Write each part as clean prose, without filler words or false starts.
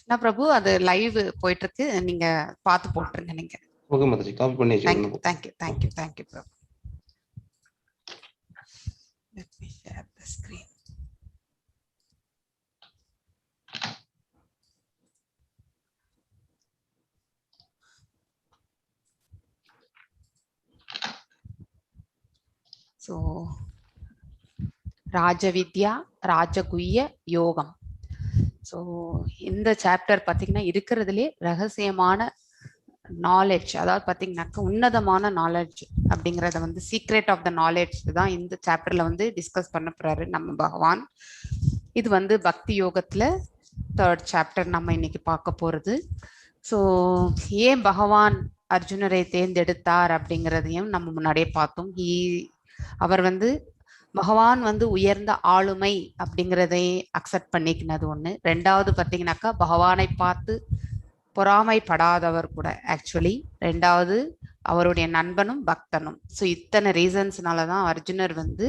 கிருஷ்ணா பிரபு அது லைவ் போயிட்டு இருக்கு, நீங்க பார்த்து போட்டுருங்க. நீங்க ஓகே மாதாஜி, காப்பி பண்ணி தேங்க்யூ வச்சுக்கோங்க. Thank you thank you thank you Prabhu. Let me share the screen. So ராஜவித்யா ராஜகுய்ய யோகம். ஸோ இந்த சாப்டர் பார்த்தீங்கன்னா இருக்கிறதுலே ரகசியமான நாலேஜ், அதாவது பார்த்தீங்கன்னாக்கா உன்னதமான நாலேஜ் அப்படிங்கிறத வந்து சீக்ரெட் ஆஃப் த நாலேஜ் தான் இந்த சாப்டர்ல வந்து டிஸ்கஸ் பண்ண போறாரு நம்ம பகவான். இது வந்து பக்தி யோகத்துல 3rd சாப்டர் நம்ம இன்னைக்கு பார்க்க போறது. ஸோ ஏன் பகவான் அர்ஜுனரை தேர்ந்தெடுத்தார் அப்படிங்கிறதையும் நம்ம முன்னாடியே பார்த்தோம். அவர் வந்து பகவான் வந்து உயர்ந்த ஆளுமை அப்படிங்கிறதை அக்செப்ட் பண்ணிக்கினது ஒண்ணு. ரெண்டாவது பார்த்தீங்கன்னாக்கா பகவானை பார்த்து பொறாமைப்படாதவர் கூட ஆக்சுவலி. ரெண்டாவது அவருடைய நண்பனும் பக்தனும். ஸோ இத்தனை ரீசன்ஸ்னால தான் அர்ஜுனர் வந்து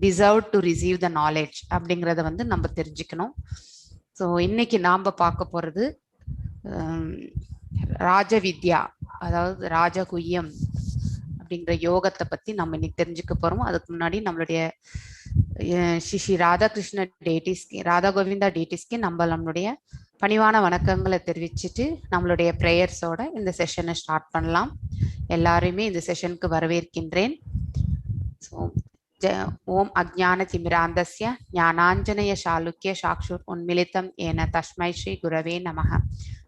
deserve to receive the knowledge அப்படிங்கிறத வந்து நம்ம தெரிஞ்சுக்கணும். ஸோ இன்னைக்கு நாம் பார்க்க போகிறது ராஜவித்யா, அதாவது ராஜகுய்யம் அப்படிங்கிற யோகத்தை பற்றி நம்ம இன்னைக்கு தெரிஞ்சுக்க போகிறோம். அதுக்கு முன்னாடி நம்மளுடைய ஸ்ரீ ராதாகிருஷ்ண டேட்டிஸ்க்கு, ராதா கோவிந்தா டேட்டிஸ்க்கு நம்மளுடைய பணிவான வணக்கங்களை தெரிவிச்சுட்டு நம்மளுடைய ப்ரேயர்ஸோட இந்த செஷனை ஸ்டார்ட் பண்ணலாம். எல்லாரையுமே இந்த செஷனுக்கு வரவேற்கின்றேன். ஸோ ஓம் அஜ்ஞான திமிராந்தஸ்ய ஞானாஞ்சனய சாலுக்கிய சாக்ஷுர் உன்மிலிதம் ஏன தஸ்மை ஸ்ரீ குரவே நமः.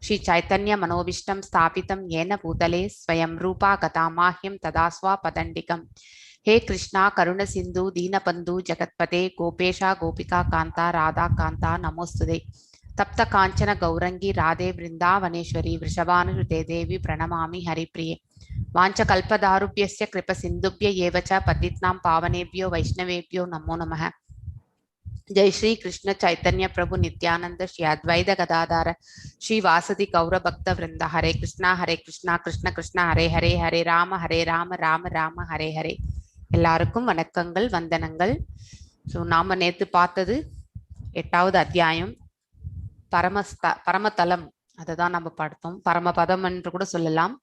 ஸ்ரீ சைத்தன்ய மனோபிஷ்டம் ஸ்தாபிதம் ஏன பூதலே ஸ்வயம் ரூபா கதாமாஹ்யம் ததா ஸ்வா பதண்டிகம். हे कृष्णा करुण सिंधु दीनबंधु जगत्पते गोपेशा गोपिका कांता राधा कांता नमोस्तुते. तप्त कांचन गौरंगी राधे वृंदावनेश्वरी वृषभानुसुते देवी प्रणमामि हरिप्रिये. वाञ्छकल्पदारुभ्यस्य कृपसिन्धुभ्य एव च पतितानां पावनेभ्यो वैष्णवेभ्यो नमो नमः. जय श्री कृष्ण चैतन्य प्रभु नित्यानंद श्री अद्वैत गदाधर श्री वासुदि गौर भक्त वृंद. हरे कृष्णा कृष्ण कृष्ण हरे हरे, हरे राम राम राम हरे हरे. எல்லாருக்கும் வணக்கங்கள், வந்தனங்கள். ஸோ நாம நேற்று பார்த்தது 8வது அத்தியாயம் பரமதலம். அதை தான் நம்ம பார்த்தோம். பரமபதம் என்று கூட சொல்லலாம்.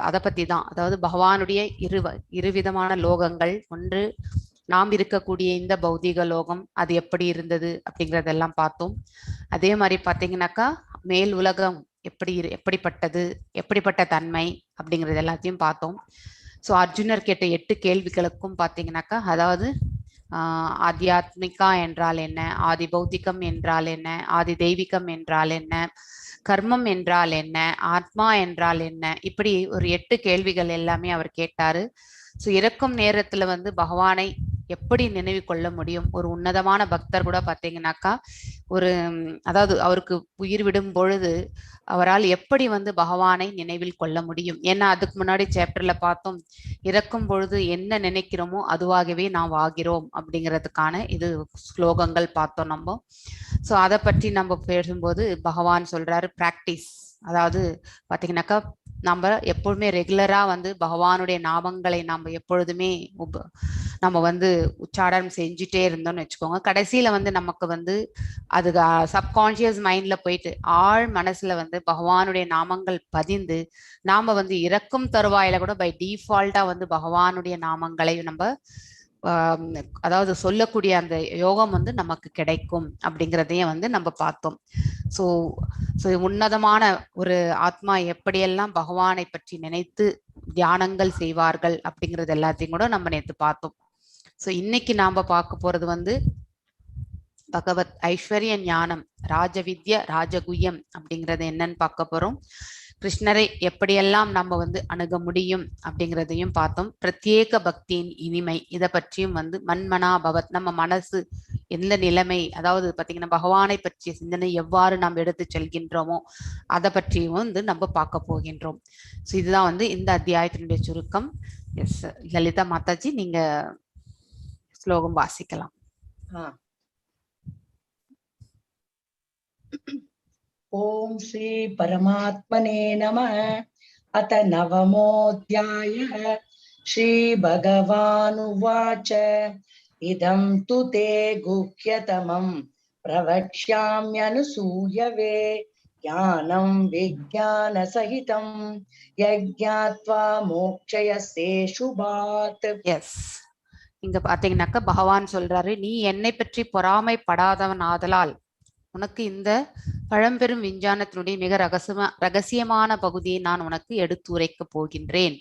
அதை பத்தி தான், அதாவது பகவானுடைய இருவிதமான லோகங்கள். ஒன்று நாம் இருக்கக்கூடிய இந்த பௌதிக லோகம், அது எப்படி இருந்தது அப்படிங்கிறதெல்லாம் பார்த்தோம். அதே மாதிரி பார்த்தீங்கன்னாக்கா மேல் உலகம் எப்படிப்பட்டது, எப்படிப்பட்ட தன்மை அப்படிங்கிறது எல்லாத்தையும் பார்த்தோம். ஸோ அர்ஜுனர் கேட்ட 8 கேள்விகளுக்கும் பார்த்தீங்கன்னாக்கா, அதாவது ஆத்தியாத்மிகா என்றால் என்ன, ஆதி பௌத்திகம் என்றால் என்ன, ஆதி தெய்வீகம் என்றால் என்ன, கர்மம் என்றால் என்ன, ஆத்மா என்றால் என்ன, இப்படி ஒரு 8 கேள்விகள் எல்லாமே அவர் கேட்டாரு. ஸோ இறக்கும் நேரத்துல வந்து பகவானை எப்படி நினைவு கொள்ள முடியும்? ஒரு உன்னதமான பக்தர் கூட பார்த்தீங்கன்னாக்கா அதாவது அவருக்கு உயிர் விடும் பொழுது அவரால் எப்படி வந்து பகவானை நினைவில் கொள்ள முடியும்? ஏன்னா அதுக்கு முன்னாடி சாப்டர்ல பார்த்தோம், இறக்கும் பொழுது என்ன நினைக்கிறோமோ அதுவாகவே நாம் ஆகிறோம் அப்படிங்கிறதுக்கான இது ஸ்லோகங்கள் பார்த்தோம் நம்ம. ஸோ அதை பற்றி நம்ம பேசும்போது பகவான் சொல்றாரு பிராக்டிஸ். அதாவது பார்த்தீங்கன்னாக்கா நம்ம எப்பொழுதுமே ரெகுலரா வந்து பகவானுடைய நாமங்களை நம்ம எப்பொழுதுமே நம்ம வந்து உச்சாரணம் செஞ்சுட்டே இருந்தோம்னு வச்சுக்கோங்க. கடைசியில வந்து நமக்கு வந்து அது சப்கான்சியஸ் மைண்ட்ல போயிட்டு ஆழ் மனசுல வந்து பகவானுடைய நாமங்கள் பதிந்து நாம வந்து இறக்கும் தருவாயில கூட பை டிஃபால்ட்டா வந்து பகவானுடைய நாமங்களை நம்ம அதாவது சொல்லக்கூடிய அந்த யோகம் வந்து நமக்கு கிடைக்கும் அப்படிங்கிறதையும் வந்து நம்ம பார்த்தோம். ஸோ உன்னதமான ஒரு ஆத்மா எப்படியெல்லாம் பகவானை பற்றி நினைத்து தியானங்கள் செய்வார்கள் அப்படிங்கிறது எல்லாத்தையும் கூட நம்ம நேற்று பார்த்தோம். ஸோ இன்னைக்கு நாம பார்க்க போறது வந்து பகவத் ஐஸ்வர்ய ஞானம், ராஜவித்யா ராஜகுய்யம் அப்படிங்கிறது என்னன்னு பார்க்க போறோம். கிருஷ்ணரை எப்படியெல்லாம் நம்ம வந்து அணுக முடியும் அப்படிங்கிறதையும் பார்த்தோம். பிரத்யேக பக்தியின் இனிமை, இதை பற்றியும் வந்து மன்மனா பவத், நம்ம மனசு எந்த நிலைமை, அதாவது பார்த்தீங்கன்னா பகவானை பற்றிய சிந்தனை எவ்வாறு நாம் எடுத்து செல்கின்றோமோ அதை பற்றியும் வந்து நம்ம பார்க்க போகின்றோம். ஸோ இதுதான் வந்து இந்த அத்தியாயத்தினுடைய சுருக்கம். எஸ் லலிதா மாதாஜி, நீங்க ஸ்லோகம் வாசிக்கலாம். ओम श्री परमात्मने नमः। अथ नवमोऽध्यायः। श्री भगवानुवाच इदं तु ते गुह्यतमं प्रवक्ष्याम्यनुसूयवे ज्ञानं विज्ञानसहितं यज्ञात्वा मोक्षयसे शुभात्. எஸ், இங்க பாத்தீங்கன்னாக்கா பகவான் சொல்றாரு, நீ என்னை பற்றி பொறாமைப்படாதவன் ஆதலால் உனக்கு இந்த பழம்பெரும் விஞ்ஞானத்தினுடைய மிக ரகசியமான பகுதியை நான் உனக்கு எடுத்துரைக்க போகின்றேன்.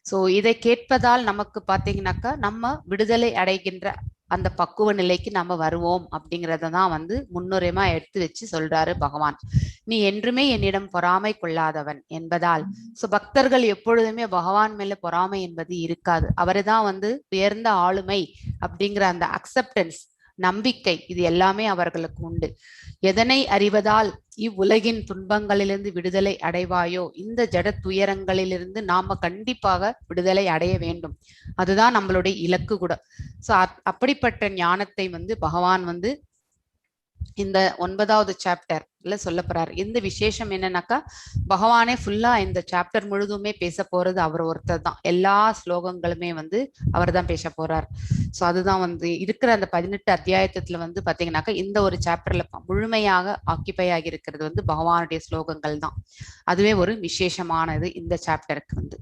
சோ இதை கேட்பதால் நமக்கு பாத்தீங்கன்னாக்கா நம்ம விடுதலை அடைகின்ற அந்த பக்குவ நிலைக்கு நம்ம வருவோம் அப்படிங்கறத தான் வந்து முன்னுரிமை எடுத்து வச்சு சொல்றாரு பகவான். நீ என்றுமே என்னிடம் பொறாமை கொள்ளாதவன் என்பதால் சோ பக்தர்கள் எப்பொழுதுமே பகவான் மேல பொறாமை என்பது இருக்காது. அவருதான் வந்து உயர்ந்த ஆளுமை அப்படிங்கிற அந்த அக்செப்டன்ஸ், நம்பிக்கை, இது எல்லாமே அவர்களுக்கு உண்டு. எதனை அறிவதால் இவ்வுலகின் துன்பங்களிலிருந்து விடுதலை அடைவாயோ, இந்த ஜட துயரங்களிலிருந்து நாம கண்டிப்பாக விடுதலை அடைய வேண்டும். அதுதான் நம்மளுடைய இலக்கு கூட. சோ அப்படிப்பட்ட ஞானத்தை வந்து பகவான் வந்து இந்த 9வது சாப்டர்ல சொல்ல போறாரு. இந்த விசேஷம் என்னன்னாக்கா, பகவானே ஃபுல்லா இந்த சாப்டர் முழுதுமே பேச போறது அவர் ஒருத்தர் தான். எல்லா ஸ்லோகங்களுமே வந்து அவர் தான் பேச போறார். சோ அதுதான் வந்து இருக்கிற அந்த 18 அத்தியாயத்துல வந்து பாத்தீங்கன்னாக்கா இந்த ஒரு சாப்டர்ல முழுமையாக ஆக்கிபை ஆகி இருக்கிறது வந்து பகவானுடைய ஸ்லோகங்கள் தான். அதுவே ஒரு விசேஷமானது இந்த சாப்டருக்கு வந்து.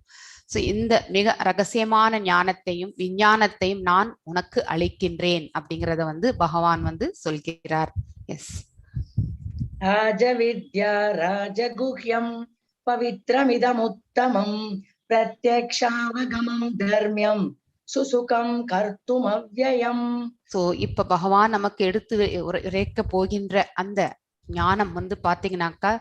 சோ இந்த மிக ரகசியமான ஞானத்தையும் விஞ்ஞானத்தையும் நான் உனக்கு அளிக்கின்றேன் அப்படிங்கிறத வந்து பகவான் வந்து சொல்கிறார். எஸ், ராஜவித்யா ராஜகுஹ்யம் பவித்ரமிதமுத்தமம் பிரத்யக்ஷாவகமம் தர்மியம் சுசுகம் கர்த்தும் அவ்யயம். சோ இப்ப பகவான் நமக்கு எடுத்து உரைக்க போகின்ற அந்த ஞானம் வந்து பாத்தீங்கன்னாக்கா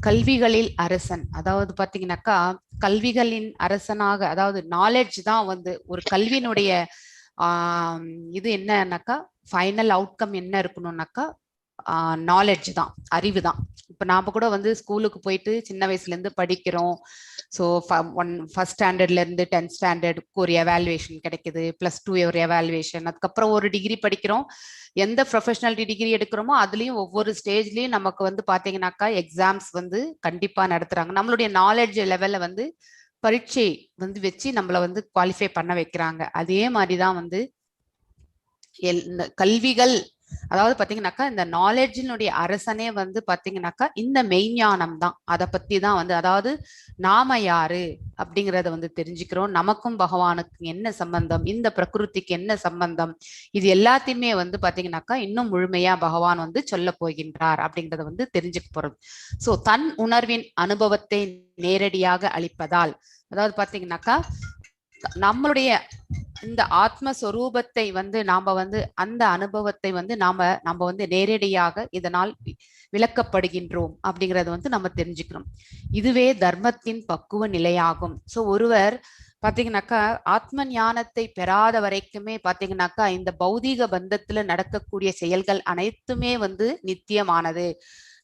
கல்விகளில் அரசன். அதாவது பாத்தீங்கன்னாக்கா கல்விகளின் அரசனாக, அதாவது நாலேஜ் தான் வந்து ஒரு கல்வியினுடைய இது என்னன்னாக்கா ஃபைனல் அவுட்கம் என்ன இருக்கணும்னாக்கா நாலேஜ் தான், அறிவு தான். இப்ப நாம கூட வந்து ஸ்கூலுக்கு போயிட்டு சின்ன வயசுல இருந்து படிக்கிறோம். ஸோ ஃபர்ஸ்ட் ஸ்டாண்டர்ட்ல இருந்து 10th ஸ்டாண்டர்டுக்கு ஒரு எவாலுவேஷன் கிடைக்குது, +2 ஒரு எவாலுவேஷன், அதுக்கப்புறம் ஒரு டிகிரி படிக்கிறோம். எந்த ப்ரொஃபஷனல் டிகிரி எடுக்கிறோமோ அதுலயும் ஒவ்வொரு ஸ்டேஜ்லயும் நமக்கு வந்து பாத்தீங்கன்னாக்கா எக்ஸாம்ஸ் வந்து கண்டிப்பா நடத்துறாங்க. நம்மளுடைய நாலேஜ் லெவல்ல வந்து பரீட்சை வந்து வச்சு நம்மள வந்து குவாலிஃபை பண்ண வைக்கிறாங்க. அதே மாதிரிதான் வந்து கல்விகள், அதாவது பாத்தீங்கன்னாக்கா இந்த நாலேஜினுடைய அரசனே வந்து பாத்தீங்கன்னாக்கா இந்த மெய்ஞானம் தான். அதை பத்தி தான் வந்து, அதாவது நாம யாரு அப்படிங்கிறத வந்து தெரிஞ்சுக்கிறோம். நமக்கும் பகவானுக்கு என்ன சம்பந்தம், இந்த பிரகிருதிக்கு என்ன சம்பந்தம், இது எல்லாத்தையுமே வந்து பாத்தீங்கன்னாக்கா இன்னும் முழுமையா பகவான் வந்து சொல்ல போகின்றார் அப்படிங்கறத வந்து தெரிஞ்சுக்க போறது. சோ தன் உணர்வின் அனுபவத்தை நேரடியாக அளிப்பதால், அதாவது பாத்தீங்கன்னாக்கா நம்மளுடைய இந்த ஆத்மஸ்வரூபத்தை வந்து நாம வந்து அந்த அனுபவத்தை வந்து நாம வந்து நேரடியாக இதனால் விளக்கப்படுகின்றோம் அப்படிங்கறத வந்து நம்ம தெரிஞ்சுக்கிறோம். இதுவே தர்மத்தின் பக்குவ நிலையாகும். சோ ஒருவர் பாத்தீங்கன்னாக்கா ஆத்ம ஞானத்தை பெறாத வரைக்குமே பாத்தீங்கன்னாக்கா இந்த பௌதீக பந்தத்துல நடக்கக்கூடிய செயல்கள் அனைத்துமே வந்து நித்தியமானது.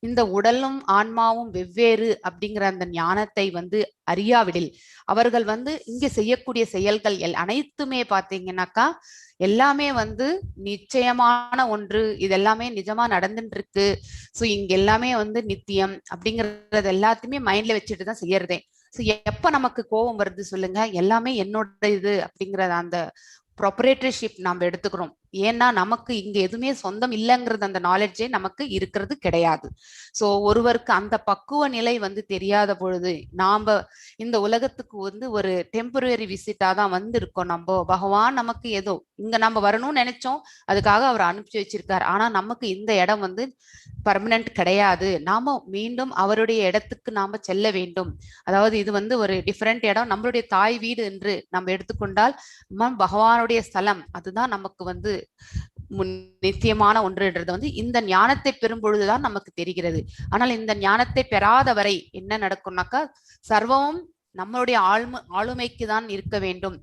இந்த உடலும் ஆன்மாவும் வெவ்வேறு அப்படிங்கிற அந்த ஞானத்தை வந்து அறியாவிடில் அவர்கள் வந்து இங்க செய்யக்கூடிய செயல்கள் அனைத்துமே பாத்தீங்கன்னாக்கா எல்லாமே வந்து நிச்சயமான ஒன்று, இதெல்லாமே நிஜமா நடந்துட்டு இருக்கு. சோ இங்க எல்லாமே வந்து நித்தியம் அப்படிங்கறது எல்லாத்தையுமே மைண்ட்ல வச்சுட்டு தான் செய்யறதே. சோ எப்ப நமக்கு கோபம் வருது சொல்லுங்க, எல்லாமே என்னோட இது அப்படிங்கிற அந்த ப்ரொப்ரேட்டர்ஷிப் நாம எடுத்துக்கிறோம். ஏன்னா நமக்கு இங்க எதுவுமே சொந்தம் இல்லைங்கிறது அந்த நாலேஜே நமக்கு இருக்கிறது கிடையாது. சோ ஒருவருக்கு அந்த பக்குவ நிலை வந்து தெரியாத பொழுது நாம இந்த உலகத்துக்கு வந்து ஒரு டெம்பரரி விசிட்டா தான் வந்து இருக்கோம். நம்ம பகவான் நமக்கு ஏதோ இங்க நம்ம வரணும்னு நினைச்சோம், அதுக்காக அவர் அனுப்பிச்சு வச்சிருக்காரு. ஆனா நமக்கு இந்த இடம் வந்து பர்மனன்ட் கிடையாது. நாம மீண்டும் அவருடைய இடத்துக்கு நாம செல்ல வேண்டும். அதாவது இது வந்து ஒரு டிஃபரெண்ட் இடம், நம்மளுடைய தாய் வீடு என்று நம்ம எடுத்துக்கொண்டால் பகவானுடைய ஸ்தலம், அதுதான் நமக்கு வந்து நித்தியமான ஒன்றுன்றது வந்து இந்த ஞானத்தை பெறும் பொழுதுதான் நமக்கு தெரிகிறது. ஆனால் இந்த ஞானத்தை பெறாத வரை என்ன நடக்கும்னாக்கா சர்வமும் நம்மளுடைய ஆளுமைக்கு தான் இருக்க வேண்டும்,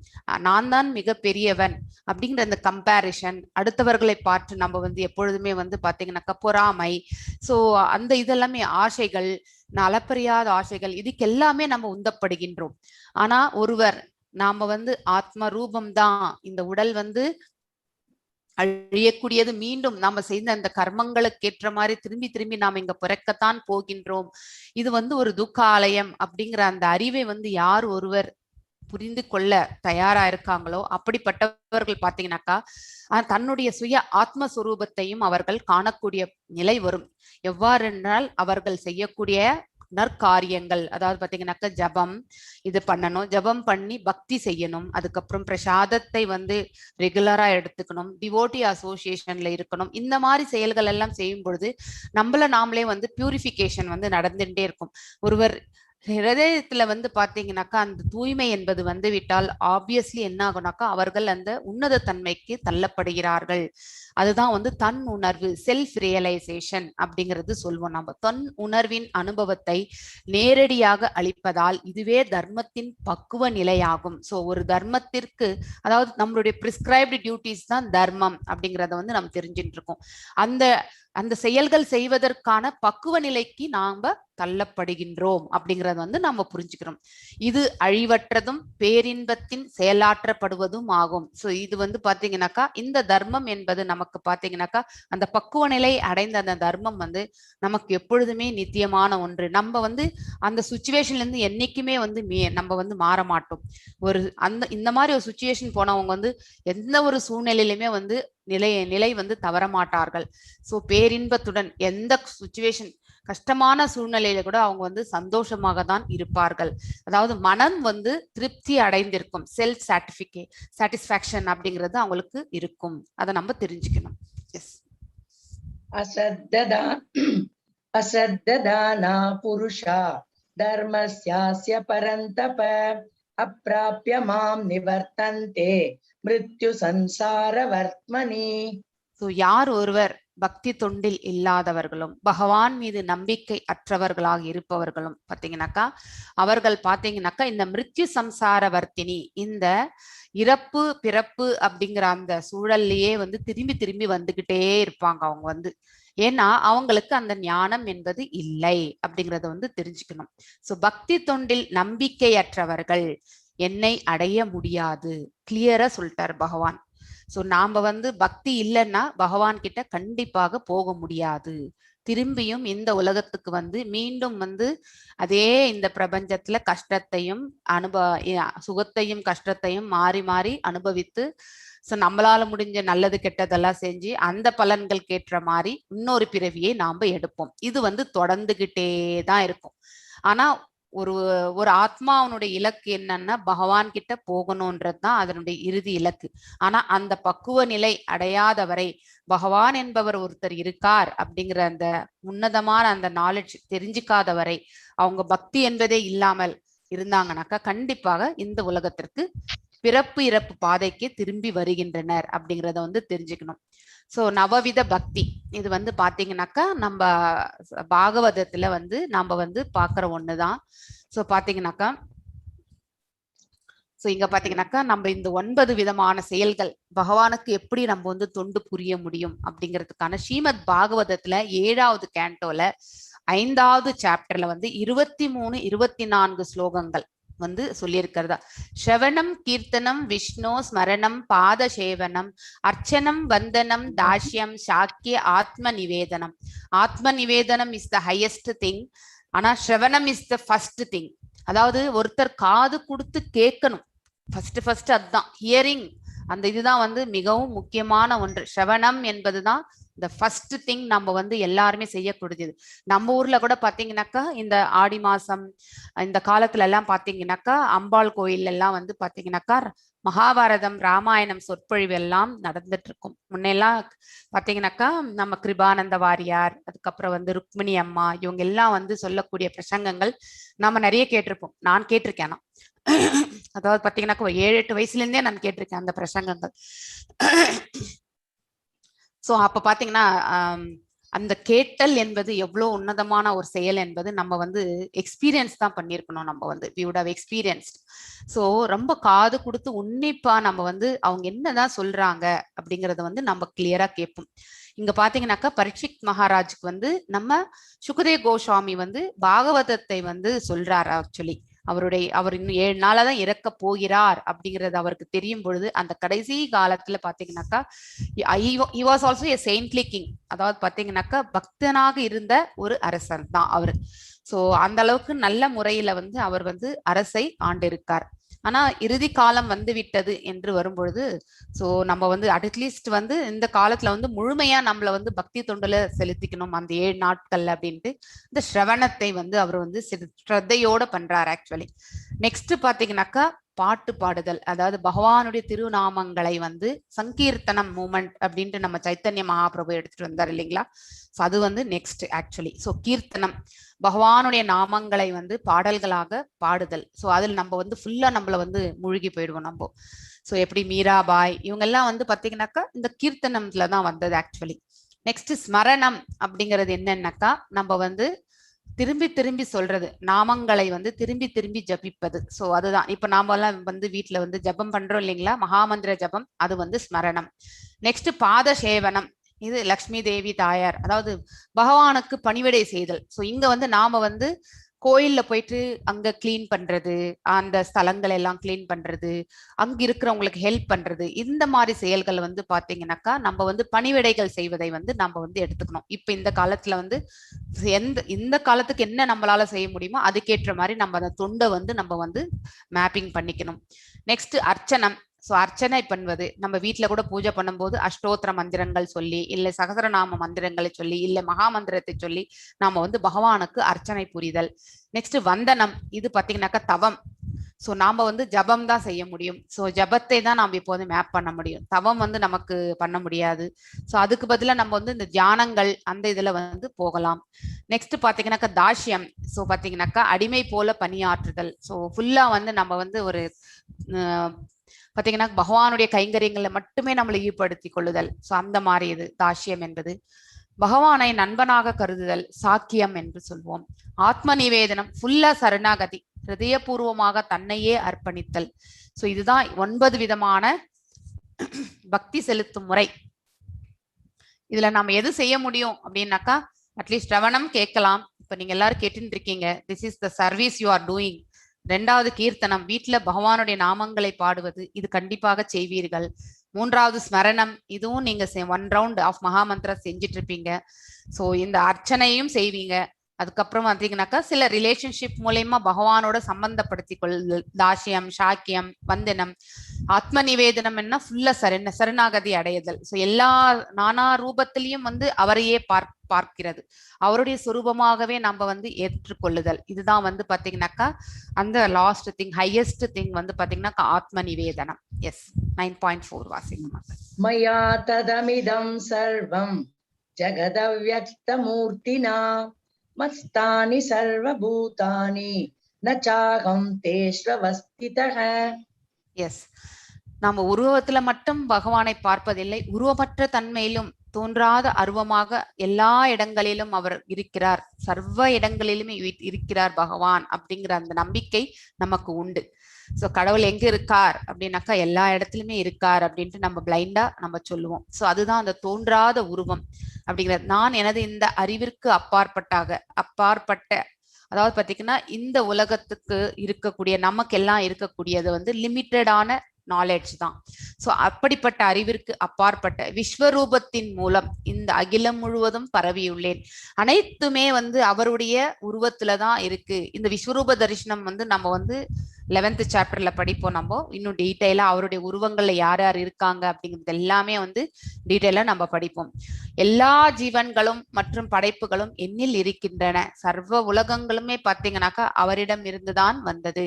நான் தான் மிக பெரியவன் அப்படிங்கிற அந்த கம்பேரிஷன், அடுத்தவர்களை பார்த்து நம்ம வந்து எப்பொழுதுமே வந்து பாத்தீங்கன்னாக்கா பொறாமை, சோ அந்த இதெல்லாமே ஆசைகள், அளப்பரியாத ஆசைகள், இதுக்கு எல்லாமே நம்ம உந்தப்படுகின்றோம். ஆனா ஒருவர் நாம வந்து ஆத்ம ரூபம்தான், இந்த உடல் வந்து அழியக்கூடியது, மீண்டும் நாம செய்த அந்த கர்மங்களுக்கு ஏற்ற மாதிரி திரும்பி திரும்பி நாம இங்க பிறக்கத்தான் போகின்றோம், இது வந்து ஒரு துக்காலயம் அப்படிங்கிற அந்த அறிவை வந்து யார் ஒருவர் புரிந்து கொள்ள தயாரா இருக்காங்களோ அப்படிப்பட்டவர்கள் பாத்தீங்கன்னாக்கா தன்னுடைய சுய ஆத்மஸ்வரூபத்தையும் அவர்கள் காணக்கூடிய நிலை வரும். எவ்வாறு என்றால் அவர்கள் செய்யக்கூடிய நற்காரியங்கள், அதாவது பாத்தீங்கன்னாக்கா ஜபம் இது பண்ணணும், ஜபம் பண்ணி பக்தி செய்யணும், அதுக்கப்புறம் பிரசாதத்தை வந்து ரெகுலரா எடுத்துக்கணும், டிவோட்டி அசோசியேஷன்ல இருக்கணும். இந்த மாதிரி செயல்கள் எல்லாம் செய்யும் பொழுது நம்மள நாமளே வந்து பியூரிஃபிகேஷன் வந்து நடந்துட்டே இருக்கும். ஒருவர் ஹிருதயத்துல வந்து பாத்தீங்கன்னாக்கா அந்த தூய்மை என்பது வந்து விட்டால் ஆப்வியஸ்லி என்ன ஆகும்னாக்கா அவர்கள் அந்த உன்னத தன்மைக்கு தள்ளப்படுகிறார்கள். அதுதான் வந்து தன் உணர்வு, செல்ஃப் ரியலைசேஷன் அப்படிங்கிறது சொல்வோம். நம்ம தன் உணர்வின் அனுபவத்தை நேரடியாக அளிப்பதால் இதுவே தர்மத்தின் பக்குவ நிலையாகும். ஸோ ஒரு தர்மத்திற்கு, அதாவது நம்மளுடைய பிரிஸ்கிரைப்டு டியூட்டிஸ் தான் தர்மம் அப்படிங்கிறத வந்து நம்ம தெரிஞ்சுட்டு இருக்கோம். அந்த அந்த செயல்கள் செய்வதற்கான பக்குவ நிலைக்கு நாம தள்ளப்படுகின்றோம் அப்படிங்கறது வந்து நம்ம புரிஞ்சுக்கிறோம். இது அழிவற்றதும் பேரின்பத்தின் செயலாற்றப்படுவதும் ஆகும். சோ இது வந்து பாத்தீங்கன்னாக்கா இந்த தர்மம் என்பது நமக்கு பாத்தீங்கன்னாக்கா அந்த பக்குவ நிலை அடைந்த அந்த தர்மம் வந்து நமக்கு எப்பொழுதுமே நித்தியமான ஒன்று. நம்ம வந்து அந்த சுச்சுவேஷன்ல இருந்து என்னைக்குமே வந்து நம்ம வந்து மாற மாட்டோம். ஒரு இந்த மாதிரி ஒரு சுச்சுவேஷன் போனவங்க வந்து எந்த ஒரு சூழ்நிலையிலுமே வந்து நிலை வந்து தவற மாட்டார்கள். சோ பேரின்பத்துடன் எந்த சுச்சுவேஷன், கஷ்டமான சூழ்நிலையில கூட அவங்க வந்து சந்தோஷமாக தான் இருப்பார்கள். அதாவது மனம் வந்து திருப்தி அடைந்திருக்கும், செல்ஃப் சாட்டிஸ்ஃபேக்ஷன் அப்படிங்கிறது அவங்களுக்கு இருக்கும். அதை நம்ம தெரிஞ்சுக்கணும். எஸ். அசத்ததானா புருஷா தர்மஸ்யாஸ்ய பரந்தப அப்ராப்ய மாம் நிவர்த்தந்தே மிருத்யு சம்சார வர்த்மனி. சோ யார் ஒருவர் பக்தி தொண்டில் இல்லாதவர்களும் பகவான் மீது நம்பிக்கை அற்றவர்களாக இருப்பவர்களும் பாத்தீங்கன்னாக்கா அவர்கள் பாத்தீங்கன்னாக்கா இந்த மிருத்யு சம்சார வர்த்தினி, இந்த இறப்பு பிறப்பு அப்படிங்கிற அந்த சூழல்லையே வந்து திரும்பி திரும்பி வந்துகிட்டே இருப்பாங்க அவங்க வந்து. ஏன்னா அவங்களுக்கு அந்த ஞானம் என்பது இல்லை அப்படிங்கறத வந்து தெரிஞ்சுக்கணும். சோ பக்தி தொண்டில் நம்பிக்கையற்றவர்கள் என்னை அடைய முடியாது, கிளியரா சொல்லிட்டார் பகவான். சோ நாம வந்து பக்தி இல்லைன்னா பகவான் கிட்ட கண்டிப்பாக போக முடியாது. திரும்பியும் இந்த உலகத்துக்கு வந்து மீண்டும் வந்து அதே இந்த பிரபஞ்சத்துல கஷ்டத்தையும் சுகத்தையும் கஷ்டத்தையும் மாறி மாறி அனுபவித்து சோ நம்மளால முடிஞ்ச நல்லது கெட்டதெல்லாம் செஞ்சு அந்த பலன்கள் கேட்ட மாதிரி இன்னொரு பிறவியை நாம எடுப்போம். இது வந்து தொடர்ந்துகிட்டே தான் இருக்கும். ஆனா ஒரு ஒரு ஆத்மாவனுடைய இலக்கு என்னன்னா பகவான் கிட்ட போகணும்ன்றதுதான் அதனுடைய இறுதி இலக்கு. ஆனா அந்த பக்குவ நிலை அடையாதவரை, பகவான் என்பவர் ஒருத்தர் இருக்கார் அப்படிங்கிற அந்த உன்னதமான அந்த நாலேஜ் தெரிஞ்சுக்காதவரை, அவங்க பக்தி என்பதே இல்லாமல் இருந்தாங்கன்னாக்கா கண்டிப்பாக இந்த உலகத்திற்கு பிறப்பு இறப்பு பாதைக்கு திரும்பி வருகின்றனர் அப்படிங்கிறத வந்து தெரிஞ்சுக்கணும். சோ நவவித பக்தி இது வந்து பாத்தீங்கன்னாக்கா நம்ம பாகவதத்துல வந்து நாம வந்து பாக்குற ஒண்ணுதான். சோ பாத்தீங்கன்னாக்கா சோ இங்க பாத்தீங்கன்னாக்கா நம்ம இந்த 9 விதமான செயல்கள் பகவானுக்கு எப்படி நம்ம வந்து தொண்டு புரிய முடியும் அப்படிங்கிறதுக்கான ஸ்ரீமத் பாகவதத்துல 7வது கேண்டோல 5வது சாப்டர்ல வந்து 23, 24 ஸ்லோகங்கள் வந்து சொல்லியிருக்கிறதா. ஸ்ரவணம் கீர்த்தனம் விஷ்ணு ஸ்மரணம் பாத சேவனம் அர்ச்சனம் வந்தனம் தாஷ்யம் சாக்கிய ஆத்ம நிவேதனம். ஆத்ம நிவேதனம் இஸ் த ஹையஸ்ட் திங். ஆனா ஸ்ரவணம் இஸ் த ஃபர்ஸ்ட் திங். அதாவது ஒருத்தர் காது கொடுத்து கேட்கணும். ஃபர்ஸ்ட் அதுதான் ஹியரிங். அந்த இதுதான் வந்து மிகவும் முக்கியமான ஒன்று. ஸ்ரவணம் என்பதுதான் இந்த ஃபர்ஸ்ட் திங் நம்ம வந்து எல்லாருமே செய்யக்கூடியது. நம்ம ஊர்ல கூட பாத்தீங்கன்னாக்கா இந்த ஆடி மாசம் இந்த காலத்துல எல்லாம் பாத்தீங்கன்னாக்கா அம்பாள் கோயில் எல்லாம் வந்து பாத்தீங்கன்னாக்கா மகாபாரதம் ராமாயணம் சொற்பொழிவு எல்லாம் நடந்துட்டு இருக்கும். முன்னெல்லாம் பாத்தீங்கன்னாக்கா நம்ம கிருபானந்த வாரியார், அதுக்கப்புறம் வந்து ருக்மிணி அம்மா, இவங்க எல்லாம் வந்து சொல்லக்கூடிய பிரசங்கங்கள் நம்ம நிறைய கேட்டிருப்போம். நான் கேட்டிருக்கேன். அதாவது பாத்தீங்கன்னாக்கா 7-8 வயசுல இருந்தே நான் கேட்டிருக்கேன் அந்த பிரசங்கங்கள். சோ அப்ப பாத்தீங்கன்னா அந்த கேட்டல் என்பது எவ்வளவு உன்னதமான ஒரு செயல் என்பது நம்ம வந்து எக்ஸ்பீரியன்ஸ் தான் பண்ணியிருக்கணும். நம்ம வந்து we would have experienced. So ரொம்ப காது கொடுத்து உன்னிப்பா நம்ம வந்து அவங்க என்னதான் சொல்றாங்க அப்படிங்கறத வந்து நம்ம கிளியரா கேட்போம். இங்க பாத்தீங்கன்னாக்கா பரீட்சித் மகாராஜுக்கு வந்து நம்ம சுகதேவ் கோஸ்வாமி வந்து பாகவதத்தை வந்து சொல்றாரு. ஆக்சுவலி அவர் இன்னும் 7 நாளா தான் இறக்க போகிறார் அப்படிங்கிறது அவருக்கு தெரியும் பொழுது அந்த கடைசி காலத்துல பாத்தீங்கன்னாக்கா he was also a saintly king. அதாவது பாத்தீங்கன்னாக்கா பக்தனாக இருந்த ஒரு அரசர் தான் அவரு. சோ அந்த அளவுக்கு நல்ல முறையில வந்து அவர் வந்து அரசை ஆண்டிருக்கார். ஆனா இறுதி காலம் வந்து விட்டது என்று வரும்பொழுது சோ நம்ம வந்து அட்லீஸ்ட் வந்து இந்த காலத்துல வந்து முழுமையா நம்மள வந்து பக்தி தொண்டுல செலுத்திக்கணும் அந்த 7 நாட்கள்ல அப்படின்ட்டு இந்த ஸ்ரவணத்தை வந்து அவர் வந்து ஸ்ரத்தையோட பண்றாரு ஆக்சுவலி. நெக்ஸ்ட் பாத்தீங்கன்னாக்கா பாட்டு பாடுதல், அதாவது பகவானுடைய திருநாமங்களை வந்து சங்கீர்த்தனம் மூமெண்ட் அப்படின்ட்டு நம்ம சைத்தன்ய மகாபிரபு எடுத்துட்டு வந்தார் இல்லைங்களா. ஸோ அது வந்து நெக்ஸ்ட் ஆக்சுவலி. ஸோ கீர்த்தனம், பகவானுடைய நாமங்களை வந்து பாடல்களாக பாடுதல். ஸோ அதில் நம்ம வந்து ஃபுல்லா நம்மள வந்து மூழ்கி போயிடுவோம் நம்ம. ஸோ எப்படி மீராபாய் இவங்க எல்லாம் வந்து பாத்தீங்கன்னாக்கா இந்த கீர்த்தனம்ல தான் வந்தது ஆக்சுவலி. நெக்ஸ்ட் ஸ்மரணம் அப்படிங்கிறது என்னன்னாக்கா நம்ம வந்து திரும்பி திரும்பி சொல்றது, நாமங்களை வந்து திரும்பி திரும்பி ஜபிப்பது. சோ அதுதான் இப்ப நாம எல்லாம் வந்து வீட்டுல வந்து ஜபம் பண்றோம் இல்லைங்களா, மகாமந்திர ஜபம், அது வந்து ஸ்மரணம். நெக்ஸ்ட் பாத சேவனம், இது லக்ஷ்மி தேவி தாயார், அதாவது பகவானுக்கு பணிவிடை செய்தல். சோ இங்க வந்து நாம வந்து கோயில்ல போயிட்டு அங்க கிளீன் பண்றது, அந்த ஸ்தலங்கள் எல்லாம் கிளீன் பண்றது, அங்க இருக்கிறவங்களுக்கு ஹெல்ப் பண்றது, இந்த மாதிரி செயல்கள் வந்து பாத்தீங்கன்னாக்கா நம்ம வந்து பணிவிடைகள் செய்வதை வந்து நம்ம வந்து எடுத்துக்கணும். இப்ப இந்த காலத்துல வந்து இந்த காலத்துக்கு என்ன நம்மளால செய்ய முடியுமோ அதுக்கேற்ற மாதிரி நம்ம அந்த தொண்டை வந்து நம்ம வந்து மேப்பிங் பண்ணிக்கணும். நெக்ஸ்ட் அர்ச்சனம். ஸோ அர்ச்சனை பண்ணுவது, நம்ம வீட்டில் கூட பூஜை பண்ணும்போது அஷ்டோத்திர மந்திரங்கள் சொல்லி, இல்லை சகசரநாம மந்திரங்களை சொல்லி, இல்லை மகாமந்திரத்தை சொல்லி நாம வந்து பகவானுக்கு அர்ச்சனை புரிதல். நெக்ஸ்ட் வந்தனம், இது பார்த்தீங்கன்னாக்கா தவம். ஸோ நாம வந்து ஜபம் தான் செய்ய முடியும். ஸோ ஜபத்தை தான் நாம் இப்போது மேப் பண்ண முடியும், தவம் வந்து நமக்கு பண்ண முடியாது. ஸோ அதுக்கு பதிலாக நம்ம வந்து இந்த தியானங்கள் அந்த இதுல வந்து போகலாம். நெக்ஸ்ட் பாத்தீங்கன்னாக்கா தாஷ்யம். ஸோ பாத்தீங்கன்னாக்கா அடிமை போல பணியாற்றுதல். ஸோ ஃபுல்லா வந்து நம்ம வந்து ஒரு பாத்தீங்கன்னா பகவானுடைய கைங்கரியங்களை மட்டுமே நம்மளை ஈடுபடுத்திக் கொள்ளுதல். ஸோ அந்த மாதிரி இது தாஷ்யம் என்பது. பகவானை நண்பனாக கருதுதல் சாக்கியம் என்று சொல்வோம். ஆத்ம நிவேதனம், ஃபுல்லா சரணாகதி, ஹிருதயபூர்வமாக தன்னையே அர்ப்பணித்தல். ஸோ இதுதான் 9 விதமான பக்தி செலுத்தும் முறை. இதுல நம்ம எது செய்ய முடியும் அப்படின்னாக்கா அட்லீஸ்ட் ஸ்ரவணம் கேட்கலாம். இப்ப நீங்க எல்லாரும் கேட்டுட்டு இருக்கீங்க, this is the service you are doing. 2வது கீர்த்தனம், வீட்டுல பகவானுடைய நாமங்களை பாடுவது, இது கண்டிப்பாக செய்வீர்கள். 3வது ஸ்மரணம், இதுவும் நீங்க 1 ரவுண்ட் ஆஃப் மகாமந்திரம் செஞ்சுட்டு இருப்பீங்க. ஸோ இந்த அர்ச்சனையும் செய்வீங்க. அதுக்கப்புறம் பார்த்தீங்கன்னாக்கா சில ரிலேஷன்ஷிப் மூலயமா பகவானோட சம்பந்தப்படுத்திக் கொள்ளுதல், தாஷ்யம், சாக்கியம், வந்தனம். ஆத்ம நிவேதனம் என்ன, ஃபுல்லா சரணாகதி அடையுதல். ஸோ எல்லா நானா ரூபத்திலையும் வந்து அவரையே பார்க்கிறது, அவருடைய சுரூபமாகவே நம்ம வந்து ஏற்றுக்கொள்ளுதல். இதுதான் வந்து பாத்தீங்கன்னாக்கா அந்த லாஸ்ட் திங், ஹையஸ்ட் திங் வந்து பாத்தீங்கன்னாக்கா ஆத்ம நிவேதனம். எஸ், 9.4 வாசிங்க. மயா ததமிதம் சர்வம் ஜகதவ்யக்தமூர்த்தினா மஸ்தானி சர்வபூதானி நச்சாகம் தேஷ்வஸ்திதஹ. எஸ், நாம உருவத்துல மட்டும் பகவானை பார்ப்பதில்லை, உருவமற்ற தன்மையிலும் தோன்றாத அருவமாக எல்லா இடங்களிலும் அவர் இருக்கிறார், சர்வ இடங்களிலுமே இருக்கிறார் பகவான் அப்படிங்கிற அந்த நம்பிக்கை நமக்கு உண்டு. ஸோ கடவுள் எங்க இருக்கார் அப்படின்னாக்கா எல்லா இடத்துலயுமே இருக்கார் அப்படின்ட்டு நம்ம பிளைண்டா நம்ம சொல்லுவோம். ஸோ அதுதான் அந்த தோன்றாத உருவம் அப்படிங்கிறது. நான் எனது இந்த அறிவிற்கு அப்பாற்பட்ட, அதாவது பாத்தீங்கன்னா இந்த உலகத்துக்கு இருக்கக்கூடிய நமக்கெல்லாம் இருக்கக்கூடியது வந்து லிமிட்டடான நாலேஜ் தான். சோ அப்படிப்பட்ட அறிவிற்கு அப்பாற்பட்ட விஸ்வரூபத்தின் மூலம் இந்த அகிலம் முழுவதும் பரவியுள்ளேன். அனைத்துமே வந்து அவருடைய உருவத்துலதான் இருக்கு. இந்த விஸ்வரூப தரிசனம் வந்து நம்ம வந்து 11th சாப்டர்ல படிப்போம். நம்ம இன்னும் டீட்டெயிலா அவருடைய உருவங்கள்ல யார் யார் இருக்காங்க அப்படிங்கிறது எல்லாமே வந்து டீட்டெயிலா நம்ம படிப்போம். எல்லா ஜீவன்களும் மற்றும் படைப்புகளும் என்னில் இருக்கின்றன, சர்வ உலகங்களுமே பாத்தீங்கன்னாக்கா அவரிடம் இருந்துதான் வந்தது.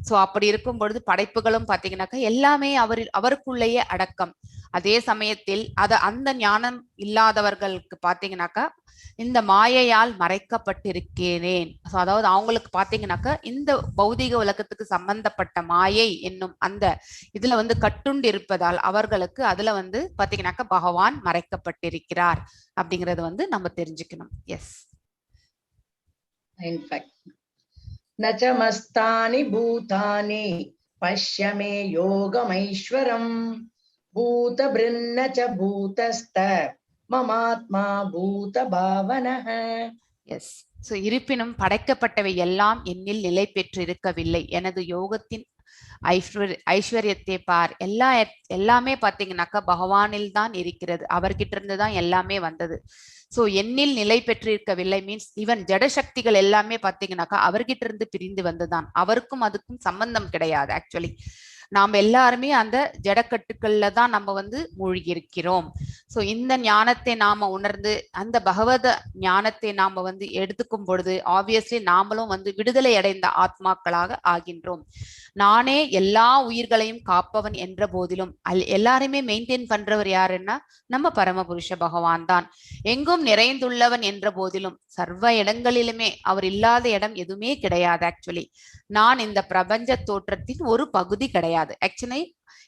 சோ அப்படி இருக்கும் பொழுது படைப்புகளும் பாத்தீங்கன்னாக்கா எல்லாமே அவருக்குள்ளேயே அடக்கம். அதே சமயத்தில் அந்த ஞானம் இல்லாதவர்களுக்கு பாத்தீங்கன்னாக்கா இந்த மாயையால் மறைக்கப்பட்டிருக்கிறேன். அதாவது அவங்களுக்கு பாத்தீங்கன்னாக்கா இந்த பௌதிக உலகத்துக்கு சம்பந்தப்பட்ட மாயை என்னும் அந்த இதுல வந்து கட்டுண்டு இருப்பதால் அவர்களுக்கு அதுல வந்து பாத்தீங்கன்னாக்கா பகவான் மறைக்கப்பட்டிருக்கிறார் அப்படிங்கறது வந்து நம்ம தெரிஞ்சுக்கணும். எஸ், நச்சமஸ்தானி பூதானி பஷ்யமே யோகமைஸ்வரம் பூத பிருன்னச்ச பூதஸ்த மமாத்மா பூத பாவனஹ. எஸ், சோ இருப்பினும் படைக்கப்பட்டவை எல்லாம் என்னில் நிலை பெற்று இருக்கவில்லை, எனது யோகத்தின் ஐஸ்வர்யத்தை பார், எல்லாமே பாத்தீங்கன்னாக்கா பகவானில் தான் இருக்கிறது, அவர்கிட்ட இருந்து தான் எல்லாமே வந்தது. சோ என்னில் நிலை பெற்றிருக்கவில்லை மீன்ஸ் ஈவன் ஜடசக்திகள் எல்லாமே பாத்தீங்கன்னாக்கா அவர்கிட்ட இருந்து பிரிந்து வந்துதான், அவருக்கும் அதுக்கும் சம்பந்தம் கிடையாது. ஆக்சுவலி நாம எல்லாருமே அந்த ஜடக்கட்டுக்கள்ல தான் நம்ம வந்து மூழ்கி இருக்கிறோம். சோ இந்த ஞானத்தை நாம உணர்ந்து அந்த பகவத ஞானத்தை நாம வந்து எடுத்துக்கும் பொழுது ஆப்வியஸ்லி நாமளும் வந்து விடுதலை அடைந்த ஆத்மாக்களாக ஆகின்றோம். நானே எல்லா உயிர்களையும் காப்பவன் என்ற போதிலும் எல்லாருமே மெயின்டைன் பண்றவர் யாருன்னா நம்ம பரமபுருஷ பகவான் தான். எங்கும் நிறைந்துள்ளவன் என்ற போதிலும் சர்வ இடங்களிலுமே அவர் இல்லாத இடம் எதுவுமே கிடையாது. ஆக்சுவலி நான் இந்த பிரபஞ்ச தோற்றத்தின் ஒரு பகுதி கிடையாது. ஆக்சுவலி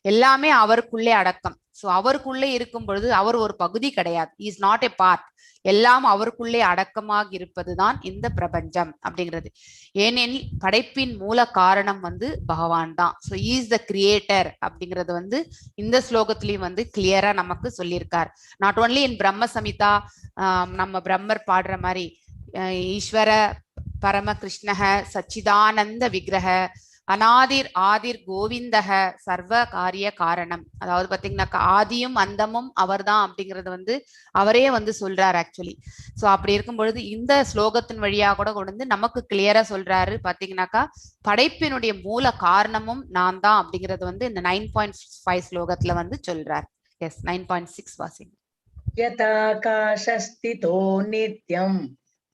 எல்லாமே அவருக்குள்ளே அடக்கம். சோ அவருக்குள்ளே இருக்கும் பொழுது அவர் ஒரு பகுதி கிடையாது. Is not a part. எல்லாம் அவருக்குள்ளே அடக்கமாக இருப்பதுதான் இந்த பிரபஞ்சம் அப்படிங்கிறது. ஏனெனில் படைப்பின் மூல காரணம் வந்து பகவான் தான். ஸோ இஸ் த கிரியேட்டர் அப்படிங்கிறது வந்து இந்த ஸ்லோகத்திலையும் வந்து கிளியரா நமக்கு சொல்லியிருக்கார். நாட் ஓன்லி இன் பிரம்ம சமிதா நம்ம பிரம்மர் பாடுற மாதிரி ஈஸ்வர பரம கிருஷ்ணக சச்சிதானந்த விக்கிரக அநாதிர் ஆதிர் கோவிந்தக சர்வ காரிய காரணம். அதாவது பாத்தீங்கன்னாக்கா ஆதியும் அந்தமும் அவர் தான் அப்படிங்கறது வந்து அவரே வந்து சொல்றாரு. ஆக்சுவலி சோ அப்படி இருக்கும் பொழுது இந்த ஸ்லோகத்தின் வழியா கூட கொண்டு நமக்கு கிளியரா சொல்றாரு. பாத்தீங்கன்னாக்கா படைப்பினுடைய மூல காரணமும் நான் தான் அப்படிங்கறது வந்து இந்த 9.5 ஸ்லோகத்துல வந்து சொல்றாரு. எஸ் 9.6 வாசிங்க. யதாகாசஸ்திதோ நித்யம்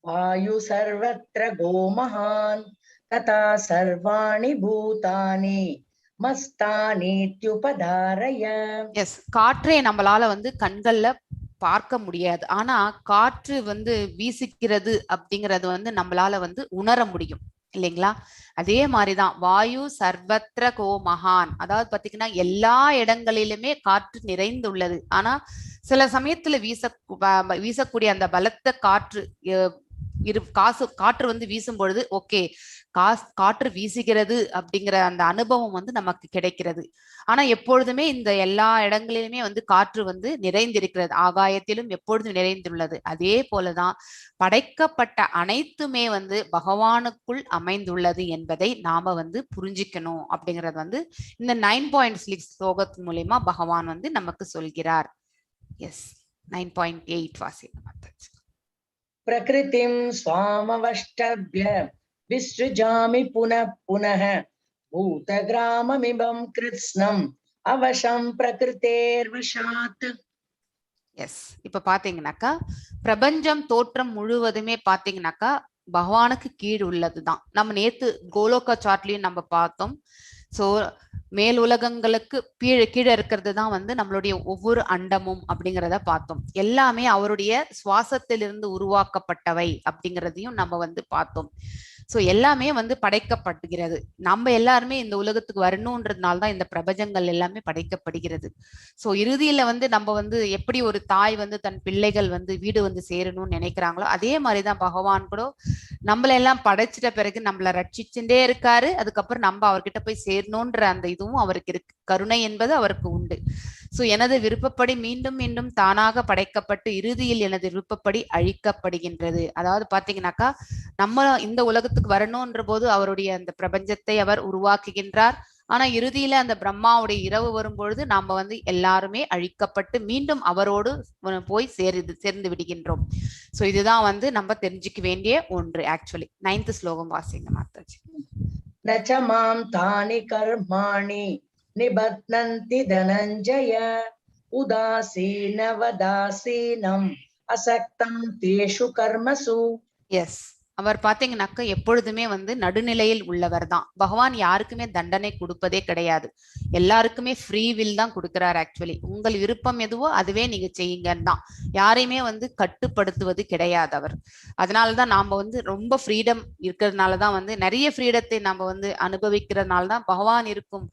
வாயு சர்வத்ர கோமஹான் ததா சர்வாணி பூதானி மஸ்தானீத்யுபதாரய. எஸ் காற்றை நம்மளால வந்து கண்கள்ல பார்க்க முடியாது, ஆனா காற்று வந்து வீசிக்கிறது அப்படிங்கறது வந்து நம்மளால வந்து உணர முடியும் இல்லைங்களா? அதே மாதிரிதான் வாயு சர்வத்ர கோ மகான். அதாவது பாத்தீங்கன்னா எல்லா இடங்களிலுமே காற்று நிறைந்துள்ளது. ஆனா சில சமயத்துல வீசக்கூடிய அந்த பலத்த காற்று காற்று வந்து வீசும் பொழுது ஓகே காற்று வீசுகிறது அப்படிங்கிற அந்த அனுபவம் வந்து நமக்கு கிடைக்கிறது. ஆனா எப்பொழுதுமே இந்த எல்லா இடங்களிலுமே வந்து காற்று வந்து நிறைந்திருக்கிறது, ஆகாயத்திலும் எப்பொழுதும் நிறைந்துள்ளது. அதே போலதான் படைக்கப்பட்ட அனைத்துமே வந்து பகவானுக்குள் அமைந்துள்ளது என்பதை நாம வந்து புரிஞ்சுக்கணும் அப்படிங்கறது வந்து இந்த 9.6 ஸ்லோகத்தின் மூலமா பகவான் வந்து நமக்கு சொல்கிறார். எஸ் 9.8 வாசிங்க. பிரகிருதிம் ஸ்வாமவஷ்டப்ய விஸ்ருஜாமி புனః புனः பூதகிராமமிபம் கிருத்ஸ்னம் அவசம் பிரகிருதேர்வசாத். எஸ் இப்ப பாத்தீங்கன்னாக்கா பிரபஞ்சம் தோற்றம் முழுவதுமே பாத்தீங்கன்னாக்கா பகவானுக்கு கீழ் உள்ளதுதான். நம்ம நேத்து கோலோகா சார்ட்லயும் நம்ம பார்த்தோம். சோ மேல் உலகங்களுக்கு கீழே இருக்கிறது தான் வந்து நம்மளுடைய ஒவ்வொரு அண்டமும் அப்படிங்கிறத பார்த்தோம். எல்லாமே அவருடைய சுவாசத்திலிருந்து உருவாக்கப்பட்டவை அப்படிங்கிறதையும் நம்ம வந்து பார்த்தோம். சோ எல்லாமே வந்து படைக்கப்படுகிறது. நம்ம எல்லாருமே இந்த உலகத்துக்கு வரணும்ன்றதுனால தான் இந்த பிரபஞ்சங்கள் எல்லாமே படைக்கப்படுகிறது. சோ இறுதியில வந்து நம்ம வந்து எப்படி ஒரு தாய் வந்து தன் பிள்ளைகள் வந்து வீடு வந்து சேரணும்னு நினைக்கிறாங்களோ அதே மாதிரிதான் பகவான் கூட நம்மள எல்லாம் படைச்சிட்ட பிறகு நம்மள ரட்சிச்சுட்டே இருக்காரு. அதுக்கப்புறம் நம்ம அவர்கிட்ட போய் சேரணும்ன்ற அந்த இதுவும் அவருக்கு இருக்கு. கருணை என்பது அவருக்கு உண்டு. சோ எனது விருப்பப்படி மீண்டும் மீண்டும் தானாக படைக்கப்பட்டு இறுதியில் எனது விருப்பப்படி அழிக்கப்படுகின்றது. அதாவது பாத்தீங்கன்னாக்கா நம்ம இந்த உலகத்துக்கு வரணும்ன்ற போது அவருடைய அந்த பிரபஞ்சத்தை அவர் உருவாக்குகின்றார். ஆனா இறுதியில அந்த பிரம்மாவுடைய இரவு வரும்பொழுது நாம வந்து எல்லாருமே அழிக்கப்பட்டு மீண்டும் அவரோடு போய் சேர்ந்து விடுகின்றோம். சோ இதுதான் வந்து நம்ம தெரிஞ்சுக்க வேண்டிய ஒன்று. ஆக்சுவலி 9th ஸ்லோகம் வாசிங்க மாதாஜி. நச்சமாம் தானி கர்மாணி நிபத்னந்தி தனஞ்சய உதாசீனவதாசீனம் அசக்தம் தேஷு கர்மசு. எஸ் அவர் பாத்தீங்கன்னாக்க எப்பொழுதுமே வந்து நடுநிலையில் உள்ளவர் தான். பகவான் யாருக்குமே தண்டனை கொடுப்பதே கிடையாது, எல்லாருக்குமே ஃப்ரீ வில் தான் கொடுக்கிறார். ஆக்சுவலி உங்கள் விருப்பம் எதுவோ அதுவே நீங்க செய்யுங்கன்னு தான், யாரையுமே வந்து கட்டுப்படுத்துவது கிடையாது அவர். அதனாலதான் நாம வந்து ரொம்ப ஃப்ரீடம் இருக்கிறதுனாலதான் வந்து நிறைய ஃப்ரீடத்தை நம்ம வந்து அனுபவிக்கிறதுனாலதான் பகவான் இருக்கும்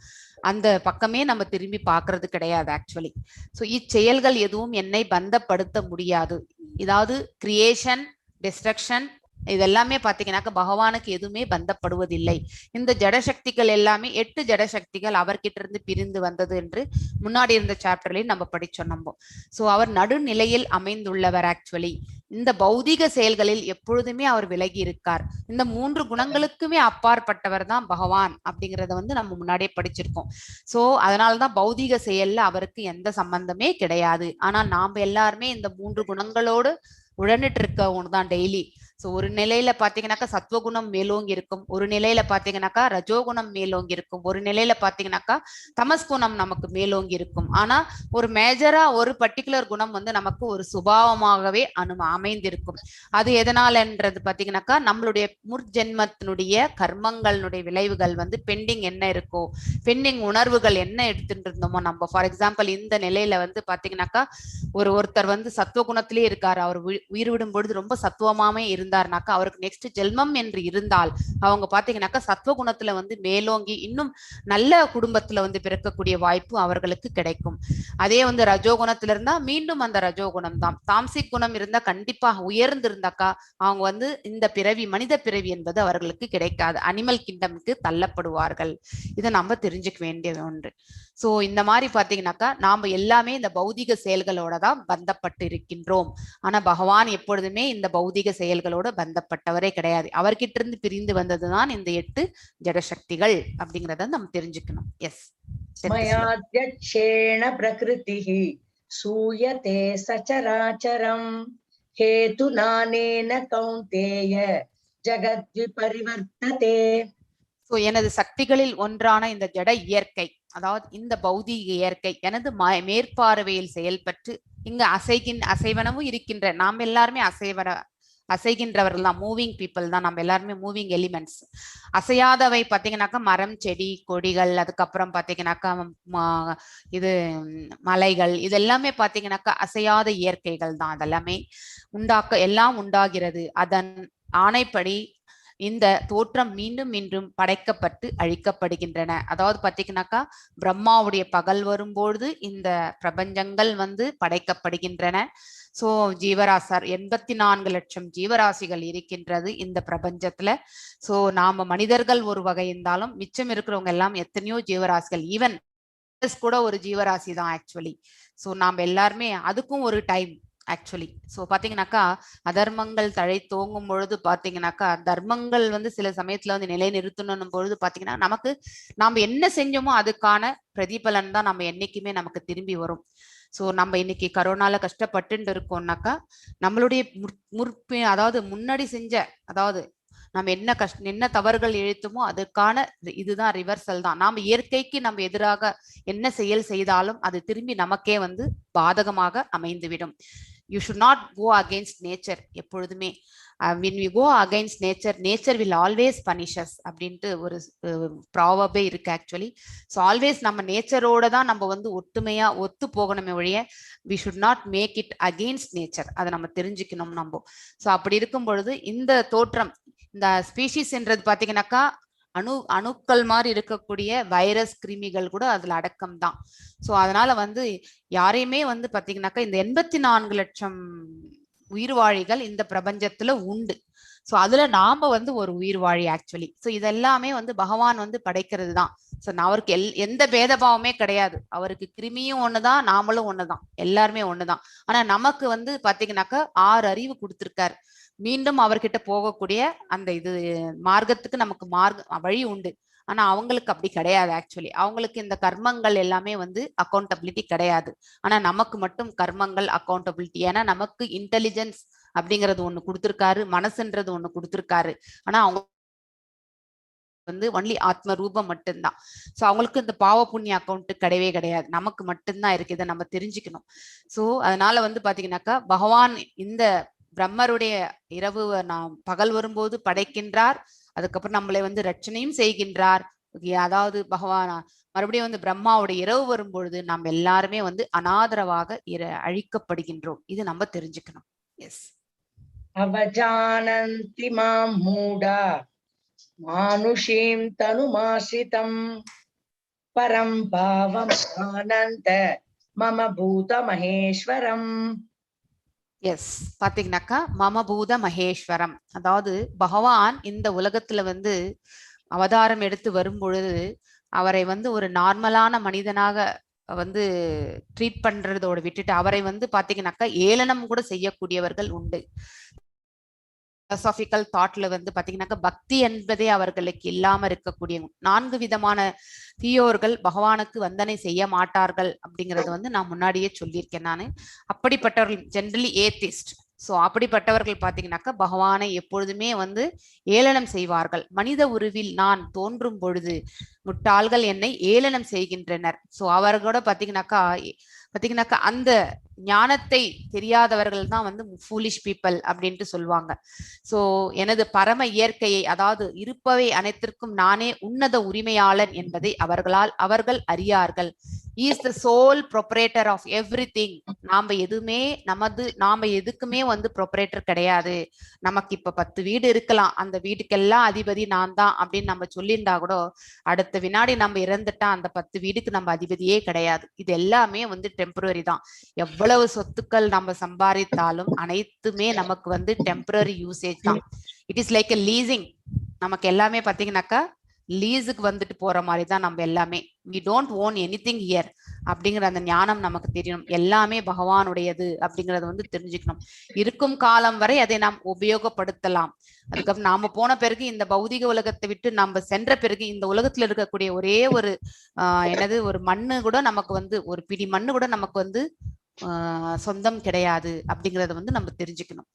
அந்த பக்கமே நம்ம திரும்பி பார்க்கறது கிடையாது. ஆக்சுவலி ஸோ இச்செயல்கள் எதுவும் என்னை பந்தப்படுத்த முடியாது. இதாவது கிரியேஷன் டிஸ்ட்ரக்ஷன் இதெல்லாமே பாத்தீங்கன்னாக்க பகவானுக்கு எதுவுமே பந்தப்படுவதில்லை. இந்த ஜடசக்திகள் எல்லாமே 8 ஜடசக்திகள் அவர்கிட்ட இருந்து பிரிந்து வந்தது என்று முன்னாடி இருந்த சாப்டர்லயும் நம்ம படிச்சோம் நம்ம. சோ அவர் நடுநிலையில் அமைந்துள்ளவர். ஆக்சுவலி இந்த பௌதிக செயல்களில் எப்பொழுதுமே அவர் விலகி இருக்கார். இந்த 3 குணங்களுக்குமே அப்பாற்பட்டவர் தான் பகவான் அப்படிங்கறத வந்து நம்ம முன்னாடியே படிச்சிருக்கோம். சோ அதனாலதான் பௌதிக செயல்ல அவருக்கு எந்த சம்பந்தமே கிடையாது. ஆனா நாம எல்லாருமே இந்த 3 குணங்களோடு உழந்துட்டு இருக்கவங்க தான் டெய்லி. சோ ஒரு நிலையில பாத்தீங்கன்னாக்கா சத்வகுணம் மேலோங்கி இருக்கும், ஒரு நிலையில பாத்தீங்கன்னாக்கா ரஜோகுணம் மேலோங்கி இருக்கும், ஒரு நிலையில பாத்தீங்கன்னாக்கா தமஸ்குணம் நமக்கு மேலோங்கி இருக்கும். ஆனா ஒரு மேஜரா ஒரு பர்டிகுலர் குணம் வந்து நமக்கு ஒரு சுபாவமாகவே அமைந்திருக்கும். அது எதனாலன்றது பாத்தீங்கன்னாக்கா நம்மளுடைய முற்ஜென்மத்தினுடைய கர்மங்களுடைய விளைவுகள் வந்து பெண்டிங் என்ன இருக்கோ, பெண்டிங் உணர்வுகள் என்ன எடுத்துட்டு இருந்தோமோ நம்ம. ஃபார் எக்ஸாம்பிள் இந்த நிலையில வந்து பாத்தீங்கன்னாக்கா ஒருத்தர் வந்து சத்துவகுணத்திலே இருக்காரு, அவர் உயிர் விடும் பொழுது ரொம்ப சத்துவமாவே இருந்தார்னாக்கா அவருக்கு நெக்ஸ்ட் ஜென்மம் என்று இருந்தால் அவங்க பாத்தீங்கன்னாக்கா சத்துவகுணத்துல வந்து மேலோங்கி இன்னும் நல்ல குடும்பத்துல வந்து பிறக்கக்கூடிய வாய்ப்பு அவர்களுக்கு கிடைக்கும். அதே வந்து ரஜோகுணத்துல இருந்தா மீண்டும் அந்த ரஜோகுணம் தான். தாம்சிக் குணம் இருந்தா கண்டிப்பா உயர்ந்து இருந்தாக்கா அவங்க வந்து இந்த பிறவி மனித பிறவி என்பது அவர்களுக்கு கிடைக்காது, அனிமல் கிங்டம்க்கு தள்ளப்படுவார்கள். இதை நம்ம தெரிஞ்சுக்க வேண்டிய ஒன்று. சோ இந்த மாதிரி பாத்தீங்கன்னாக்கா நாம எல்லாமே இந்த பௌதிக செயல்களோட தான் பந்தப்பட்டு இருக்கின்றோம். ஆனா பகவான் எப்பொழுதுமே இந்த பௌதிக செயல்களோட பந்தப்பட்டவரே கிடையாது. அவர்கிட்ட இருந்து பிரிந்து வந்ததுதான் இந்த 8 ஜடசக்திகள் அப்படிங்கறத நம்ம தெரிஞ்சுக்கணும். எஸ். மயாத்யக்ஷேண பிரகிருதிஹ சூயதே சசராச்சரம் ஹேது நானேன கௌந்தேய ஜகத் விபரிவர்த்ததே. சோ எனது சக்திகளில் ஒன்றான இந்த ஜட இயற்கை, அதாவது இந்த பௌதீக இயற்கை எனது மேற்பார்வையில் செயல்பட்டு இங்க அசைவனவும் இருக்கின்ற நாம் எல்லாருமே அசைகின்றவர்கள் தான், மூவிங் பீப்புள் தான் நம்ம எல்லாருமே, மூவிங் எலிமெண்ட்ஸ். அசையாதவை பாத்தீங்கன்னாக்கா மரம் செடி கொடிகள், அதுக்கப்புறம் பாத்தீங்கன்னாக்கா இது மலைகள், இது எல்லாமே பாத்தீங்கன்னாக்கா அசையாத இயற்கைகள் தான். அதெல்லாமே எல்லாம் உண்டாகிறது. அதன் ஆணைப்படி இந்த தோற்றம் மீண்டும் மீண்டும் படைக்கப்பட்டு அழிக்கப்படுகின்றன. அதாவது பாத்தீங்கன்னாக்கா பிரம்மாவுடைய பகல் வரும்பொழுது இந்த பிரபஞ்சங்கள் வந்து படைக்கப்படுகின்றன. சோ ஜீவராசர் 84 லட்சம் ஜீவராசிகள் இருக்கின்றது இந்த பிரபஞ்சத்துல. சோ நாம மனிதர்கள் ஒரு வகை இருந்தாலும் மிச்சம் இருக்கிறவங்க எல்லாம் எத்தனையோ ஜீவராசிகள், ஈவன் கூட ஒரு ஜீவராசி தான் ஆக்சுவலி. சோ நாம எல்லாருமே அதுக்கும் ஒரு டைம் ஆக்சுவலி. சோ பாத்தீங்கன்னாக்கா அதர்மங்கள் தழை தோங்கும் பொழுது பாத்தீங்கன்னாக்கா தர்மங்கள் வந்து சில சமயத்துல வந்து நிலை நிறுத்தணும் பொழுது பாத்தீங்கன்னா நமக்கு நாம என்ன செஞ்சோமோ அதுக்கான பிரதிபலன் தான் நம்ம என்னைக்குமே நமக்கு திரும்பி வரும். சோ நம்ம இன்னைக்கு கரோனால கஷ்டப்பட்டு இருக்கோம்னாக்கா நம்மளுடைய அதாவது முன்னாடி செஞ்ச, அதாவது நம்ம என்ன தவறுகள் இழைத்தோமோ அதுக்கான இதுதான் ரிவர்சல் தான். நாம இயற்கைக்கு நம்ம எதிராக என்ன செயல் செய்தாலும் அது திரும்பி நமக்கே வந்து பாதகமாக அமைந்துவிடும். You should not go against nature எப்பொழுதுமே. when we go against nature, nature will always punish us அப்படின்ட்டு ஒரு ப்ராவர்பே இருக்கு ஆக்சுவலி. ஸோ ஆல்வேஸ் நம்ம நேச்சரோட தான் நம்ம வந்து ஒத்துமையா ஒத்து போகணுமே ஒழிய we should not make it against nature. அதை நம்ம தெரிஞ்சுக்கணும் நம்ம. ஸோ அப்படி இருக்கும் பொழுது இந்த தோற்றம், இந்த ஸ்பீஷிஸ்ன்றது பாத்தீங்கன்னாக்கா அணுக்கள் மாதிரி இருக்கக்கூடிய வைரஸ் கிருமிகள் கூட அதுல அடக்கம் தான். சோ அதனால வந்து யாரையுமே வந்து பாத்தீங்கன்னாக்கா இந்த 84 லட்சம் உயிர்வாழிகள் இந்த பிரபஞ்சத்துல உண்டு. சோ அதுல நாம வந்து ஒரு உயிர்வாழி ஆக்சுவலி. சோ இதெல்லாமே வந்து பகவான் வந்து படைக்கிறது தான். சோ அவருக்கு எந்த பேதபாவமே கிடையாது. அவருக்கு கிருமியும் ஒண்ணுதான், நாமளும் ஒண்ணுதான், எல்லாருமே ஒண்ணுதான். ஆனா நமக்கு வந்து பாத்தீங்கன்னாக்கா 6 அறிவு கொடுத்திருக்காரு. மீண்டும் அவர்கிட்ட போகக்கூடிய அந்த இது மார்க்கத்துக்கு நமக்கு வழி உண்டு. ஆனா அவங்களுக்கு அப்படி கிடையாது ஆக்சுவலி. அவங்களுக்கு இந்த கர்மங்கள் எல்லாமே வந்து அக்கௌண்டபிலிட்டி கிடையாது. ஆனா நமக்கு மட்டும் கர்மங்கள் அக்கௌண்டபிலிட்டி. ஏன்னா நமக்கு இன்டெலிஜென்ஸ் அப்படிங்கிறது ஒண்ணு கொடுத்திருக்காரு, மனசுன்றது ஒண்ணு கொடுத்திருக்காரு. ஆனா அவங்க வந்து ஒன்லி ஆத்ம ரூபம் மட்டும்தான். சோ அவங்களுக்கு இந்த பாவ புண்ணிய அக்கௌண்ட் கிடையவே கிடையாது, நமக்கு மட்டும்தான் இருக்கு. இதை நம்ம தெரிஞ்சுக்கணும். சோ அதனால வந்து பாத்தீங்கன்னாக்கா பகவான் இந்த பிரம்மருடைய இரவு நாம் பகல் வரும்போது படைக்கின்றார். அதுக்கப்புறம் நம்மளை வந்து ரட்சணையும் செய்கின்றார். அதாவது பகவான் மறுபடியும் வந்து பிரம்மாவுடைய இரவு வரும்பொழுது நாம் எல்லாருமே வந்து அனாதரவாக அழிக்கப்படுகின்றோம். இது நம்ம தெரிஞ்சுக்கணும். எஸ். அவஜானந்தி மாம் மூடா மானுஷீம் தனுமாசிதம் பரம் பாவம் ஆனந்த மம பூத மகேஸ்வரம். எஸ். பாத்தீங்கன்னாக்கா மமபூத மகேஸ்வரம், அதாவது பகவான் இந்த உலகத்துல வந்து அவதாரம் எடுத்து வரும் பொழுது அவரை வந்து ஒரு நார்மலான மனிதனாக வந்து ட்ரீட் பண்றதோட விட்டுட்டு அவரை வந்து பாத்தீங்கன்னாக்கா ஏளனம் கூட செய்யக்கூடியவர்கள் உண்டு. பிலோசாபிக்கல் தாட்ல வந்து பாத்தீங்கன்னாக்கா பக்தி என்பதே அவர்களுக்கு இல்லாம இருக்கக்கூடிய 4 விதமான தீயோர்கள் பகவானுக்கு வந்தனை செய்ய மாட்டார்கள் அப்படிங்கறது வந்து நான் முன்னாடியே சொல்லியிருக்கேன். நானு அப்படிப்பட்டவர்கள் ஜெனரலி ஏத்திஸ்ட். சோ அப்படிப்பட்டவர்கள் பாத்தீங்கன்னாக்கா பகவானை எப்பொழுதுமே வந்து ஏளனம் செய்வார்கள். மனித உருவில் நான் தோன்றும் பொழுது முட்டாள்கள் என்னை ஏளனம் செய்கின்றனர். சோ அவர்களோட பாத்தீங்கன்னாக்கா அந்த ஞானத்தை தெரியாதவர்கள் தான் வந்து ஃபூலிஷ் பீப்பிள் அப்படின்ட்டு சொல்லுவாங்க. சோ எனது பரம இயற்கையை, அதாவது இருப்பவை அனைத்திற்கும் நானே உன்னத உரிமையாளன் என்பதை அவர்கள் அறியார்கள். Is the sole proprietor of everything. நாம எதுக்குமே வந்து ப்ரொப்ரேட்டர் கிடையாது. நமக்கு இப்ப 10 வீடு இருக்கலாம், அந்த வீட்டுக்கெல்லாம் அதிபதி நான் தான் அப்படின்னு நம்ம சொல்லியிருந்தா கூட அடுத்த வினாடி நம்ம இறந்துட்டா அந்த 10 வீடுக்கு நம்ம அதிபதியே கிடையாது. இது எல்லாமே வந்து டெம்பரரி தான். எவ்வளவு சொத்துக்கள் நம்ம சம்பாதித்தாலும் அனைத்துமே நமக்கு வந்து டெம்பரரி யூசேஜ் தான். It is like a leasing. நமக்கு எல்லாமே பாத்தீங்கன்னாக்கா லீஸுக்கு வந்துட்டு போற மாதிரி தான் நம்ம எல்லாமே. we don't own anything here அப்படிங்கிற அந்த ஞானம் நமக்கு தெரியணும். எல்லாமே பகவானுடையது அப்படிங்கறத வந்து தெரிஞ்சுக்கணும். இருக்கும் காலம் வரை அதை நாம் உபயோகப்படுத்தலாம். அதுக்கப்புறம் நாம போன பிறகு இந்த பௌதிக உலகத்தை விட்டு நம்ம சென்ற பிறகு இந்த உலகத்துல இருக்கக்கூடிய ஒரே ஒரு ஒரு மண்ணு கூட நமக்கு வந்து, ஒரு பிடி மண்ணு கூட நமக்கு வந்து சொந்தம் கிடையாது அப்படிங்கறத வந்து நம்ம தெரிஞ்சுக்கணும்.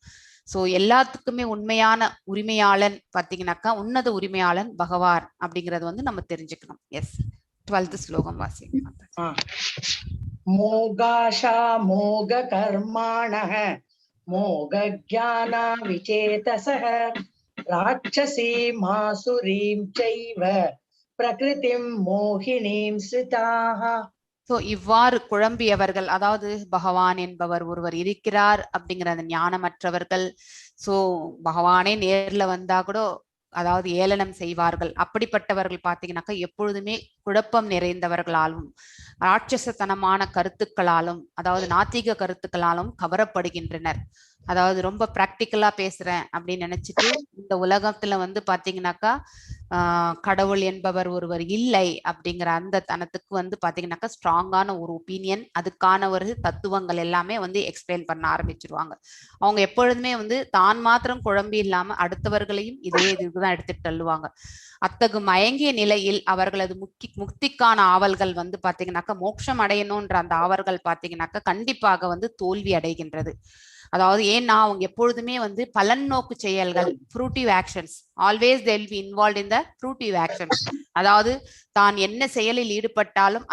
சோ எல்லாத்துக்குமே உண்மையான உரிமையாளன் பாத்தீங்கன்னாக்கா உன்னத உரிமையாளன் பகவான் அப்படிங்கறது வந்து நம்ம தெரிஞ்சுக்கணும். எஸ், 12th ஸ்லோகம் வாசிங்க. மோகாஷா மோக கர்மாணஹ மோக ஞானா விசேதசஹ ராட்சசி மாசுரீம் சைவ பிரகிருதிம் மோகினீம் ஸ்ரிதாஹ. சோ இவ்வாறு குழம்பியவர்கள், அதாவது பகவான் என்பவர் ஒருவர் இருக்கிறார் அப்படிங்கிற அந்த ஞானமற்றவர்கள், சோ பகவானே நேர்ல வந்தா கூட அதாவது ஏளனம் செய்வார்கள். அப்படிப்பட்டவர்கள் பாத்தீங்கன்னாக்கா எப்பொழுதுமே குழப்பம் நிறைந்தவர்களாலும் ராட்சசத்தனமான கருத்துக்களாலும், அதாவது நாத்திக கருத்துக்களாலும் கவரப்படுகின்றனர். அதாவது ரொம்ப பிராக்டிக்கலா பேசுறேன் அப்படின்னு நினைச்சிட்டு இந்த உலகத்துல வந்து பாத்தீங்கன்னாக்கா கடவுள் என்பவர் ஒருவர் இல்லை அப்படிங்கிற அந்த தனத்துக்கு வந்து பாத்தீங்கன்னாக்கா ஸ்ட்ராங்கான ஒரு ஒப்பீனியன், அதுக்கான ஒரு தத்துவங்கள் எல்லாமே வந்து எக்ஸ்பிளைன் பண்ண ஆரம்பிச்சிருவாங்க. அவங்க எப்பொழுதுமே வந்து தான் மாத்திரம் குழம்பி இல்லாம அடுத்தவர்களையும் இதே இதுதான் எடுத்துட்டு தள்ளுவாங்க. அத்தகு மயங்கிய நிலையில் அவர்களது முக்திக்கான ஆவல்கள் வந்து பாத்தீங்கன்னாக்கா மோட்சம் அடையணும்ன்ற அந்த ஆவல்கள் பாத்தீங்கன்னாக்கா கண்டிப்பாக வந்து தோல்வி அடைகின்றது. அதாவது ஏன்னா அவங்க எப்பொழுதுமே வந்து பலன் நோக்கு செயல்கள், fruitive actions, always they will be involve in the fruitive actions. அதாவது தான் என்ன செயலில் ஈடுபட்டாலும்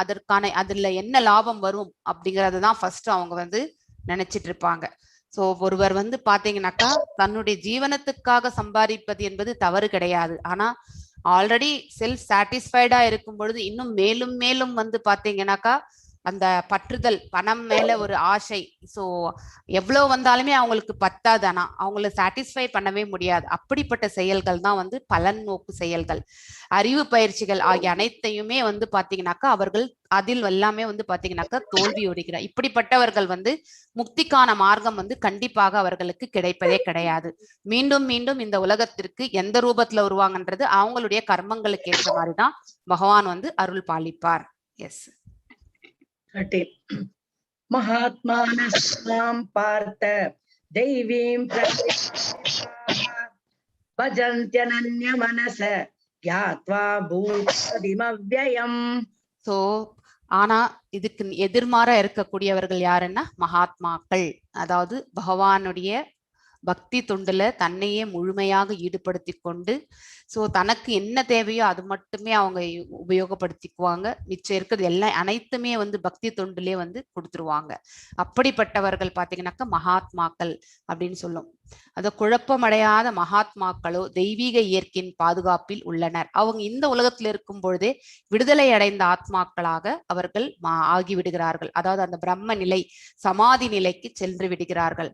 அதுல என்ன லாபம் வரும் அப்படிங்கறது தான் ஃபர்ஸ்ட் அவங்க வந்து நினைச்சிட்டு இருப்பாங்க. சோ ஒருவர் வந்து பாத்தீங்கன்னாக்கா தன்னுடைய ஜீவனத்துக்காக சம்பாதிப்பது என்பது தவறு கிடையாது. ஆனா ஆல்ரெடி செல்ஃப் சாட்டிஸ்ஃபைடா இருக்கும் பொழுது இன்னும் மேலும் மேலும் வந்து பாத்தீங்கன்னாக்கா அந்த பற்றுதல், பணம் மேல ஒரு ஆசை, சோ எவ்வளவு வந்தாலுமே அவங்களுக்கு பத்தாது, ஆனா அவங்கள சாட்டிஸ்ஃபை பண்ணவே முடியாது. அப்படிப்பட்ட செயல்கள் தான் வந்து பலன் நோக்கு செயல்கள். அறிவு பயிற்சிகள் ஆகிய அனைத்தையுமே வந்து பாத்தீங்கன்னாக்கா அவர்கள் அதில் எல்லாமே வந்து பாத்தீங்கன்னாக்கா தோல்வி உறுகிறார். இப்படிப்பட்டவர்கள் வந்து முக்திக்கான மார்க்கம் வந்து கண்டிப்பாக அவர்களுக்கு கிடைப்பதே கிடையாது. மீண்டும் மீண்டும் இந்த உலகத்திற்கு எந்த ரூபத்துல வருவாங்கன்றது அவங்களுடைய கர்மங்களுக்கு ஏற்ற மாதிரிதான் பகவான் வந்து அருள் பாலிப்பார். எஸ். மகாத்மானம் பார்த்த தெய்வீம் பஜந்த்யனன்ய மனச க்யாத்வா பூததிமவ்யயம். சோ ஆனா இதுக்கு எதிர்மாறா இருக்கக்கூடியவர்கள் யாருன்னா மகாத்மாக்கள். அதாவது பகவானுடைய பக்தி தொண்டுல தன்னையே முழுமையாக ஈடுபடுத்தி கொண்டு சோ தனக்கு என்ன தேவையோ அது மட்டுமே அவங்க உபயோகப்படுத்திக்குவாங்க. மிச்சம் இருக்கிறது எல்லாம் அனைத்துமே வந்து பக்தி தொண்டுலே வந்து கொடுத்துருவாங்க. அப்படிப்பட்டவர்கள் பாத்தீங்கன்னாக்கா மகாத்மாக்கள் அப்படின்னு சொல்லும். அது குழப்பமடையாத மகாத்மாக்களோ தெய்வீக இயற்கையின் பாதுகாப்பில் உள்ளனர். அவங்க இந்த உலகத்தில் இருக்கும் பொழுதே விடுதலை அடைந்த ஆத்மாக்களாக அவர்கள் ஆகிவிடுகிறார்கள். அதாவது அந்த பிரம்ம நிலை, சமாதி நிலைக்கு சென்று விடுகிறார்கள்.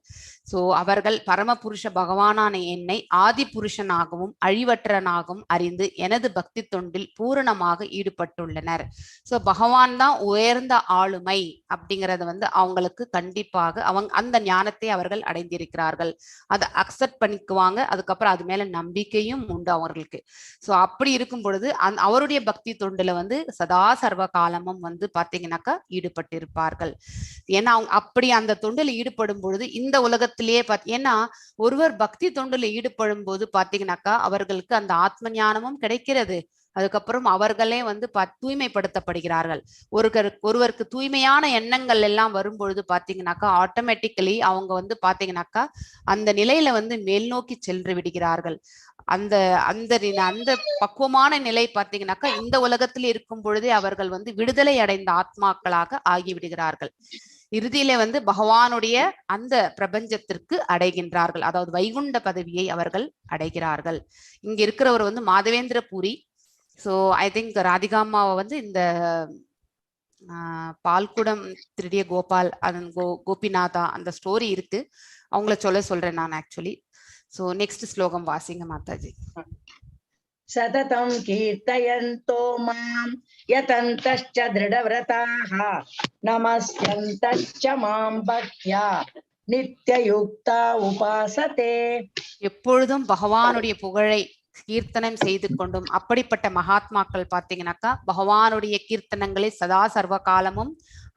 சோ அவர்கள் பரமபுருஷ பகவானான என்னை ஆதி புருஷனாகவும் அழிவற்றனாகவும் அறிந்து எனது பக்தி தொண்டில் பூரணமாக ஈடுபட்டுள்ளனர். சோ பகவான் தான் உயர்ந்த ஆளுமை அப்படிங்கறது வந்து அவங்களுக்கு கண்டிப்பாக அந்த ஞானத்தை அவர்கள் அடைந்திருக்கிறார்கள். அதை அக்செப்ட் பண்ணிக்குவாங்க. அதுக்கப்புறம் அது மேல நம்பிக்கையும் உண்டு அவர்களுக்கு. சோ அப்படி இருக்கும் பொழுது அவருடைய பக்தி தொண்டுல வந்து சதா சர்வ காலமும் வந்து பாத்தீங்கன்னாக்கா ஈடுபட்டு இருப்பார்கள். ஏன்னா அவங்க அப்படி அந்த தொண்டுல ஈடுபடும் பொழுது இந்த உலகத்திலேயே ஏன்னா ஒருவர் பக்தி தொண்டுல ஈடுபடும் போது பாத்தீங்கன்னாக்கா அவர்களுக்கு அந்த ஆத்ம ஞானமும் கிடைக்கிறது. அதுக்கப்புறம் அவர்களே வந்து தூய்மைப்படுத்தப்படுகிறார்கள். ஒருவருக்கு தூய்மையான எண்ணங்கள் எல்லாம் வரும்பொழுது பாத்தீங்கன்னாக்கா ஆட்டோமேட்டிக்கலி அவங்க வந்து பாத்தீங்கன்னாக்கா அந்த நிலையில வந்து மேல் நோக்கி சென்று விடுகிறார்கள். அந்த அந்த அந்த பக்குவமான நிலை பாத்தீங்கன்னாக்கா இந்த உலகத்தில் இருக்கும் பொழுதே அவர்கள் வந்து விடுதலை அடைந்த ஆத்மாக்களாக ஆகிவிடுகிறார்கள். இறுதியில வந்து பகவானுடைய அந்த பிரபஞ்சத்திற்கு அடைகின்றார்கள். அதாவது வைகுண்ட பதவியை அவர்கள் அடைகிறார்கள். இங்க இருக்கிறவர் வந்து Madhavendra Puri. So I think ராதிகாமாவை வந்து இந்த பால்குடம் திருடிய கோபால் அதன் கோபிநாதா அந்த ஸ்டோரி இருக்கு, அவங்கள சொல்றேன் நான் ஆக்சுவலி. சோ நெக்ஸ்ட் ஸ்லோகம் வாசிங்க மாதாஜி. சததம் கீர்த்தயந்தோ மாம் யதந்தஸ்ச திருடவ்ரதாः நமஸ்யந்தஸ்ச மாம் பக்த்யா நித்யயுக்தா உபாசதே. எப்பொழுதும் பகவானுடைய புகழை கீர்த்தனம் செய்து கொண்டும் அப்படிப்பட்ட மகாத்மாக்கள் பாத்தீங்கன்னாக்கா பகவானுடைய கீர்த்தனங்களை சதா சர்வ காலமும்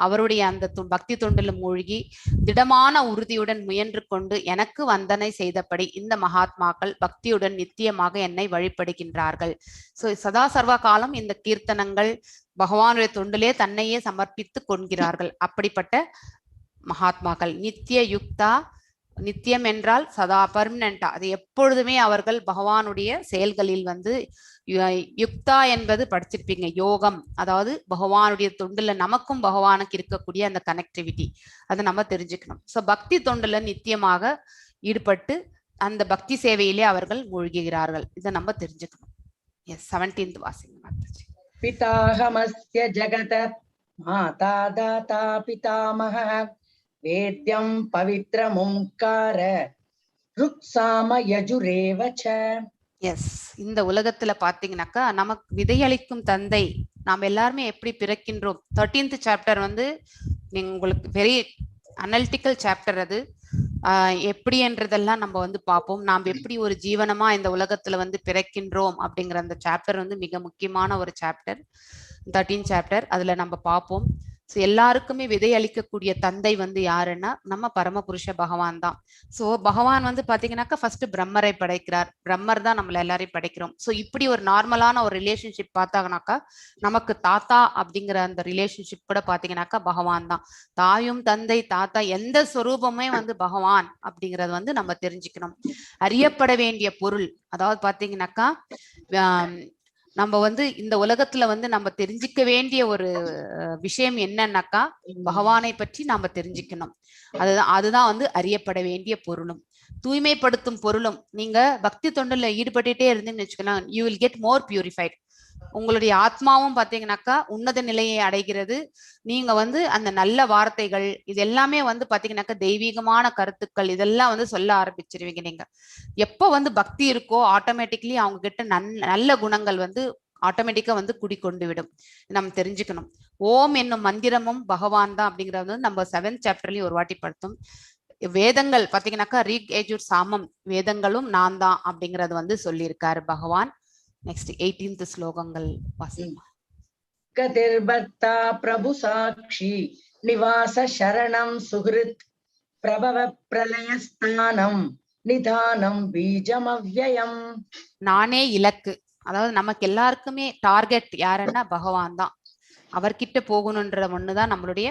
அவருடைய அந்த பக்தி தொண்டில் மூழ்கி திடமான உறுதியுடன் முயன்று கொண்டு எனக்கு வந்தனை செய்தபடி இந்த மகாத்மாக்கள் பக்தியுடன் நித்தியமாக என்னை வழிபடுகின்றார்கள். சோ சதா சர்வ காலம் இந்த கீர்த்தனங்கள் பகவானுடைய தொண்டிலே தன்னையே சமர்ப்பித்து கொள்கிறார்கள். அப்படிப்பட்ட மகாத்மாக்கள் நித்திய யுக்தா, நித்தியம் என்றால் சதா பர்மனண்டா, அது எப்பொழுதுமே அவர்கள் பகவானுடைய செயல்களில் வந்து யுக்தா என்பது படிச்சிருப்பீங்க யோகம், அதாவது பகவானுடைய தொண்டுல நமக்கும் பகவானுக்கு இருக்கக்கூடிய அந்த கனெக்டிவிட்டி அதை நம்ம தெரிஞ்சுக்கணும். சோ பக்தி தொண்டுல நித்தியமாக ஈடுபட்டு அந்த பக்தி சேவையிலே அவர்கள் மூழ்குகிறார்கள். இதை நம்ம தெரிஞ்சுக்கணும். எஸ் 17th வாசிங்க மாதாஜி. பிதாஹமஸ்ய ஜகத மாதா தாதா பிதாமஹ வேத்யம் பவித்ரம் ஓம்கார ருக்ஸாம யஜுரேவச. எஸ், இந்த உலகத்துல பாத்தீங்கன்னாக்கா நமக்கு விதையளிக்கும் தந்தை. நாம் எல்லாருமே எப்படி பிறக்கின்றோம். 13th சாப்டர் வந்து உங்களுக்கு வெரி அனலிட்டிக்கல் சாப்டர். அது எப்படி என்றதெல்லாம் நம்ம வந்து பார்ப்போம். நாம் எப்படி ஒரு ஜீவனமா இந்த உலகத்துல வந்து பிறக்கின்றோம் அப்படிங்கிற அந்த சாப்டர் வந்து மிக முக்கியமான ஒரு சாப்டர், 13th சாப்டர். அதுல நம்ம பார்ப்போம். ஸோ எல்லாருக்குமே விதை அளிக்கக்கூடிய தந்தை வந்து யாருன்னா நம்ம பரமபுருஷ பகவான் தான். ஸோ பகவான் வந்து பாத்தீங்கன்னாக்கா ஃபர்ஸ்ட் பிரம்மரை படைக்கிறார். பிரம்மர் தான் நம்மள எல்லாரையும் படைக்கிறோம். ஸோ இப்படி ஒரு நார்மலான ஒரு ரிலேஷன்ஷிப் பார்த்தாங்கனாக்கா நமக்கு தாத்தா அப்படிங்கிற அந்த ரிலேஷன்ஷிப் கூட பாத்தீங்கன்னாக்கா பகவான் தான். தாயும் தந்தை தாத்தா எந்த ஸ்வரூபமே வந்து பகவான் அப்படிங்கறது வந்து நம்ம தெரிஞ்சுக்கணும். அறியப்பட வேண்டிய பொருள், அதாவது பாத்தீங்கன்னாக்கா நம்ம வந்து இந்த உலகத்துல வந்து நம்ம தெரிஞ்சுக்க வேண்டிய ஒரு விஷயம் என்னன்னாக்கா பகவானை பற்றி நாம தெரிஞ்சுக்கணும். அதுதான் வந்து அறியப்பட வேண்டிய பொருளும் தூய்மைப்படுத்தும் பொருளும். நீங்க பக்தி தொண்டுல ஈடுபட்டுட்டே இருந்தீங்கன்னு வச்சுக்கலாம், you will get more purified. உங்களுடைய ஆத்மாவும் பாத்தீங்கன்னாக்கா உன்னத நிலையை அடைகிறது. நீங்க வந்து அந்த நல்ல வார்த்தைகள் இது எல்லாமே வந்து பாத்தீங்கன்னாக்கா தெய்வீகமான கருத்துக்கள் இதெல்லாம் வந்து சொல்ல ஆரம்பிச்சிருவீங்க. நீங்க எப்ப வந்து பக்தி இருக்கோ ஆட்டோமேட்டிக்லி அவங்க கிட்ட நல்ல குணங்கள் வந்து ஆட்டோமேட்டிக்கா வந்து குடிக்கொண்டு விடும். நம்ம தெரிஞ்சுக்கணும். ஓம் என்னும் மந்திரமும் பகவான் தான் அப்படிங்கறது வந்து நம்ம 7th சாப்டர்லயும் ஒரு வாட்டி படித்தோம். வேதங்கள் பாத்தீங்கன்னாக்கா ரிக் யஜுர் சாமம் வேதங்களும் நான் தான் அப்படிங்கறது வந்து சொல்லியிருக்காரு பகவான். நெக்ஸ்ட் 18th ஸ்லோகங்கள் வாசிங்க. கதிர்பக்தா பிரபு சாட்சி நிவாச சரணம் சுகிருத் பிரபவ பிரளயஸ்தானம் நிதானம் பீஜம் அவ்யயம். நானே இலக்கு, அதாவது நமக்கு எல்லாருக்குமே டார்கெட் யாருன்னா பகவான் தான். அவர்கிட்ட போகணுன்ற ஒண்ணுதான் நம்மளுடைய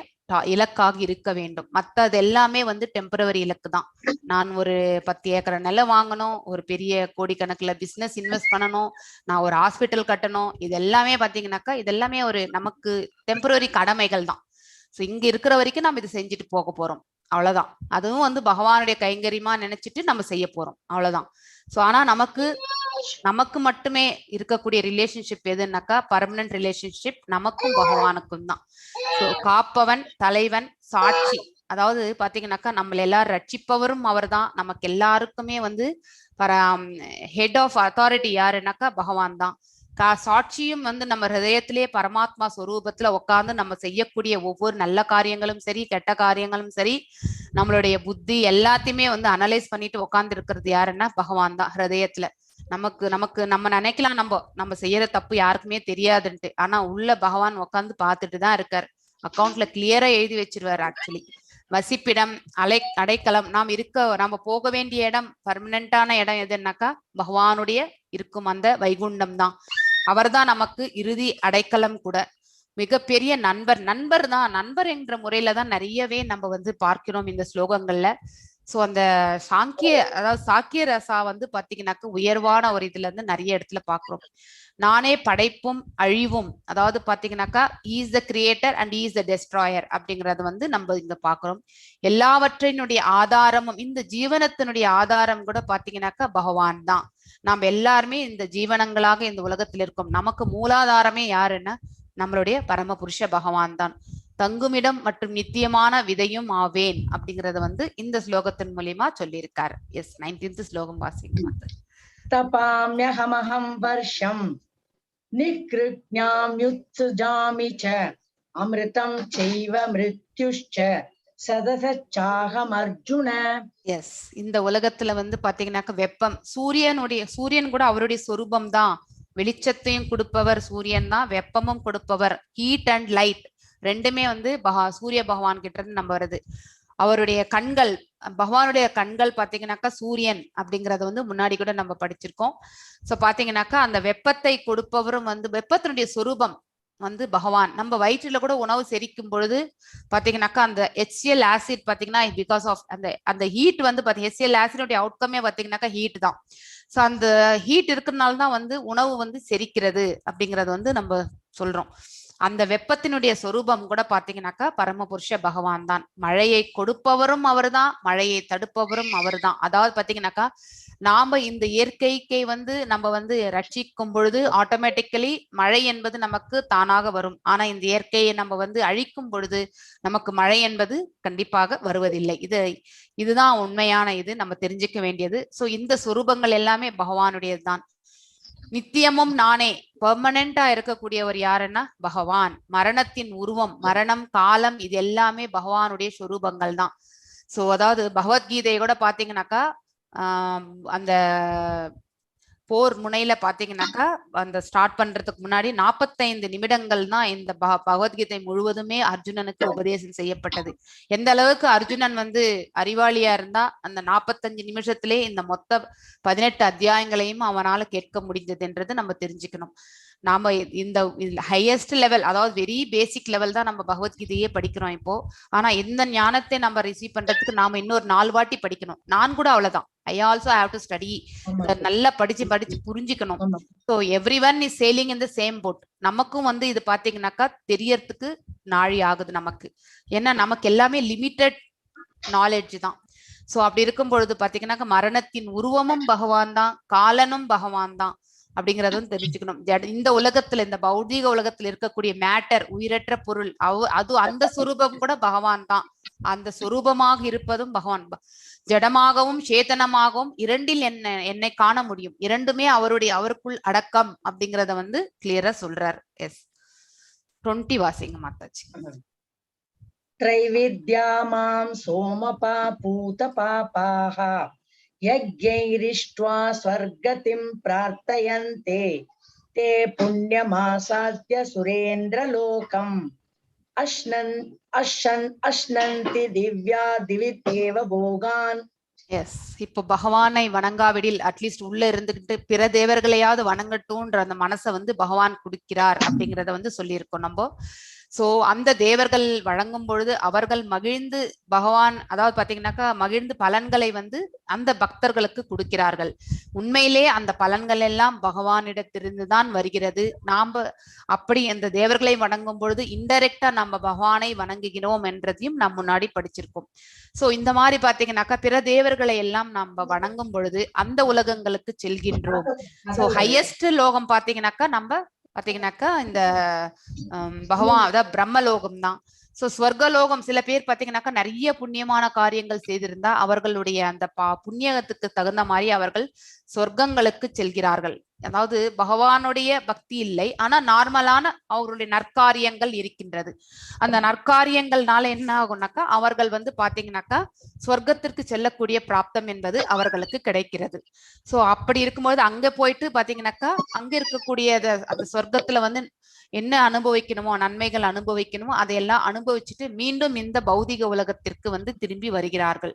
இலக்காக இருக்க வேண்டும். மற்றது எல்லாமே வந்து டெம்பரவரி இலக்கு தான். நான் ஒரு 10 ஏக்கர் நிலம் வாங்கணும், ஒரு பெரிய கோடிக்கணக்குல பிசினஸ் இன்வெஸ்ட் பண்ணணும், நான் ஒரு ஹாஸ்பிட்டல் கட்டணும், இது எல்லாமே பாத்தீங்கன்னாக்கா இதெல்லாமே ஒரு நமக்கு டெம்பரவரி கடமைகள் தான். ஸோ இங்க இருக்கிற வரைக்கும் நம்ம இது செஞ்சுட்டு போக போறோம், அவ்வளவுதான். அதுவும் வந்து பகவானுடைய கைங்கரியமா நினைச்சிட்டு நம்ம செய்ய போறோம், அவ்வளவுதான். ஸோ ஆனா நமக்கு மட்டுமே இருக்கக்கூடிய ரிலேஷன்ஷிப் எதுனாக்கா பர்மனன்ட் ரிலேஷன்ஷிப் நமக்கும் பகவானுக்கும் தான். ஸோ காப்பவன் தலைவன் சாட்சி, அதாவது பாத்தீங்கன்னாக்கா நம்மள எல்லாரும் ரட்சிப்பவரும் அவர் தான். நமக்கு எல்லாருக்குமே வந்து ஹெட் ஆஃப் அத்தாரிட்டி யாருன்னாக்கா பகவான் தான். சாட்சியும் வந்து நம்ம ஹிருதயத்திலே பரமாத்மா ஸ்வரூபத்துல உட்கார்ந்து நம்ம செய்யக்கூடிய ஒவ்வொரு நல்ல காரியங்களும் சரி கெட்ட காரியங்களும் சரி நம்மளுடைய புத்தி எல்லாத்தையுமே வந்து அனலைஸ் பண்ணிட்டு உட்கார்ந்து இருக்கிறது யாருன்னா பகவான் தான் ஹிருதயத்துல. நமக்கு நமக்கு நம்ம நினைக்கலாம் நம்ம செய்யற தப்பு யாருக்குமே தெரியாதுன்ட்டு. ஆனா உள்ள பகவான் உட்கார்ந்து பார்த்துட்டு தான் இருக்காரு. அக்கௌண்ட்ல கிளியரா எழுதி வச்சிருவாரு. ஆக்சுவலி வசிப்பிடம், அடைக்கலம், நாம போக வேண்டிய இடம், பர்மனண்டான இடம் எதுன்னாக்கா பகவானுடைய இருக்கும் அந்த வைகுண்டம் தான். அவர்தான் நமக்கு இறுதி அடைக்கலம் கூட. மிகப்பெரிய நண்பர் தான். நண்பர் என்ற முறையில தான் நிறையவே நம்ம வந்து பார்க்கிறோம் இந்த ஸ்லோகங்கள்ல. சோ அந்த சாக்கிய ரசா வந்து பாத்தீங்கன்னாக்க உயர்வான ஒரு இதுல இருந்து நிறைய இடத்துல பாக்குறோம். நானே படைப்பும் அழிவும், அதாவது பாத்தீங்கன்னாக்கா is the creator and is the destroyer அப்படிங்கறது வந்து நம்ம இங்க பாக்குறோம். எல்லாவற்றினுடைய ஆதாரமும், இந்த ஜீவனத்தினுடைய ஆதாரம் கூட பாத்தீங்கன்னாக்கா பகவான் தான். நாம் எல்லாருமே இந்த ஜீவனங்களாக இந்த உலகத்தில் இருக்கோம். நமக்கு மூலாதாரமே யாருன்னா நம்மளுடைய பரமபுருஷ பகவான் தான். தங்குமிடம் மற்றும் நித்தியமான விதையும் ஆவேன் அப்படிங்கறத வந்து இந்த ஸ்லோகத்தின் மூலியமா சொல்லியிருக்காரு. எஸ், 19th ஸ்லோகம் வாசிங்க. தபாம்யஹமஹம் வர்ஷம் நிக்ருத்ஞாம் யுத்சுஜாமி ச அமிர்தம் செய்வ மிருத்யுஷ்ச சதசச்சாகம் அர்ஜுன. எஸ், இந்த உலகத்துல வந்து பாத்தீங்கன்னாக்க வெப்பம், சூரியன் கூட அவருடைய சொரூபம் தான். வெளிச்சத்தையும் கொடுப்பவர் சூரியன் தான், வெப்பமும் கொடுப்பவர். ஹீட் அண்ட் லைட் ரெண்டுமே வந்து சூரிய பகவான் கிட்ட இருந்து நம்ம வருது. அவருடைய கண்கள், பகவானுடைய கண்கள் பாத்தீங்கன்னாக்கா சூரியன் அப்படிங்கறத வந்து முன்னாடி கூட நம்ம படிச்சிருக்கோம். சோ பாத்தீங்கன்னாக்கா அந்த வெப்பத்தை கொடுப்பவரும் வந்து, வெப்பத்தினுடைய சொரூபம் வந்து பகவான். நம்ம வயிற்றுல கூட உணவு செரிக்கும் பொழுது பாத்தீங்கன்னாக்கா அந்த HCl ஆசிட் பாத்தீங்கன்னா பிகாஸ் ஆஃப் அந்த ஹீட் வந்து HCl ஆசிடோடைய அவுட்கமே பாத்தீங்கன்னாக்கா ஹீட் தான். சோ அந்த ஹீட் இருக்கிறதுனால தான் வந்து உணவு வந்து செரிக்கிறது அப்படிங்கறது வந்து நம்ம சொல்றோம். அந்த வெப்பத்தினுடைய சொரூபம் கூட பாத்தீங்கன்னாக்கா பரமபுருஷ பகவான் தான். மழையை கொடுப்பவரும் அவர் தான், மழையை தடுப்பவரும் அவர் தான். அதாவது பாத்தீங்கன்னாக்கா நாம இந்த இயற்கைக்கு வந்து நம்ம வந்து ரட்சிக்கும் பொழுது ஆட்டோமேட்டிக்கலி மழை என்பது நமக்கு தானாக வரும். ஆனா இந்த இயற்கையை நம்ம வந்து அழிக்கும் பொழுது நமக்கு மழை என்பது கண்டிப்பாக வருவதில்லை. இதுதான் உண்மையான இது நம்ம தெரிஞ்சுக்க வேண்டியது. சோ இந்த சொரூபங்கள் எல்லாமே பகவானுடையது தான். நித்தியமும் நானே, பெர்மனண்டா இருக்கக்கூடியவர் யாருன்னா பகவான். மரணத்தின் உருவம், மரணம், காலம், இது எல்லாமே பகவானுடைய சொரூபங்கள் தான். சோ அதாவது பகவத்கீதையை கூட பாத்தீங்கன்னாக்கா அந்த போர் முனையில பாத்தீங்கன்னாக்கா அந்த ஸ்டார்ட் பண்றதுக்கு முன்னாடி 45 நிமிடங்கள் தான் இந்த பகவத்கீதை முழுவதுமே அர்ஜுனனுக்கு உபதேசம் செய்யப்பட்டது. எந்த அளவுக்கு அர்ஜுனன் வந்து அறிவாளியா இருந்தா அந்த 45 நிமிஷத்திலே இந்த மொத்த 18 அத்தியாயங்களையும் அவனால கேட்க முடிஞ்சதுன்றது நம்ம தெரிஞ்சுக்கணும். நாம இந்த ஹையஸ்ட் லெவல், அதாவது வெரி பேசிக் லெவல் தான் நம்ம பகவத்கீதையே படிக்கிறோம் இப்போ. ஆனா இந்த ஞானத்தை நம்ம ரிசீவ் பண்றதுக்கு நாம இன்னொரு 4 வாட்டி படிக்கணும். நான் கூட அவ்வளவுதான். I also have to study. நல்லா படிச்சு புரிஞ்சுக்கணும். So everyone is sailing in the same boat. நமக்கும் வந்து இது பாத்தீங்கன்னாக்கா தெரியறதுக்கு நாழி ஆகுது நமக்கு. ஏன்னா நமக்கு எல்லாமே லிமிட்டட் நாலேஜ் தான். சோ அப்படி இருக்கும் பொழுது பாத்தீங்கன்னாக்கா மரணத்தின் உருவமும் பகவான் தான், காலனும் பகவான் தான் அப்படிங்கறதும் தெரிஞ்சுக்கணும். இந்த உலகத்துல, இந்த பௌதீக உலகத்துல இருக்கக்கூடிய மேட்டர், உயிரற்ற பொருள், அந்த சொரூபம் கூட பகவான் தான். அந்த சொரூபமாக இருப்பதும் பகவான். ஜடமாகவும் சேதனமாகவும் இரண்டில் என்னை காண முடியும். இரண்டுமே அவருக்குள் அடக்கம் அப்படிங்கறத வந்து கிளியரா சொல்றார். எஸ், 20 வாசிங்க மாதாஜி. த்ரைவித்யா மாம் சோமபா பூத பாபாஹ யஜ்ஞைரிஷ்ட்வா ஸ்வர்கதிம் பிரார்த்தயந்தே தே புண்ணியமாசாத்ய சுரேந்திர லோகம் அஷ்னந்தி திவ்யா திவிதேவ போகான். எஸ், இப்போ பகவானை வணங்காவிடில் அட்லீஸ்ட் உள்ள இருந்துகிட்டு பிற தேவர்களையாவது வணங்கட்டும்ன்ற அந்த மனசை வந்து பகவான் கொடுக்கிறார் அப்படிங்கிறத வந்து சொல்லியிருக்கோம் நம்ம. சோ அந்த தேவர்கள் வழங்கும் பொழுது அவர்கள் மகிழ்ந்து பகவான், அதாவது பாத்தீங்கன்னாக்கா மகிழ்ந்து பலன்களை வந்து அந்த பக்தர்களுக்கு கொடுக்கிறார்கள். உண்மையிலே அந்த பலன்கள் எல்லாம் பகவானிடத்திலிருந்து தான் வருகிறது. நாம அப்படி அந்த தேவர்களை வணங்கும் பொழுது இன்டைரக்டா நம்ம பகவானை வணங்குகிறோம் என்றதையும் நாம் முன்னாடி படிச்சிருக்கோம். சோ இந்த மாதிரி பாத்தீங்கன்னாக்கா பிற தேவர்களை எல்லாம் நம்ம வணங்கும் பொழுது அந்த உலகங்களுக்கு செல்கின்றோம். சோ ஹையஸ்ட் லோகம் பாத்தீங்கன்னாக்கா இந்த பகவான், அதாவது பிரம்மலோகம் தான். சோ ஸ்வர்கலோகம், சில பேர் பாத்தீங்கன்னாக்கா நிறைய புண்ணியமான காரியங்கள் செய்திருந்தா அவர்களுடைய அந்த புண்ணியத்துக்கு தகுந்த மாதிரி அவர்கள் சொர்க்கங்களுக்கு செல்கிறார்கள். அதாவது பகவானுடைய பக்தி இல்லை, ஆனா நார்மலான அவருடைய நற்காரியங்கள் இருக்கின்றது. அந்த நற்காரியங்கள்னால என்ன ஆகும்னாக்கா அவர்கள் வந்து பாத்தீங்கன்னாக்கா சொர்க்கத்திற்கு செல்லக்கூடிய பிராப்தம் என்பது அவர்களுக்கு கிடைக்கிறது. சோ அப்படி இருக்கும்போது அங்க போயிட்டு பாத்தீங்கன்னாக்கா அங்க இருக்கக்கூடிய அந்த சொர்க்கத்துல வந்து என்ன அனுபவிக்கணுமோ, நன்மைகள் அனுபவிக்கணுமோ அதையெல்லாம் அனுபவிச்சுட்டு மீண்டும் இந்த பௌதிக உலகத்திற்கு வந்து திரும்பி வருகிறார்கள்.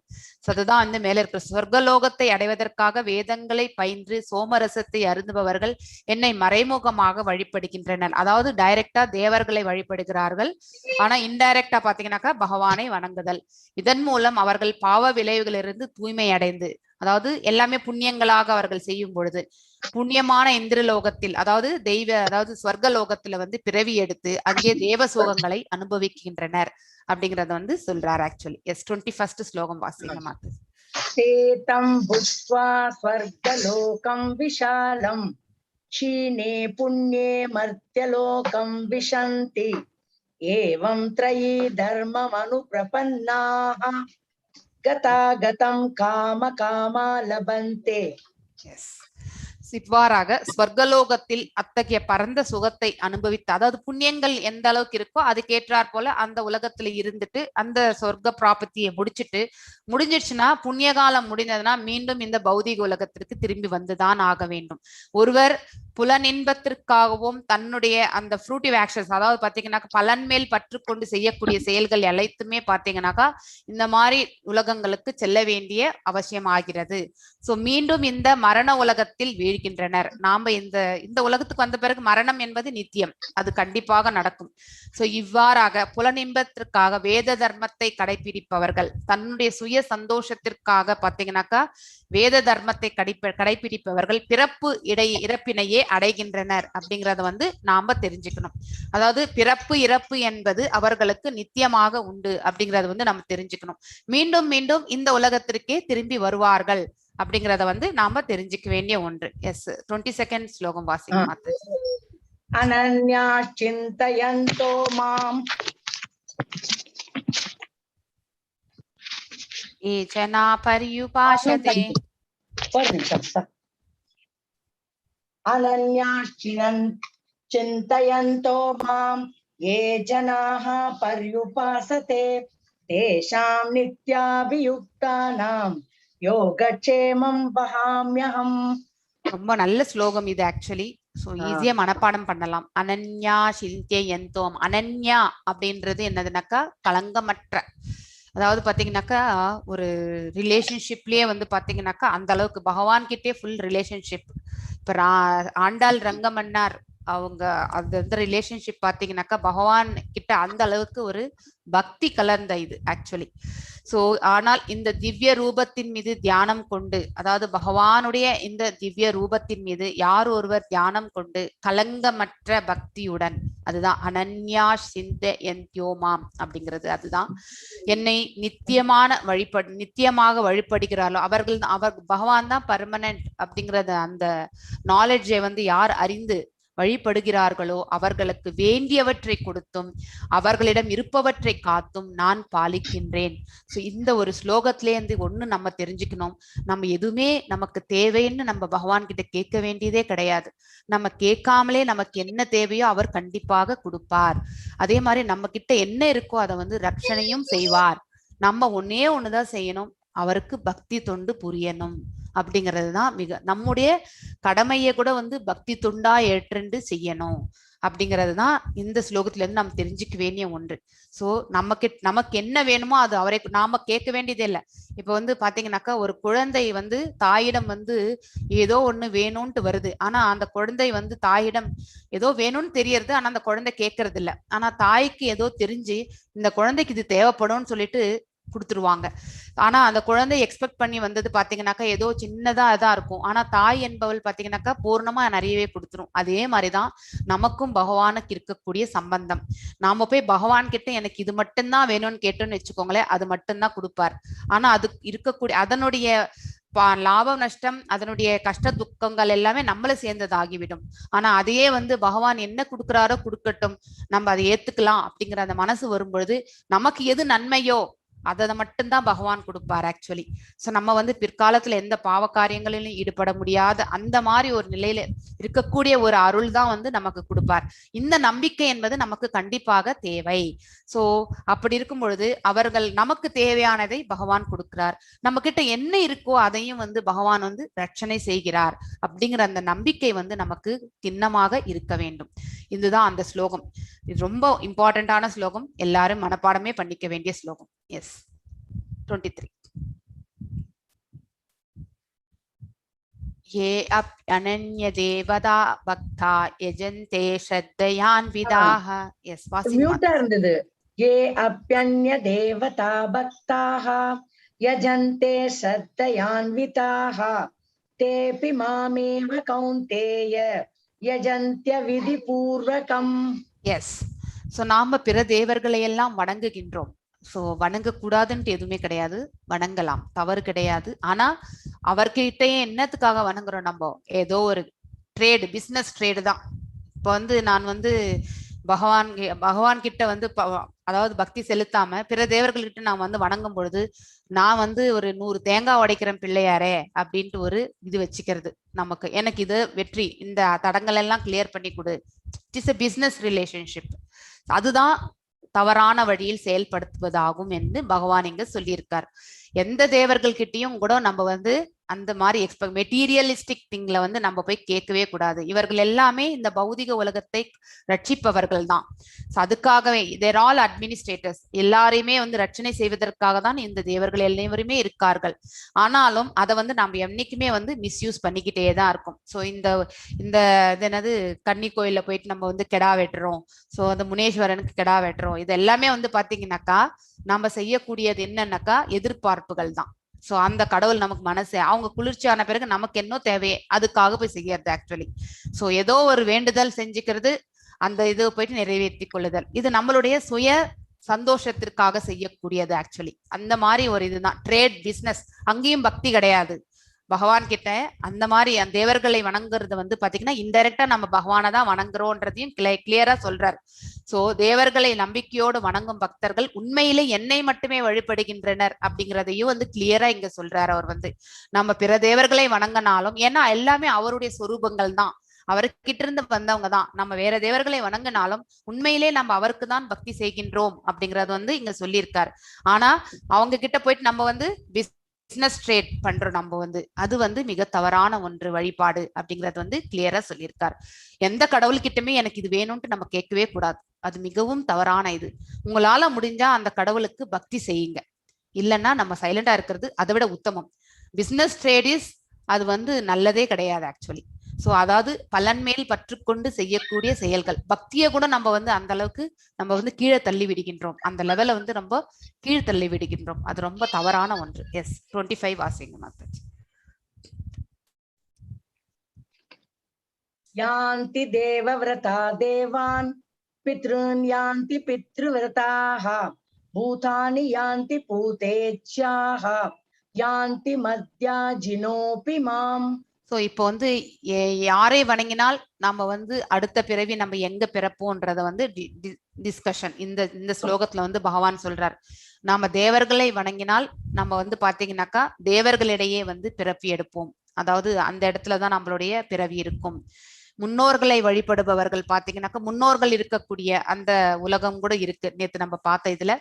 அதுதான் வந்து மேல இருக்கிற சொர்க்கலோகத்தை அடைவதற்காக வேதங்களை பயின்று சோமரசத்தை அருந்துபவர்கள் என்னை மறைமுகமாக வழிபடுகின்றனர். அதாவது டைரக்டா தேவர்களை வழிபடுகிறார்கள், ஆனா இன்டைரக்டா பாத்தீங்கன்னாக்கா பகவானை வணங்குதல். இதன் மூலம் அவர்கள் பாவ விளைவுகளிலிருந்து தூய்மை அடைந்து, அதாவது எல்லாமே புண்ணியங்களாக அவர்கள் செய்யும் பொழுது புண்ணியமான இந்திரலோகத்தில், அதாவது ஸ்வர்கலோகத்துல வந்து பிறவி எடுத்து அங்கே தேவ சோகங்களை அனுபவிக்கின்றனர் அப்படிங்கறத வந்து சொல்றாரு. ஆக்சுவலி எஸ் 21st ஸ்லோகம் வாசிங்க மாத்து. சேதம் புத்வா ஸ்வர்கலோகம் விஷாலம் க்ஷீணே புண்ணியே மர்த்யலோகம் விஷந்தி ஏவம் த்ரயீ தர்மம் அனுப்ரபன்னாஹ கதாகதம் காம காமா லபந்தே. இவ்வாறாக ஸ்வர்கலோகத்தில் அத்தகைய பரந்த சுகத்தை அனுபவித்து, அதாவது புண்ணியங்கள் எந்த அளவுக்கு இருக்கோ அதுக்கேற்றாற் போல அந்த உலகத்துல இருந்துட்டு அந்த சொர்க்க பிராபத்தியை முடிஞ்சிடுச்சுன்னா புண்ணிய காலம் முடிந்ததுன்னா மீண்டும் இந்த பௌதிக உலகத்திற்கு திரும்பி வந்துதான் ஆக வேண்டும். ஒருவர் புலனின்பத்திற்காகவும் தன்னுடைய அந்த ஃப்ரூட்டிவ் ஆக்ஷன்ஸ், அதாவது பாத்தீங்கன்னாக்கா பலன் மேல் பற்று கொண்டு செய்யக்கூடிய செயல்கள் அனைத்துமே பாத்தீங்கன்னாக்கா இந்த மாதிரி உலகங்களுக்கு செல்ல வேண்டிய அவசியம் ஆகிறது. சோ மீண்டும் இந்த மரண உலகத்தில் வீழ்கின்றனர். நாம இந்த உலகத்துக்கு வந்த பிறகு மரணம் என்பது நித்தியம், அது கண்டிப்பாக நடக்கும். சோ இவ்வாறாக புலனின்பத்திற்காக வேத தர்மத்தை கடைபிடிப்பவர்கள், தன்னுடைய சுய சந்தோஷத்திற்காக பாத்தீங்கன்னாக்கா வேத தர்மத்தை கடைபிடிப்பவர்கள் இறப்பினையே அடைகின்றனர் அப்படிங்கறத வந்து நாம தெரிஞ்சுக்கணும். அதாவது பிறப்பு இறப்பு என்பது அவர்களுக்கு நித்தியமாக உண்டு அப்படிங்கறத வந்து நம்ம தெரிஞ்சுக்கணும். மீண்டும் மீண்டும் இந்த உலகத்திற்கே திரும்பி வருவார்கள் அப்படிங்கறத வந்து நாம தெரிஞ்சுக்க வேண்டிய ஒன்று. எஸ் 22nd ஸ்லோகம் வாசிங்க மாத்து. அனன்யா சிந்தயந்தோ மாம் ஏஜனா பரியுபாசதே. ஒரு நிமிஷம். அனன்யா சிந்தயந்தோ மாம் ये जनाः पर्युपासते तेषां नित्याभियुक्तानां யோகக்ஷேமம் வஹாம்யஹம். ரொம்ப நல்ல ஸ்லோகம் இது ஆக்சுவலி. சோ ஈஸியா மனப்பாடம் பண்ணலாம். அனன்யா சிந்தியந்தோம். அனன்யா அப்படின்றது என்னதுனாக்கா களங்கமற்ற, அதாவது பாத்தீங்கன்னாக்கா ஒரு ரிலேஷன்ஷிப்லயே வந்து பாத்தீங்கன்னாக்கா அந்த அளவுக்கு பகவான் கிட்டே ஃபுல் ரிலேஷன்ஷிப். இப்ப ஆண்டாள் ரங்கமன்னார் அவங்க அந்த ரிலேஷன்ஷிப் பாத்தீங்கன்னாக்கா பகவான் கிட்ட அந்த அளவுக்கு ஒரு பக்தி கலர்ந்த இது ஆக்சுவலி. சோ ஆனால் இந்த திவ்ய ரூபத்தின் மீது தியானம் கொண்டு, அதாவது பகவானுடைய இந்த திவ்ய ரூபத்தின் மீது யார் ஒருவர் தியானம் கொண்டு கலங்கமற்ற பக்தியுடன், அதுதான் அனன்யா சிந்தயந்த்யோமாம் அப்படிங்கிறது. அதுதான் என்னை நித்தியமாக வழிபடுகிறாரோ அவர் பகவான் தான் பர்மனன்ட் அப்படிங்கறது அந்த நாலேஜை வந்து யார் அறிந்து வழிபடுகிறார்களோ அவர்களுக்கு வேண்டியவற்றை கொடுத்தும் அவர்களிடம் இருப்பவற்றை காத்தும் நான் பாலிக்கின்றேன். சோ இந்த ஒரு ஸ்லோகத்திலேருந்து ஒண்ணு நம்ம தெரிஞ்சுக்கணும். நம்ம எதுவுமே நமக்கு தேவைன்னு நம்ம பகவான் கிட்ட கேட்க வேண்டியதே கிடையாது. நம்ம கேட்காமலே நமக்கு என்ன தேவையோ அவர் கண்டிப்பாக கொடுப்பார். அதே மாதிரி நம்ம கிட்ட என்ன இருக்கோ அதை வந்து ரட்சணையும் செய்வார். நம்ம ஒன்னே ஒண்ணுதான் செய்யணும், அவருக்கு பக்தி தொண்டு புரியணும் அப்படிங்கிறது தான் நம்முடைய கடமையை கூட வந்து பக்தி தொண்டா ஏற்றென்று செய்யணும் அப்படிங்கிறது தான் இந்த ஸ்லோகத்துல இருந்து நாம் தெரிஞ்சுக்க வேண்டிய ஒன்று. சோ நமக்கு என்ன வேணுமோ அது அவரை நாம கேட்க வேண்டியதே இல்லை. இப்ப வந்து பாத்தீங்கன்னாக்கா ஒரு குழந்தை வந்து தாயிடம் வந்து ஏதோ ஒண்ணு வேணும்ட்டு வருது, ஆனா அந்த குழந்தை வந்து தாயிடம் ஏதோ வேணும்னு தெரியறது, ஆனா அந்த குழந்தை கேட்கறது இல்லை. ஆனா தாய்க்கு ஏதோ தெரிஞ்சு இந்த குழந்தைக்கு இது தேவைப்படும்னு சொல்லிட்டு கொடுத்துருவாங்க. ஆனா அந்த குழந்தை எக்ஸ்பெக்ட் பண்ணி வந்தது பாத்தீங்கன்னாக்கா ஏதோ சின்னதா இதா இருக்கும், ஆனா தாய் என்பவள் பாத்தீங்கன்னாக்கா பூர்ணமா நிறையவே கொடுத்துரும். அதே மாதிரிதான் நமக்கும் பகவானுக்கு இருக்கக்கூடிய சம்பந்தம். நாம போய் பகவான் கிட்ட எனக்கு இது மட்டும்தான் வேணும்னு கேட்டோம்னு வச்சுக்கோங்களேன், அது மட்டும்தான் கொடுப்பார். ஆனா அது இருக்கக்கூடிய அதனுடைய லாபம் நஷ்டம், அதனுடைய கஷ்ட துக்கங்கள் எல்லாமே நம்மள சேர்ந்ததாகிவிடும். ஆனா அதையே வந்து பகவான் என்ன கொடுக்குறாரோ கொடுக்கட்டும், நம்ம அதை ஏத்துக்கலாம் அப்படிங்கிற அந்த மனசு வரும்பொழுது நமக்கு எது நன்மையோ அதை மட்டும்தான் பகவான் கொடுப்பார் ஆக்சுவலி. ஸோ நம்ம வந்து பிற்காலத்துல எந்த பாவ காரியங்களிலும் ஈடுபட முடியாத அந்த மாதிரி ஒரு நிலையில இருக்கக்கூடிய ஒரு அருள் தான் வந்து நமக்கு கொடுப்பார். இந்த நம்பிக்கை என்பது நமக்கு கண்டிப்பாக தேவை. ஸோ அப்படி இருக்கும் பொழுது அவர்கள் நமக்கு தேவையானதை பகவான் கொடுக்கிறார், நம்ம கிட்ட என்ன இருக்கோ அதையும் வந்து பகவான் வந்து ரட்சணை செய்கிறார் அப்படிங்கிற அந்த நம்பிக்கை வந்து நமக்கு திண்ணமாக இருக்க வேண்டும். இதுதான் அந்த ஸ்லோகம். இது ரொம்ப இம்பார்ட்டன்டான ஸ்லோகம், எல்லாரும் மனப்பாடமே பண்ணிக்க வேண்டிய ஸ்லோகம். எஸ் 23. ये अनन्य देवता भक्ता यजन्ते श्रद्धयान्विताः. यस மியூட்டா இருந்தது. ये अप्यन्य देवता भक्ताः यजन्ते श्रद्धयान्विताः तेऽपि मामेव कौन्तेय यजन्त्य विधिपूर्वकम्. எஸ். ஸோ நாம பிற தேவர்களை எல்லாம் வணங்குகின்றோம். ஸோ வணங்கக்கூடாதுன்ட்டு எதுவுமே கிடையாது, வணங்கலாம், தவறு கிடையாது. ஆனா அவர்கிட்டயே என்னத்துக்காக வணங்குறோம்? நம்ம ஏதோ ஒரு ட்ரேடு, பிசினஸ் ட்ரேடு தான். இப்போ வந்து நான் வந்து பகவான் கிட்ட வந்து அதாவது பக்தி செலுத்தாம பிற தேவர்கள்கிட்ட நான் வந்து வணங்கும் பொழுது நான் வந்து ஒரு 100 தேங்காய் உடைக்கிறேன் பிள்ளையாரே அப்படின்ட்டு ஒரு இது வச்சுக்கிறது நமக்கு. எனக்கு இது வெற்றி, இந்த தடங்கள் எல்லாம் கிளியர் பண்ணி கொடு. It is a business relationship. அதுதான் தவறான வழியில் செயல்படுத்துவதாகும் என்று பகவான் இங்க சொல்லியிருக்கார். எந்த தேவர்கள் கிட்டையும் கூட நம்ம வந்து அந்த மாதிரி மெட்டீரியலிஸ்டிக் திங்ல வந்து நம்ம போய் கேட்கவே கூடாது. இவர்கள் எல்லாமே இந்த பௌதிக உலகத்தை ரட்சிப்பவர்கள் தான். அதுக்காகவே தேர் ஆல் அட்மினிஸ்ட்ரேட்டர்ஸ், எல்லாரையுமே வந்து ரட்சணை செய்வதற்காக தான் இந்த தேவர்கள் எல்லாருமே இருக்கார்கள். ஆனாலும் அதை வந்து நம்ம என்னைக்குமே வந்து மிஸ்யூஸ் பண்ணிக்கிட்டே தான் இருக்கும். ஸோ இந்த என்னது கன்னி கோயில்ல போயிட்டு நம்ம வந்து கெடா வெட்டுறோம், ஸோ அந்த முனேஸ்வரனுக்கு கெடா வெட்டுறோம். இது எல்லாமே வந்து பாத்தீங்கன்னாக்கா நம்ம செய்யக்கூடியது என்னன்னாக்கா எதிர்பார்ப்புகள் தான். சோ அந்த கடவுள் நமக்கு மனசு அவங்க குளிர்ச்சியான பிறகு நமக்கு என்ன தேவையே அதுக்காக போய் செய்யறது ஆக்சுவலி. சோ ஏதோ ஒரு வேண்டுதல் செஞ்சுக்கிறது, அந்த இது போயிட்டு நிறைவேற்றி கொள்ளுதல், இது நம்மளுடைய சுய சந்தோஷத்திற்காக செய்யக்கூடியது ஆக்சுவலி. அந்த மாதிரி ஒரு இதுதான் ட்ரேட் பிசினஸ். அங்கேயும் பக்தி கிடையாது பகவான் கிட்ட. அந்த மாதிரி அந்த தேவர்களை வணங்குறது வந்து பாத்தீங்கன்னா இன்டைரக்டா நம்ம பகவானை தான் வணங்குறோன்றதையும் கிளியரா சொல்றார். சோ தேவர்களை நம்பிக்கையோடு வணங்கும் பக்தர்கள் உண்மையிலே என்னை மட்டுமே வழிபடுகின்றனர் அப்படிங்கிறதையும் வந்து கிளியரா இங்க சொல்றாரு அவர் வந்து. நம்ம பிற தேவர்களை வணங்கினாலும், ஏன்னா எல்லாமே அவருடைய சொரூபங்கள் தான், அவர்கிட்ட இருந்து வந்தவங்க தான். நம்ம வேற தேவர்களை வணங்கினாலும் உண்மையிலே நம்ம அவருக்கு தான் பக்தி செய்கின்றோம் அப்படிங்கறது வந்து இங்க சொல்லியிருக்காரு. ஆனா அவங்க கிட்ட போயிட்டு நம்ம வந்து பிசினஸ் ட்ரேட் பண்றோம், நம்ம வந்து அது வந்து மிக தவறான ஒன்று வழிபாடு அப்படிங்கறது வந்து கிளியரா சொல்லியிருக்காரு. எந்த கடவுள்கிட்டமே எனக்கு இது வேணும்ட்டு நம்ம கேட்கவே கூடாது, அது மிகவும் தவறான இது. உங்களால முடிஞ்சா அந்த கடவுளுக்கு பக்தி செய்யுங்க, இல்லைன்னா நம்ம சைலண்டா இருக்கிறது அதை விட உத்தமம். பிசினஸ் ட்ரேடிஸ் அது வந்து நல்லதே கிடையாது ஆக்சுவலி. சோ அதாவது பலன் மேல் பற்றுக்கொண்டு செய்யக்கூடிய செயல்கள், பக்தியை கூட நம்ம வந்து அந்த அளவுக்கு நம்ம வந்து கீழே தள்ளி விடுகின்றோம், அந்த லெவலை வந்து ரொம்ப கீழ் தள்ளி விடுகின்றோம். அது ரொம்ப தவறான ஒன்று. எஸ் 25 வாசிங்க மாதாஜி. யாந்தி தேவவ்ரதா தேவான் பித்ருன் யாந்தி பித்ருவ்ரதாஹ பூதானி யாந்தி பூதேச்சாஹ யாந்தி மத்யாஜினோபி மாம். ஸோ இப்போ வந்து யாரை வணங்கினால் நம்ம வந்து அடுத்த பிறவி நம்ம எங்க பிறப்போன்றத வந்து டிஸ்கஷன் இந்த ஸ்லோகத்துல வந்து பகவான் சொல்றார். நாம தேவர்களை வணங்கினால் நம்ம வந்து பாத்தீங்கன்னாக்கா தேவர்களிடையே வந்து பிறப்பி எடுப்போம், அதாவது அந்த இடத்துலதான் நம்மளுடைய பிறவி இருக்கும். முன்னோர்களை வழிபடுபவர்கள் பாத்தீங்கன்னாக்கா முன்னோர்கள் இருக்கக்கூடிய அந்த உலகம் கூட இருக்கு, நேத்து நம்ம பார்த்த இதுல.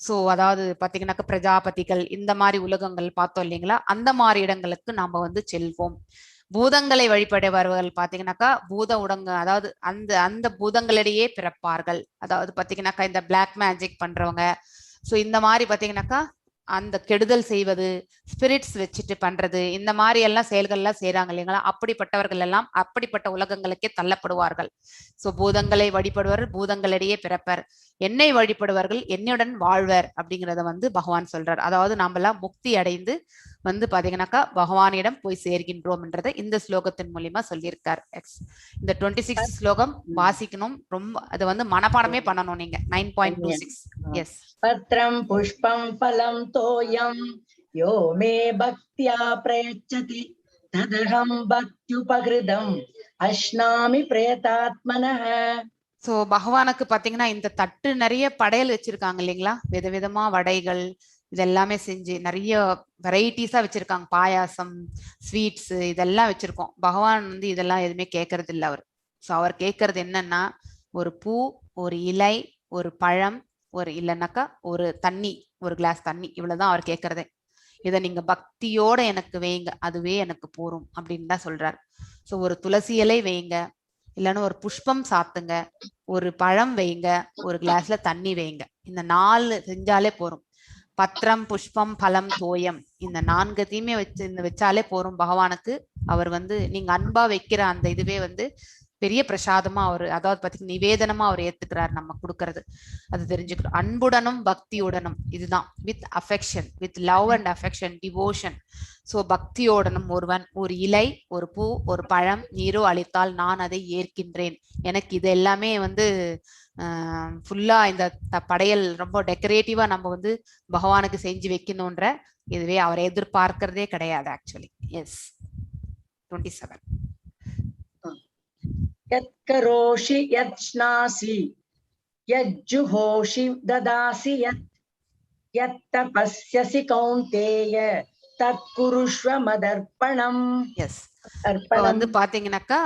சோ அதாவது பாத்தீங்கன்னாக்கா பிரஜாபதிகள் இந்த மாதிரி உலகங்கள் பார்த்தோம் இல்லைங்களா, அந்த மாதிரி இடங்களுக்கு நாம வந்து செல்வோம். பூதங்களை வழிபடுபவர்கள் பாத்தீங்கன்னாக்கா பூத உடங்க, அதாவது அந்த பூதங்களிடையே பிறப்பார்கள். அதாவது பாத்தீங்கன்னாக்கா இந்த பிளாக் மேஜிக் பண்றவங்க, சோ இந்த மாதிரி பாத்தீங்கன்னாக்கா அந்த கெடுதல் செய்வது, ஸ்பிரிட்ஸ் வச்சுட்டு பண்றது, இந்த மாதிரி எல்லாம் செயல்கள் எல்லாம் செய்யறாங்க இல்லைங்களா, அப்படிப்பட்டவர்கள் எல்லாம் அப்படிப்பட்ட உலகங்களுக்கே தள்ளப்படுவார்கள். சோ பூதங்களை வழிபடுவார்கள் பூதங்களிடையே பிறப்பர், என்னை வழிபடுவார்கள் என்னுடன் வாழ்வர் அப்படிங்கிறத வந்து பகவான் சொல்றார். அதாவது நாம எல்லாம் முக்தி அடைந்து வந்து பாத்தீங்கன்னாக்கா பகவானிடம் போய் சேர்கின்றோம்ன்றதை இந்த ஸ்லோகத்தின் மூலியமா சொல்லியிருக்கார். இந்த 26 ஸ்லோகம் வாசிக்கணும், ரொம்ப அது வந்து மனப்பாடமே பண்ணணும் நீங்க. 9.26. எஸ். பத்ரம் புஷ்பம் பலம் தோயம் யோ மே பக்தியா பிரயச்சதி ததஹம் பக்த்யுபகிருதம் அஷ்னாமி பிரயதாத்மனஹ. சோ பகவானுக்கு பாத்தீங்கன்னா இந்த தட்டு நிறைய படையல் வச்சிருக்காங்க இல்லைங்களா, விதவிதமா வடைகள் இதெல்லாமே செஞ்சு நிறைய வெரைட்டிஸா வச்சிருக்காங்க, பாயாசம், ஸ்வீட்ஸ் இதெல்லாம் வச்சிருக்கோம். பகவான் வந்து இதெல்லாம் எதுவுமே கேட்கறது இல்லை அவர். ஸோ அவர் கேட்கறது என்னன்னா ஒரு பூ, ஒரு இலை, ஒரு பழம், ஒரு இல்லைன்னாக்கா ஒரு தண்ணி, ஒரு கிளாஸ் தண்ணி, இவ்வளவுதான் அவர் கேட்கறதே. இதை நீங்க பக்தியோட எனக்கு வைங்க, அதுவே எனக்கு போரும் அப்படின்னு தான் சொல்றாரு. ஸோ ஒரு துளசி இலை வைங்க, இல்லைன்னா ஒரு புஷ்பம் சாத்துங்க, ஒரு பழம் வைங்க, ஒரு கிளாஸ்ல தண்ணி வைங்க, இந்த 4 செஞ்சாலே போரும். பத்திரம், புஷ்பம், பழம், தோயம், இந்த 4த்தையுமே வச்சாலே போரும் பகவானுக்கு. அவர் வந்து நீங்க அன்பா வைக்கிற அந்த இதுவே வந்து பெரிய பிரசாதமா அவரு, அதாவது பாத்தீங்கன்னா நிவேதனமா அவர் ஏத்துக்கிறார் நம்ம கொடுக்கறது. அது தெரிஞ்சுக்கணும். அன்புடனும் பக்தியுடனும், இதுதான் with affection, with love and affection, devotion. So பக்தியோடனும் ஒருவன் ஒரு இலை, ஒரு பூ, ஒரு பழம், நீரோ அளித்தால் நான் அதை ஏற்கின்றேன். எனக்கு இது எல்லாமே வந்து ஃபுல்லா இந்த படையல் ரொம்ப டெக்கரேட்டிவா நம்ம வந்து பகவானுக்கு செஞ்சு வைக்கணும்ன்ற இதுவே அவர் எதிர்பார்க்கிறதே கிடையாது ஆக்சுவலி. எஸ் 27. யத் கரோஷி யத் ஸ்நாசி யத் ஜுஹோஷி ததாசி யத் யத் தபஸ்யசி கௌந்தேய தத் குருஷ்வ மதர்ப்பணம். எஸ், வந்து பாத்தீங்கன்னாக்கா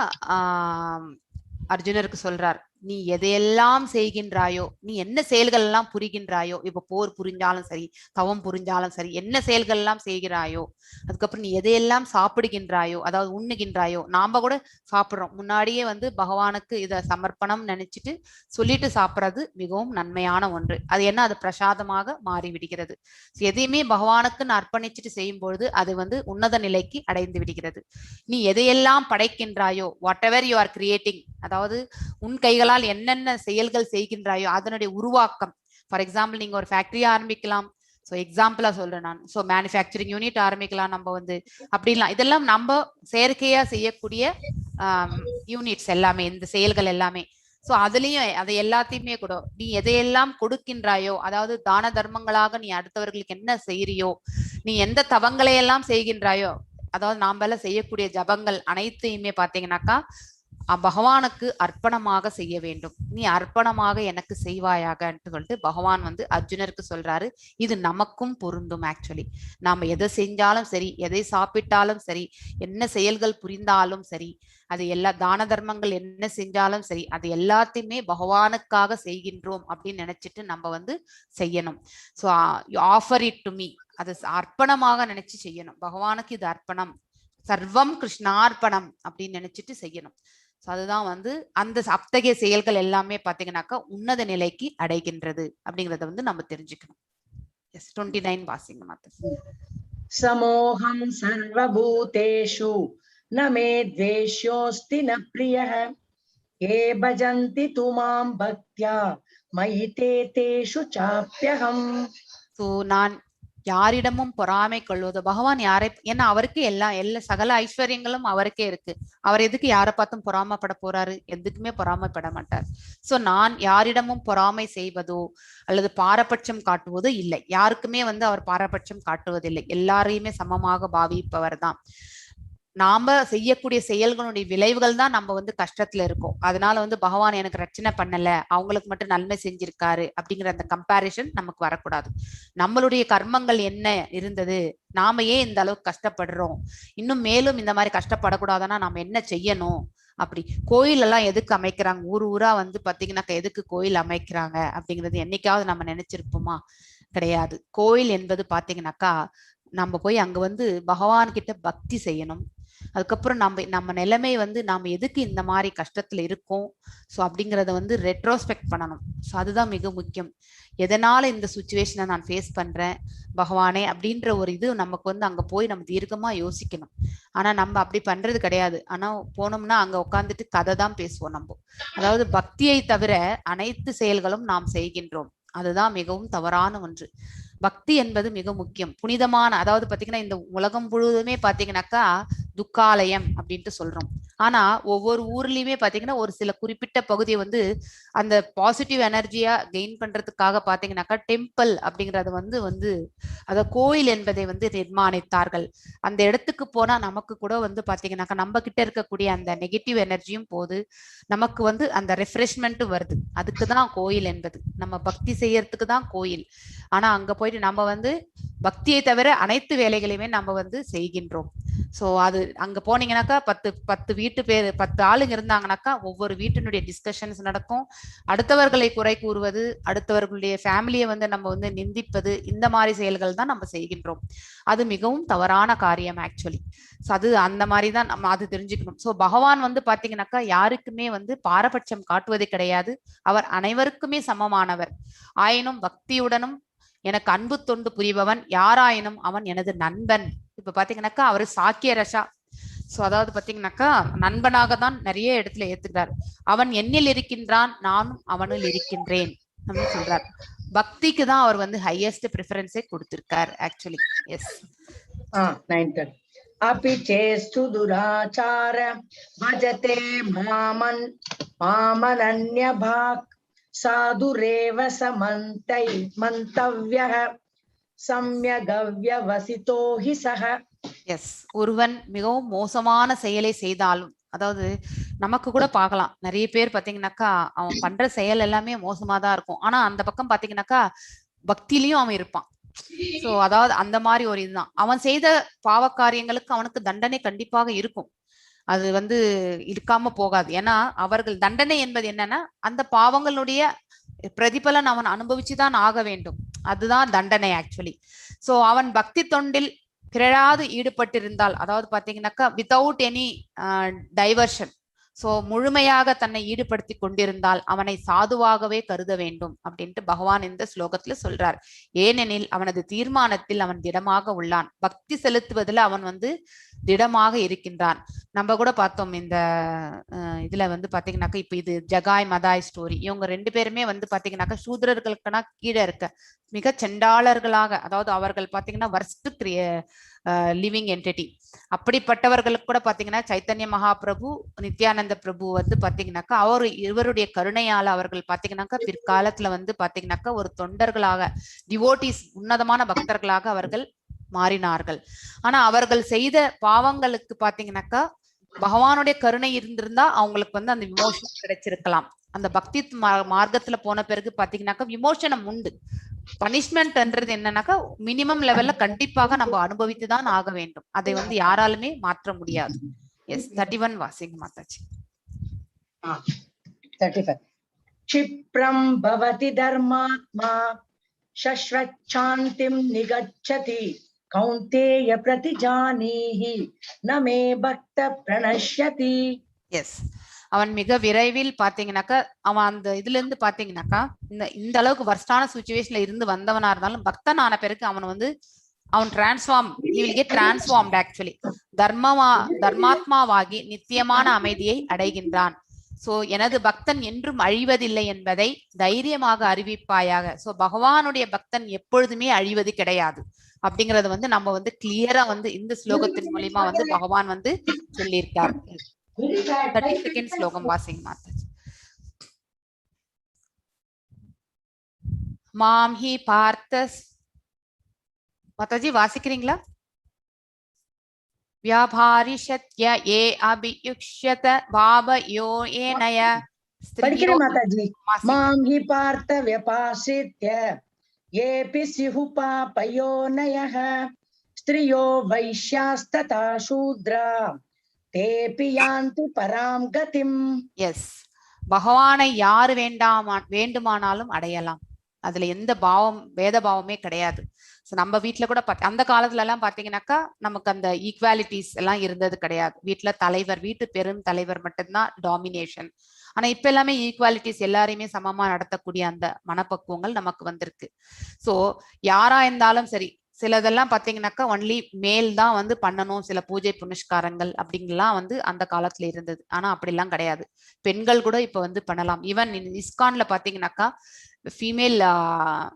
அர்ஜுனருக்கு சொல்றார், நீ எதையெல்லாம் செய்கின்றாயோ, நீ என்ன செயல்கள் எல்லாம் புரிகின்றாயோ, இப்ப போர் புரிஞ்சாலும் சரி, தவம் புரிஞ்சாலும் சரி, என்ன செயல்கள் எல்லாம் செய்கிறாயோ, அதுக்கப்புறம் நீ எதையெல்லாம் சாப்பிடுகின்றாயோ, அதாவது உண்ணுகின்றாயோ, நாம கூட சாப்பிடுறோம், முன்னாடியே வந்து பகவானுக்கு இதை சமர்ப்பணம் நினைச்சிட்டு சொல்லிட்டு சாப்பிட்றது மிகவும் நன்மையான ஒன்று. அது என்ன, அது பிரசாதமாக மாறி விடுகிறது. எதையுமே பகவானுக்கு அர்ப்பணிச்சுட்டு செய்யும் பொழுது அது வந்து உன்னத நிலைக்கு அடைந்து விடுகிறது. நீ எதையெல்லாம் படைக்கின்றாயோ, whatever you are creating, அதாவது உன் கைகளால் என்னென்ன செயல்கள் செய்கின்றாயோ அதனுடைய உருவாக்கம். ஃபார் எக்ஸாம்பிள் நீங்க ஒரு ஃபேக்டரி ஆரம்பிக்கலாம், ஸோ எக்ஸாம்பிளா சொல்றேன் நான். ஸோ மேனுஃபேக்சரிங் யூனிட் ஆரம்பிக்கலாம் நம்ம வந்து, அப்படிலாம் இதெல்லாம் நம்ம செயற்கையா செய்யக்கூடிய யூனிட்ஸ் எல்லாமே, இந்த செயல்கள் எல்லாமே. ஸோ அதுலயும் அதை எல்லாத்தையுமே கூட நீ எதையெல்லாம் கொடுக்கின்றாயோ, அதாவது தான தர்மங்களாக நீ அடுத்தவர்களுக்கு என்ன செய்யறியோ, நீ எந்த தவங்களை எல்லாம் செய்கின்றாயோ, அதாவது நாம எல்லாம் செய்யக்கூடிய ஜபங்கள் அனைத்தையுமே பாத்தீங்கன்னாக்கா பகவானுக்கு அர்ப்பணமாக செய்ய வேண்டும். நீ அர்ப்பணமாக எனக்கு செய்வாயாக சொல்லிட்டு பகவான் வந்து அர்ஜுனருக்கு சொல்றாரு. இது நமக்கும் பொருந்தும் ஆக்சுவலி. நாம எதை செஞ்சாலும் சரி, எதை சாப்பிட்டாலும் சரி, என்ன செயல்கள் புரிந்தாலும் சரி, அது எல்லா தான தர்மங்கள் என்ன செஞ்சாலும் சரி, அது எல்லாத்தையுமே பகவானுக்காக செய்கின்றோம் அப்படின்னு நினைச்சிட்டு நம்ம வந்து செய்யணும். So offer it to me, அது அர்ப்பணமாக நினைச்சு செய்யணும். பகவானுக்கு இது அர்ப்பணம், சர்வம் கிருஷ்ணார்ப்பணம் அப்படின்னு நினைச்சிட்டு செய்யணும். ஸோ அதுதான் வந்து அந்த அத்தகைய செயல்கள் எல்லாமே பாத்தீங்கன்னாக்கா உன்னத நிலைக்கு அடைகின்றது அப்படிங்கறத வந்து நம்ம தெரிஞ்சுக்கணும். எஸ் 29 வாசிங்க மாத்த. சமோகம் சர்வபூதேஷு நமே த்வேஷ்யோஸ்தி ந ப்ரியஹ ஏ பஜந்தி துமாம் பக்த்யா மயி தே தேஷு சாப்யஹம். ஸோ நான் யாரிடமும் பொறாமை கொள்வது, பகவான் யாரை, ஏன்னா அவருக்கு எல்லா சகல ஐஸ்வர்யங்களும் அவருக்கே இருக்கு. அவர் எதுக்கு யாரை பார்த்தும் பொறாமப்பட போறாரு? எதுக்குமே பொறாமைப்பட மாட்டார். சோ நான் யாரிடமும் பொறாமை செய்வதோ அல்லது பாரபட்சம் காட்டுவதோ இல்லை. யாருக்குமே வந்து அவர் பாரபட்சம் காட்டுவதில்லை, எல்லாரையுமே சமமாக பாவிப்பவர் தான். நாம செய்யக்கூடிய செயல்களுடைய விளைவுகள் தான் நம்ம வந்து கஷ்டத்துல இருக்கோம். அதனால வந்து பகவான் எனக்கு ரட்சணை பண்ணல, அவங்களுக்கு மட்டும் நன்மை செஞ்சிருக்காரு அப்படிங்கிற அந்த கம்பேரிசன் நமக்கு வரக்கூடாது. நம்மளுடைய கர்மங்கள் என்ன இருந்தது, நாம ஏன் இந்த அளவுக்கு கஷ்டப்படுறோம், இன்னும் மேலும் இந்த மாதிரி கஷ்டப்படக்கூடாதுன்னா நாம என்ன செய்யணும். அப்படி கோயில் எல்லாம் எதுக்கு அமைக்கிறாங்க, ஊர் ஊரா வந்து பாத்தீங்கன்னாக்கா எதுக்கு கோயில் அமைக்கிறாங்க அப்படிங்கிறது என்னைக்காவது நம்ம நினைச்சிருப்போமா? கிடையாது. கோயில் என்பது பாத்தீங்கன்னாக்கா நம்ம போய் அங்க வந்து பகவான் கிட்ட பக்தி செய்யணும். அதுக்கப்புறம் நம்ம நிலைமை வந்து நாம எதுக்கு இந்த மாதிரி கஷ்டத்துல இருக்கோம், ஸோ அப்படிங்கிறத வந்து ரெட்ரோஸ்பெக்ட் பண்ணணும். ஸோ அதுதான் மிக முக்கியம். எதனால இந்த சுச்சுவேஷனை நான் ஃபேஸ் பண்றேன் பகவானே அப்படின்ற ஒரு இது நமக்கு வந்து அங்க போய் நம்ம தீர்க்கமா யோசிக்கணும். ஆனா நம்ம அப்படி பண்றது கிடையாது. ஆனா போனோம்னா அங்க உட்காந்துட்டு கதை தான் பேசுவோம் நம்ம. அதாவது பக்தியை தவிர அனைத்து செயல்களும் நாம் செய்கின்றோம், அதுதான் மிகவும் தவறான ஒன்று. பக்தி என்பது மிக முக்கியம். புனிதமான, அதாவது பாத்தீங்கன்னா இந்த உலகம் முழுவதுமே பாத்தீங்கன்னாக்கா துக்காலயம் அப்படின்ட்டு சொல்றோம். ஆனா ஒவ்வொரு ஊர்லயுமே பாத்தீங்கன்னா ஒரு சில குறிப்பிட்ட பகுதியை வந்து அந்த பாசிட்டிவ் எனர்ஜியா கெயின் பண்றதுக்காக பாத்தீங்கன்னாக்கா டெம்பிள் அப்படிங்கறது வந்து அத கோயில் என்பதை வந்து நிர்மாணித்தார்கள். அந்த இடத்துக்கு போனா நமக்கு கூட வந்து பாத்தீங்கன்னாக்கா நம்ம கிட்ட இருக்கக்கூடிய அந்த நெகட்டிவ் எனர்ஜியும் போது, நமக்கு வந்து அந்த ரெஃப்ரெஷ்மெண்ட்டும் வருது. அதுக்குதான் கோயில் என்பது. நம்ம பக்தி செய்யறதுக்கு தான் கோயில். ஆனா அங்க போயிட்டு நம்ம வந்து பக்தியை தவிர அனைத்து வேலைகளையுமே நம்ம வந்து செய்கின்றோம். சோ அது அங்க போனீங்கன்னாக்கா 10 வீட்டு பேர் 10 ஆளுங்க இருந்தாங்கன்னாக்கா ஒவ்வொரு வீட்டினுடைய டிஸ்கஷன்ஸ் நடக்கும். அடுத்தவர்களை குறை கூறுவது, அடுத்தவர்களுடைய ஃபேமிலியை வந்து நம்ம வந்து நிந்திப்பது, இந்த மாதிரி செயல்கள் தான் நம்ம செய்கின்றோம். அது மிகவும் தவறான காரியம் ஆக்சுவலி. அது அந்த மாதிரி தான் நம்ம அது தெரிஞ்சுக்கணும். ஸோ பகவான் வந்து பாத்தீங்கன்னாக்கா யாருக்குமே வந்து பாரபட்சம் காட்டுவது கிடையாது. அவர் அனைவருக்குமே சமமானவர். ஆயினும் பக்தியுடனும் எனக்கு அன்பு தொண்டு புரிபவன் யாராயினும் அவன் எனது நண்பன். இப்ப பாத்தீங்கன்னாக்கா அவரு சாக்கிய ரசா. சோ அதாவது பாத்தீங்கன்னாக்கா நண்பனாக தான் நிறைய இடத்துல ஏத்துக்கிறார். அவன் என்னில் இருக்கின்றான், நானும் அவனில் இருக்கின்றேன் அப்படின்னு சொல்றார். பக்திக்கு தான் அவர் வந்து ஹையஸ்ட் ப்ரிஃபரன்ஸே கொடுத்திருக்கார் ஆக்சுவலி. எஸ். 9th. अपि चेस्तु दुराचार भजते मामनन्यभाक् साधुरेव मन्तव्यः सम्यगव्यवसितो हि सः. எஸ். ஒருவன் மிகவும் மோசமான செயலை செய்தாலும், அதாவது நமக்கு கூட பார்க்கலாம், நிறைய பேர் பாத்தீங்கன்னாக்கா அவன் பண்ற செயல் எல்லாமே மோசமாதான் இருக்கும். ஆனா அந்த பக்கம் பாத்தீங்கன்னாக்கா பக்தியிலயும் அவன் இருப்பான். சோ அதாவது அந்த மாதிரி ஒரு இதுதான். அவன் செய்த பாவ காரியங்களுக்கு அவனுக்கு தண்டனை கண்டிப்பாக இருக்கும். அது வந்து இருக்காம போகாது. ஏன்னா அவர்கள் தண்டனை என்பது என்னன்னா அந்த பாவங்களுடைய பிரதிபலன் அவன் அனுபவிச்சுதான் ஆக வேண்டும். அதுதான் தண்டனை ஆக்சுவலி. சோ அவன் பக்தி தொண்டில் பிறராது ஈடுபட்டிருந்தால், அதாவது பாத்தீங்கன்னாக்கா வித்தவுட் எனி டைவர்ஷன், சோ முழுமையாக தன்னை ஈடுபடுத்தி கொண்டிருந்தால் அவனை சாதுவாகவே கருத வேண்டும் அப்படின்ட்டு பகவான் இந்த ஸ்லோகத்துல சொல்றார். ஏனெனில் அவனது தீர்மானத்தில் அவன் திடமாக உள்ளான். பக்தி செலுத்துவதில் அவன் வந்து திடமாக இருக்கின்றான். நம்ம கூட பார்த்தோம் இந்த இதுல வந்து பாத்தீங்கன்னாக்கா இப்ப இது ஜகாய் மதாய் ஸ்டோரி. இவங்க 2 பேருமே வந்து பாத்தீங்கன்னாக்கா சூத்ரர்களுக்குனா கீழே இருக்க மிக செண்டாளர்களாக, அதாவது அவர்கள் பாத்தீங்கன்னா வர்ஸ்ட் லிவிங் என்டிட்டி. அப்படிப்பட்டவர்களுக்கு கூட பாத்தீங்கன்னா சைத்தன்ய மகாபிரபு, நித்யானந்த பிரபு வந்து பாத்தீங்கன்னாக்கா இவருடைய கருணையால அவர்கள் பாத்தீங்கன்னாக்கா பிற்காலத்துல வந்து பாத்தீங்கன்னாக்கா ஒரு தொண்டர்களாக, டிவோட்டிஸ், உன்னதமான பக்தர்களாக அவர்கள் மாறினார்கள். ஆனா அவர்கள் செய்த பாவங்களுக்கு பாத்தீங்கன்னாக்கா பகவானுடைய கருணை இருந்திருந்தா அவங்களுக்கு வந்து அந்த விமோசனம் கிடைச்சிருக்கலாம். அந்த பக்தி மார்க்கத்துல போன பிறகு பாத்தீங்கன்னாக்கா விமோசனம் உண்டு. பனிஷ்மெண்ட்ன்றது என்னன்னாக்கா மினிமம் லெவல்ல கண்டிப்பாக நம்ம அனுபவித்துதான் ஆக வேண்டும். அதை வந்து யாராலுமே மாற்ற முடியாது. எஸ். 31 வாசிங்க மாதாஜி. 35. क्षिप्रं भवति धर्मात्मा शश्वच्छान्तिं निगच्छति कौन्तेय प्रतिजानीहि न मे भक्त प्रणश्यति. எஸ். அவன் மிக விரைவில் பாத்தீங்கன்னாக்கா அவன் அந்த இதுல இருந்து பாத்தீங்கன்னாக்கா இந்த அளவுக்கு வர்ஸ்டான சிச்சுவேஷன்ல இருந்து வந்தவனா இருந்தாலும் பக்தன் ஆன பிறகு அவன் டிரான்ஸ்ஃபார்ம்ட் ஆக்சுவலி. தர்மாத்மாவாகி நித்தியமான அமைதியை அடைகின்றான். சோ எனது பக்தன் என்றும் அழிவதில்லை என்பதை தைரியமாக அறிவிப்பாயாக. சோ பகவானுடைய பக்தன் எப்பொழுதுமே அழிவது கிடையாது அப்படிங்கறது வந்து நம்ம வந்து கிளியரா வந்து இந்த ஸ்லோகத்தின் மூலியமா வந்து பகவான் வந்து சொல்லியிருக்கார். 32nd ஸ்லோகம் வாசிங்க மாதாஜி. மாம் ஹி பார்த்தஸ் மாதாஜி வாசிக்கிறீங்களா? வியாபாரிஷத்ய ஏ அபியுக்ஷ்யத பாபயோ ஏனய படிக்கிற மாதாஜி. மாம் ஹி பார்த்த வியபாசித்ய ஏபி ஸ்யுஹு பாபயோனயஹ ஸ்திரியோ வைஷ்யாஸ்ததா சூத்ரா தேபி யாந்தி பராம் கதிம். எஸ். பகவானை யாரு வேண்டுமானாலும் அடையலாம். அதுல எந்த வேத பாவமே கிடையாது. நம்ம வீட்டுல கூட அந்த காலத்துல எல்லாம் பாத்தீங்கன்னாக்கா நமக்கு அந்த ஈக்வாலிட்டிஸ் எல்லாம் இருந்தது கிடையாது. வீட்டுல வீட்டு பெரும் தலைவர் மட்டும்தான் டாமினேஷன். ஆனா இப்ப எல்லாமே ஈக்வாலிட்டிஸ், எல்லாரையுமே சமமா நடத்தக்கூடிய அந்த மனப்பக்குவங்கள் நமக்கு வந்திருக்கு. சோ யாரா இருந்தாலும் சரி, சிலதெல்லாம் பாத்தீங்கன்னாக்கா ஒன்லி மேல் தான் வந்து பண்ணணும், சில பூஜை புனஸ்காரங்கள் அப்படிங்கலாம் வந்து அந்த காலத்துல இருந்தது. ஆனா அப்படிலாம் கிடையாது. பெண்கள் கூட இப்ப வந்து பண்ணலாம். ஈவன் இஸ்கான்ல பாத்தீங்கன்னாக்கா ஃபீமேல்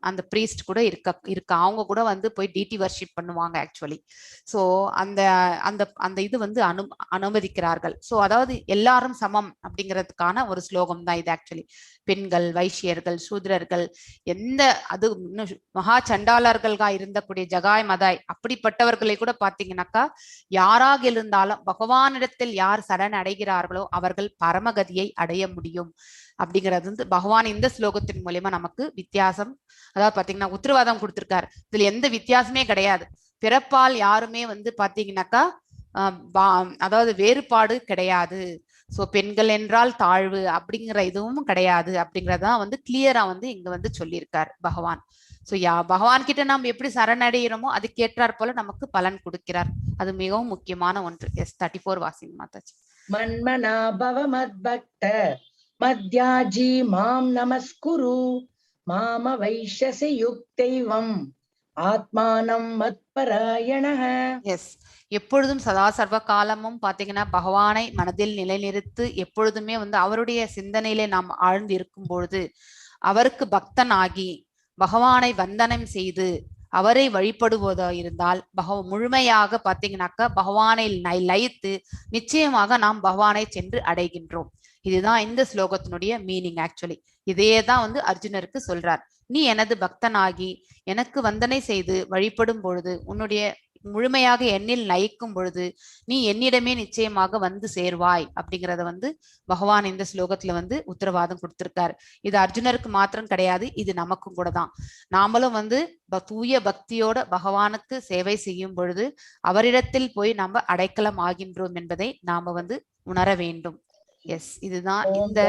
அந்த ப்ரீஸ்ட் கூட இருக்க அவங்க கூட வந்து போய் டிடி வர்ஷிப் பண்ணுவாங்க ஆக்சுவலி. ஸோ அந்த அந்த அந்த இது வந்து அனுமதிக்கிறார்கள். ஸோ அதாவது எல்லாரும் சமம் அப்படிங்கிறதுக்கான ஒரு ஸ்லோகம் தான் இது ஆக்சுவலி. பெண்கள், வைஷ்யர்கள், சூத்ரர்கள், எந்த அது இன்னும் மகா சண்டாளர்களா இருந்தக்கூடிய ஜகாய் மதாய் அப்படிப்பட்டவர்களை கூட பாத்தீங்கன்னாக்கா யாராக இருந்தாலும் பகவானிடத்தில் யார் சரண் அடைகிறார்களோ அவர்கள் பரமகதியை அடைய முடியும் அப்படிங்கிறது வந்து பகவான் இந்த ஸ்லோகத்தின் மூலியமா நமக்கு வித்தியாசம், அதாவது பாத்தீங்கன்னா உத்தரவாதம் கொடுத்திருக்காரு. இதுல எந்த வித்தியாசமே கிடையாது. பிறப்பால் யாருமே வந்து பாத்தீங்கன்னாக்கா அதாவது வேறுபாடு கிடையாது. சோ பெண்கள் என்றால் தாழ்வு அப்படிங்கிற இதுவும் கிடையாது அப்படிங்கறதான் வந்து கிளியரா வந்து இங்க வந்து சொல்லியிருக்காரு பகவான். சோ பகவான் கிட்ட நாம் எப்படி சரணடைகிறோமோ அதுக்கேற்றாற் போல நமக்கு பலன் கொடுக்கிறார். அது மிகவும் முக்கியமான ஒன்று. எஸ் 34 வாசிங்க மாதாஜி. மன்மனா பவ மத்பக்த மத்யாஜி மாம் நமஸ்குரு மாம வைஷ்யசி யுக்தைவம் ஆத்மானம் மத்பராயணஹ. எஸ், எப்பொழுதும் சதா சர்வ காலமும் பாத்தீங்கன்னா பகவானை மனதில் நிலைநிறுத்து எப்பொழுதுமே வந்து அவருடைய சிந்தனையிலே நாம் ஆழ்ந்து இருக்கும் பொழுது அவருக்கு பக்தன் ஆகி பகவானை வந்தனம் செய்து அவரை வழிபடுவதா இருந்தால் முழுமையாக பாத்தீங்கன்னாக்கா பகவானை லயித்து நிச்சயமாக நாம் பகவானை சென்று அடைகின்றோம். இதுதான் இந்த ஸ்லோகத்தினுடைய மீனிங் ஆக்சுவலி. இதையேதான் வந்து அர்ஜுனருக்கு சொல்றார். நீ எனது பக்தனாகி எனக்கு வந்தனை செய்து வழிபடும் பொழுது உன்னுடைய முழுமையாக என்னில் லயிக்கும் பொழுது நீ என்னிடமே நிச்சயமாக வந்து சேர்வாய் அப்படிங்கறத வந்து பகவான் இந்த ஸ்லோகத்துல வந்து உத்தரவாதம் கொடுத்திருக்காரு. இது அர்ஜுனருக்கு மாத்திரம் கிடையாது, இது நமக்கும் கூட தான். நாமளும் வந்து தூய பக்தியோட பகவானுக்கு சேவை செய்யும் பொழுது அவரிடத்தில் போய் நம்ம அடைக்கலம் ஆகின்றோம் என்பதை நாம வந்து உணர வேண்டும். எஸ், இதுதான் இந்த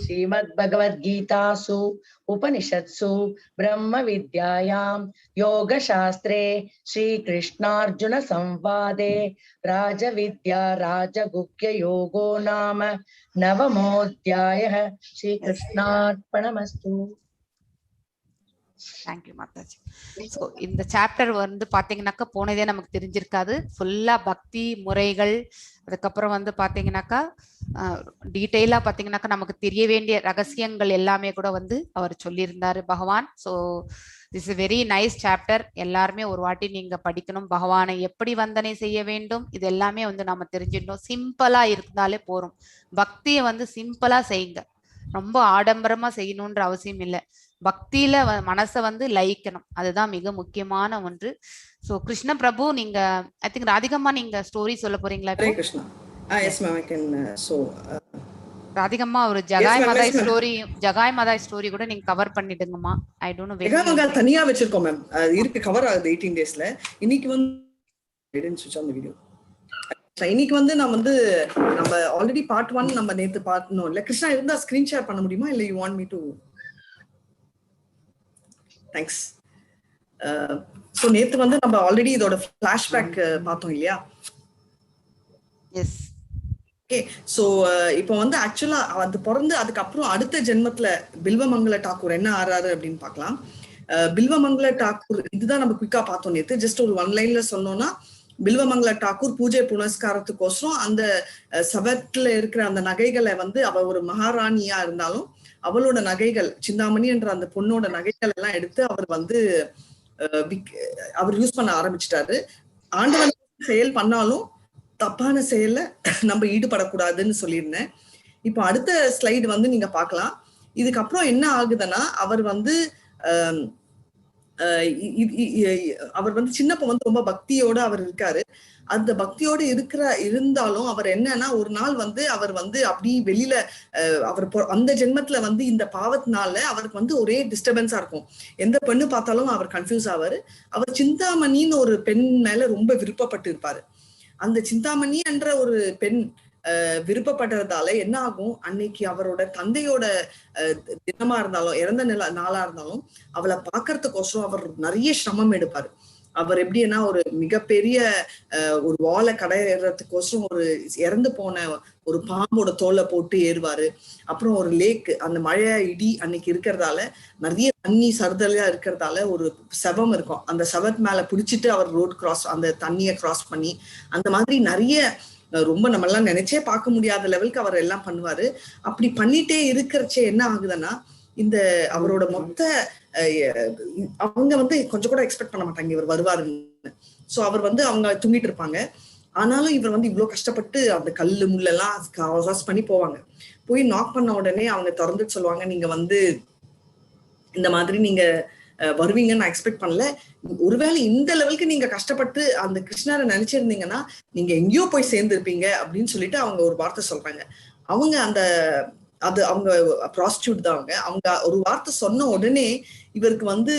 ஸ்ரீமத் பகவத்கீதாசு உபனிஷத்சு பிரம்ம வித்யாயாம் யோக சாஸ்திரே ஸ்ரீ கிருஷ்ணார்ஜுன சம்வாதே ராஜ வித்யா ராஜகுக்ய யோகோ நாம நவமோத்யாயः. ஸ்ரீ கிருஷ்ணார்ப்பணமஸ்து. தேங்க்யூ மாதாஜி. ஸோ இந்த சாப்டர் வந்து பாத்தீங்கன்னாக்கா போனதே நமக்கு தெரிஞ்சிருக்காது. ஃபுல்லா பக்தி முறைகள், அதுக்கப்புறம் வந்து பாத்தீங்கன்னாக்கா டீட்டெயிலா பாத்தீங்கன்னாக்கா நமக்கு தெரிய வேண்டிய ரகசியங்கள் எல்லாமே கூட வந்து அவர் சொல்லியிருந்தாரு பகவான். So this is very nice chapter. எல்லாருமே ஒரு வாட்டி நீங்க படிக்கணும். பகவானை எப்படி வந்தனை செய்ய வேண்டும் இது எல்லாமே வந்து நம்ம தெரிஞ்சிடணும். சிம்பிளா இருந்தாலே போறோம். பக்தியை வந்து சிம்பிளா செய்யுங்க, ரொம்ப ஆடம்பரமா செய்யணும்ன்ற அவசியம் இல்லை. பக்தியில மனசை வந்து லயிக்கணும், அதுதான் மிக முக்கியமான ஒன்று. சோ கிருஷ்ண பிரபு, நீங்க ஐ திங்க் ராதிகம்மா நீங்க ஸ்டோரி சொல்ல போறீங்களா? Yes ma'am, I can ராதிகம்மா ஒரு ஜகாய் மதாய் ஸ்டோரி கூட நீங்க cover பண்ணிடுங்கம்மா. I don't know Jagai மதாய் தனியா வச்சிருக்கோம் மேம், இருக்கு கவர் ஆகுது 18 டேஸ்ல. இன்னைக்கு வந்து switch on the video. இன்னைக்கு வந்து நான் வந்து நம்ம ஆல்ரெடி பார்ட் 1 நம்ம நேத்து பார்த்தோம் இல்ல. கிருஷ்ணா இருந்தா ஸ்கிரீன் ஷேர் பண்ண முடியுமா இல்ல you want me to? Thanks. So நேத்து வந்து நம்ம ஆல்ரெடி இதோட ஃபிளாஷ்பேக் பார்த்தோம் இல்லையா? எஸ். ஓகே, சோ இப்போ வந்து ஆக்சுவலா அது பிறந்து அதுக்கப்புறம் அடுத்த ஜென்மத்துல பில்வமங்கல டாக்கூர் என்ன ஆறாரு அப்படின்னு பார்க்கலாம். பில்வமங்கல டாக்கூர் இதுதான் நம்ம குயிக்கா பார்த்தோம் நேத்து. ஜஸ்ட் ஒரு 1 லைன்ல சொன்னோம்னா, பில்வமங்கல டாக்கூர் பூஜை புனஸ்காரத்துக்கோசரம் அந்த சபத்துல இருக்கிற அந்த நகைகளை வந்து அவ ஒரு மகாராணியா இருந்தாலும் அவளோட நகைகள், சிந்தாமணி என்ற அந்த பொண்ணோட நகைகள் எல்லாம் எடுத்து அவர் வந்து அவர் யூஸ் பண்ண ஆரம்பிச்சிட்டாரு. ஆண்டவன் செயல் பண்ணாலும் தப்பான செயல்ல நம்ம ஈடுபடக்கூடாதுன்னு சொல்லியிருந்தேன். இப்போ அடுத்த ஸ்லைடு வந்து நீங்க பார்க்கலாம். இதுக்கப்புறம் என்ன ஆகுதுன்னா, அவர் வந்து சின்னப்ப வந்து ரொம்ப பக்தியோட அவர் இருக்காரு. அந்த பக்தியோட இருந்தாலும் அவர் என்னன்னா, ஒரு நாள் வந்து அவர் வந்து அப்படி வெளியில அவர் அந்த ஜென்மத்துல வந்து இந்த பாவத்தினால அவருக்கு வந்து ஒரே டிஸ்டர்பன்ஸா இருக்கும். எந்த பெண்ணு பார்த்தாலும் அவர் கன்ஃபியூஸ் ஆவாரு. அவர் சிந்தாமணின்னு ஒரு பெண் மேல ரொம்ப விருப்பப்பட்டு இருப்பாரு. அந்த சிந்தாமணி என்ற ஒரு பெண் விருப்பப்பட்டதால என்ன ஆகும், அன்னைக்கு அவரோட தந்தையோட தினமா இருந்தாலும் இறந்த நாளா இருந்தாலும் அவளை பாக்குறதுக்கோசரம் அவர் நிறைய சிரமம் எடுப்பாரு. அவர் எப்படின்னா, ஒரு மிகப்பெரிய ஒரு வாழை கடையறதுக்கோசரம் ஒரு இறந்து போன ஒரு பாம்போட தோலை போட்டு ஏறுவாரு. அப்புறம் ஒரு லேக், அந்த மழை இடி அன்னைக்கு இருக்கிறதால நிறைய தண்ணி சறுதலையா இருக்கிறதால ஒரு செவம் இருக்கும். அந்த செவத்து மேல பிடிச்சிட்டு அவர் ரோட் கிராஸ், அந்த தண்ணியை கிராஸ் பண்ணி, அந்த மாதிரி நிறைய ரொம்ப நம்ம எல்லாம் நினைச்சே பார்க்க முடியாத லெவலுக்கு அவர் எல்லாம் பண்ணுவாரு. அப்படி பண்ணிட்டே இருக்கிறச்சே என்ன ஆகுதுன்னா, இந்த அவரோட மொத்த அவங்க வந்து கொஞ்சம் கூட எக்ஸ்பெக்ட் பண்ண மாட்டாங்க இவர் வருவாருன்னு. சோ அவர் வந்து அவங்க தூங்கிட்டு இருப்பாங்க. ஆனாலும் இவர் வந்து இவ்வளவு கஷ்டப்பட்டு அந்த கல்லு முள்ளெல்லாம் கிராஸ் பண்ணி போவாங்க. போய் நாக் பண்ண உடனே அவங்க திறந்துட்டு சொல்லுவாங்க, நீங்க வந்து இந்த மாதிரி நீங்க வருவீங்கன்னு நான் எக்ஸ்பெக்ட் பண்ணல. ஒருவேளை இந்த லெவலுக்கு நீங்க கஷ்டப்பட்டு அந்த கிருஷ்ணரை நினைச்சிருந்தீங்கன்னா நீங்க எங்கேயோ போய் சேர்ந்திருப்பீங்க அப்படின்னு சொல்லிட்டு அவங்க ஒரு வார்த்தை சொல்றாங்க. அவங்க அது அவங்க ப்ராஸ்டியூட் தான். அவங்க ஒரு வார்த்தை சொன்ன உடனே இவருக்கு வந்து